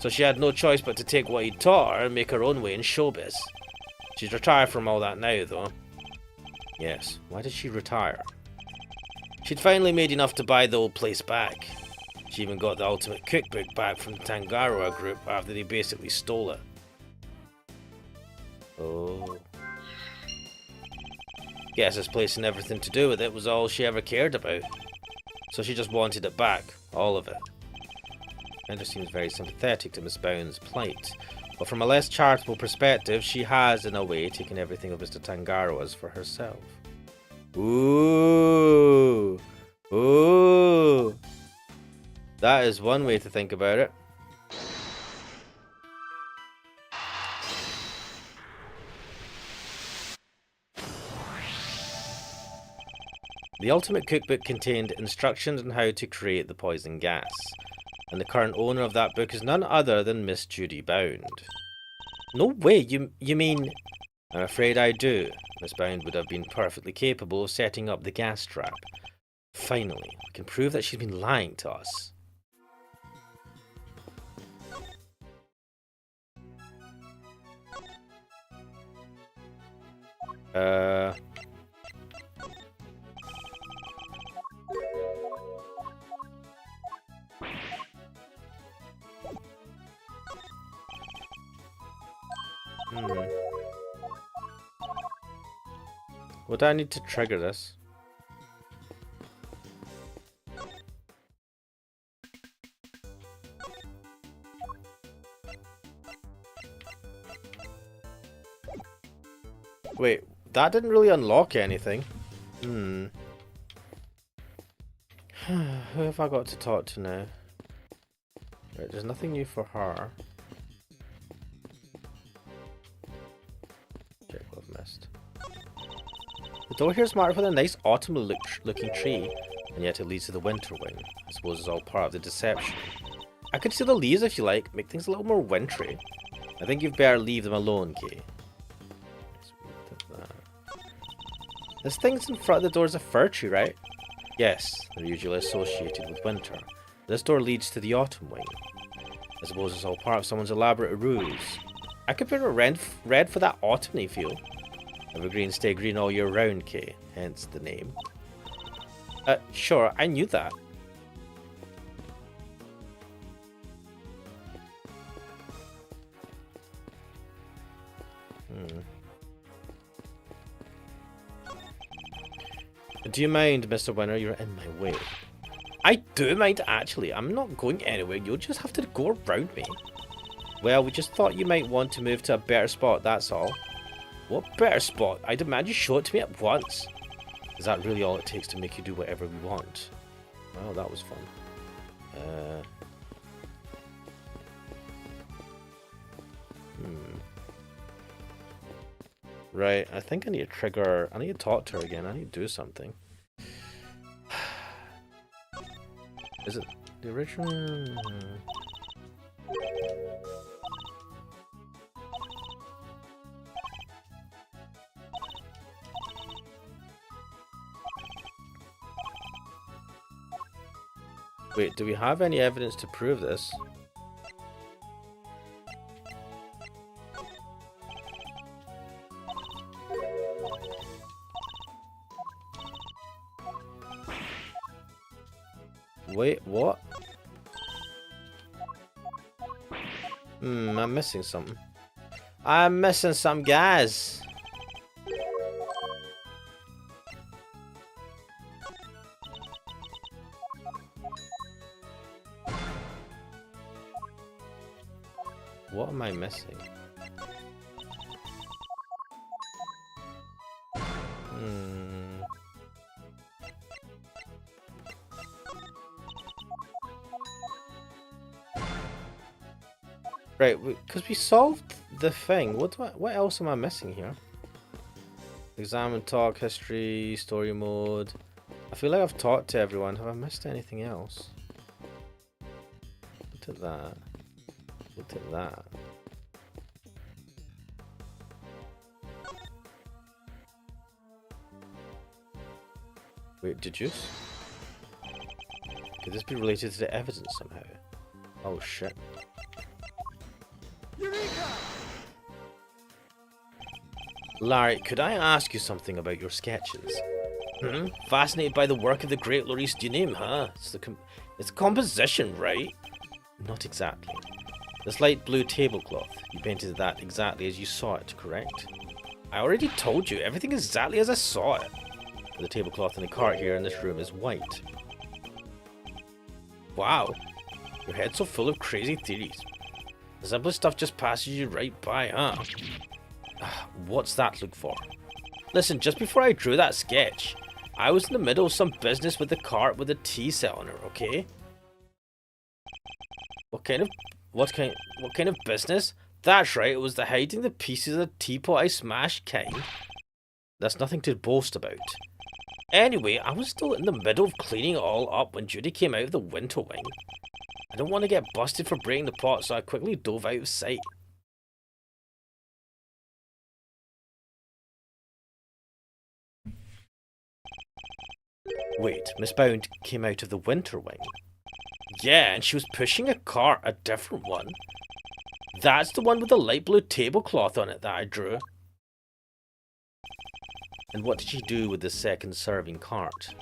So she had no choice but to take what he taught her and make her own way in showbiz. She's retired from all that now, though. Yes, why did she retire? She'd finally made enough to buy the old place back. She even got the ultimate cookbook back from the Tangaroa group after they basically stole it. Oh. Guess this place and everything to do with it was all she ever cared about. So she just wanted it back, all of it. Ender seems very sympathetic to Miss Bound's plight, but from a less charitable perspective, she has, in a way, taken everything of Mr. Tangaroa's for herself. Ooh! Ooh! That is one way to think about it. The Ultimate Cookbook contained instructions on how to create the poison gas, and the current owner of that book is none other than Miss Judy Bound. No way, you mean... I'm afraid I do. Miss Bound would have been perfectly capable of setting up the gas trap. Finally, we can prove that she's been lying to us. Would I need to trigger this? Wait, that didn't really unlock anything. Who have I got to talk to now? Right, there's nothing new for her. Check what I've missed. The door here is marked with a nice autumn-looking tree, and yet it leads to the winter wing. I suppose it's all part of the deception. I could see the leaves if you like, make things a little more wintry. I think you'd better leave them alone, Kay. This thing's in front of the door is a fir tree, right? Yes, they're usually associated with winter. This door leads to the autumn wing. I suppose it's all part of someone's elaborate ruse. I could put a red for that autumny feel. Evergreen stay green all year round, Kay, hence the name. Sure, I knew that. Do you mind, Mr. Winner? You're in my way. I do mind, actually. I'm not going anywhere. You'll just have to go around me. Well, we just thought you might want to move to a better spot, that's all. What better spot? I demand you show it to me at once. Is that really all it takes to make you do whatever we want? Well, that was fun. Right, I think I need to trigger... I need to talk to her again. I need to do something. Is it the original? Wait, do we have any evidence to prove this? Wait, what? I'm missing something. I'm missing some guys. What am I missing? Right, because we solved the thing. What else am I missing here? Examine, talk, history, story mode. I feel like I've talked to everyone. Have I missed anything else? Look at that. Look at that. Wait, deduce? Could this be related to the evidence somehow? Oh shit. Eureka! Larry, could I ask you something about your sketches? Fascinated by the work of the great Maurice Dunim, huh? It's composition, right? Not exactly. This light blue tablecloth, you painted that exactly as you saw it, correct? I already told you, everything is exactly as I saw it. The tablecloth in the cart here in this room is white. Wow, your head's so full of crazy theories. The simplest stuff just passes you right by, huh? What's that look for? Listen, just before I drew that sketch, I was in the middle of some business with the cart with a tea set on it, okay? What kind of business? That's right, it was the hiding the pieces of the teapot I smashed kind. That's nothing to boast about. Anyway, I was still in the middle of cleaning it all up when Judy came out of the winter wing. I don't want to get busted for breaking the pot, so I quickly dove out of sight. Wait, Miss Bound came out of the winter wing? Yeah, and she was pushing a cart, a different one. That's the one with the light blue tablecloth on it that I drew. And what did she do with the second serving cart?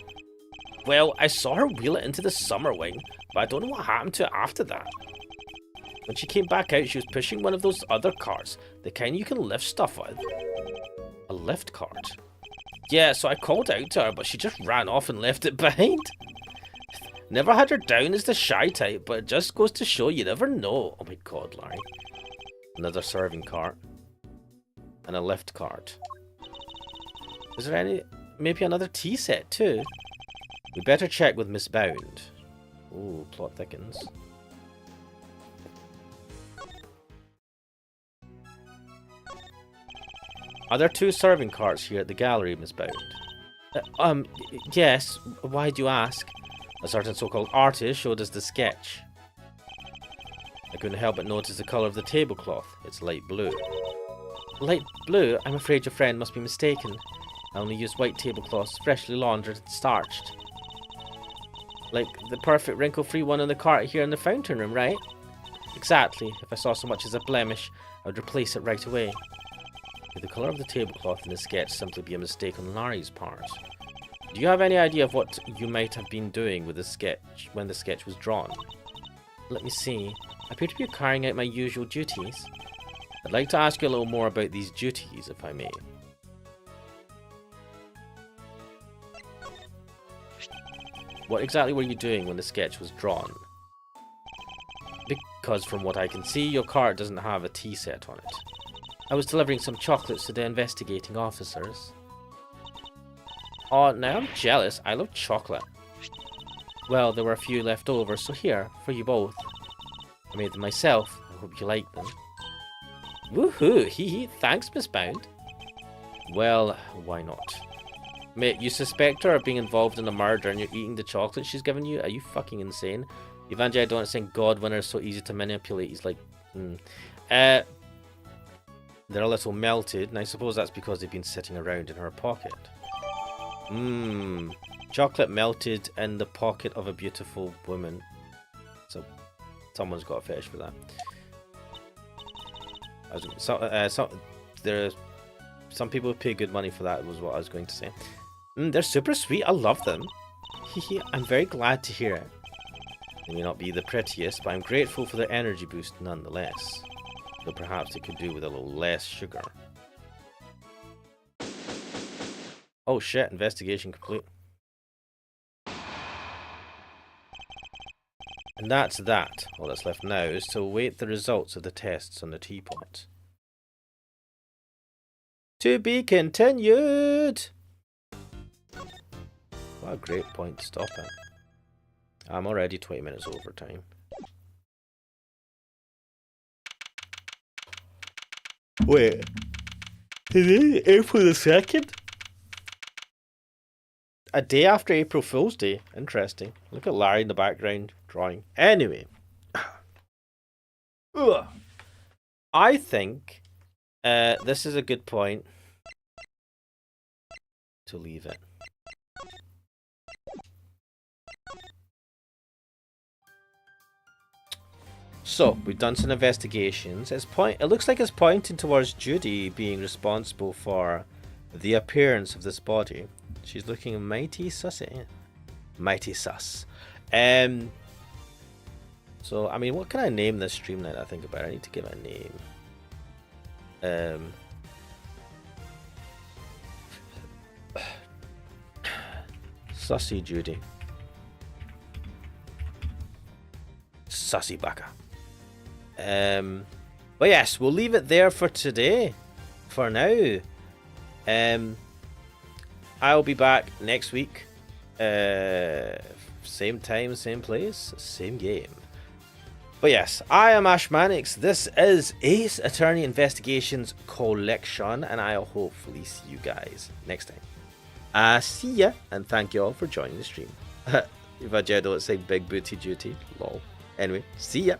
Well, I saw her wheel it into the summer wing, but I don't know what happened to it after that. When she came back out, she was pushing one of those other carts, the kind you can lift stuff with. A lift cart? Yeah, so I called out to her, but she just ran off and left it behind. Never had her down as the shy type, but it just goes to show you never know. Oh my god, Larry. Another serving cart. And a lift cart. Is there maybe another tea set too? We better check with Miss Bound. Ooh, plot thickens. Are there 2 serving carts here at the gallery, Miss Bound? Yes. Why do you ask? A certain so-called artist showed us the sketch. I couldn't help but notice the colour of the tablecloth. It's light blue. Light blue? I'm afraid your friend must be mistaken. I only use white tablecloths, freshly laundered and starched. Like the perfect wrinkle-free one in the cart here in the fountain room, right? Exactly. If I saw so much as a blemish, I would replace it right away. Could the colour of the tablecloth in the sketch simply be a mistake on Larry's part? Do you have any idea of what you might have been doing with the sketch when the sketch was drawn? Let me see. I appear to be carrying out my usual duties. I'd like to ask you a little more about these duties, if I may. What exactly were you doing when the sketch was drawn? Because from what I can see, your cart doesn't have a tea set on it. I was delivering some chocolates to the investigating officers. Oh, now I'm jealous. I love chocolate. Well, there were a few left over, so here, for you both. I made them myself. I hope you like them. Woohoo! Hee hee. Thanks, Miss Bound. Well, why not? Mate, you suspect her of being involved in a murder and you're eating the chocolate she's given you? Are you fucking insane? Evangelion don't think God winner is so easy to manipulate. He's like, they're a little melted, and I suppose that's because they've been sitting around in her pocket. Chocolate melted in the pocket of a beautiful woman. So, someone's got a fetish for that. Some people pay good money for that, was what I was going to say. They're super sweet. I love them. I'm very glad to hear it. They may not be the prettiest, but I'm grateful for their energy boost nonetheless. Though perhaps it could do with a little less sugar. Oh shit, investigation complete. And that's that. All that's left now is to await the results of the tests on the teapot. To be continued! What a great point to stop at. I'm already 20 minutes over time. Wait. Today, April the 2nd? A day after April Fool's Day. Interesting. Look at Larry in the background drawing. Anyway. I think this is a good point to leave it. So, we've done some investigations. It looks like it's pointing towards Judy being responsible for the appearance of this body. She's looking mighty sussy. Mighty sus. So, I mean, what can I name this stream now that I think about it? I need to give it a name. Sussy Judy. Sussy baka. But yes, we'll leave it there for today. For now. I'll be back next week. Same time, same place, same game. But yes, I am Ash Mannix. This is Ace Attorney Investigations Collection, and I'll hopefully see you guys next time. See ya, and thank you all for joining the stream. If I did, it's like big booty duty. Lol. Anyway, see ya.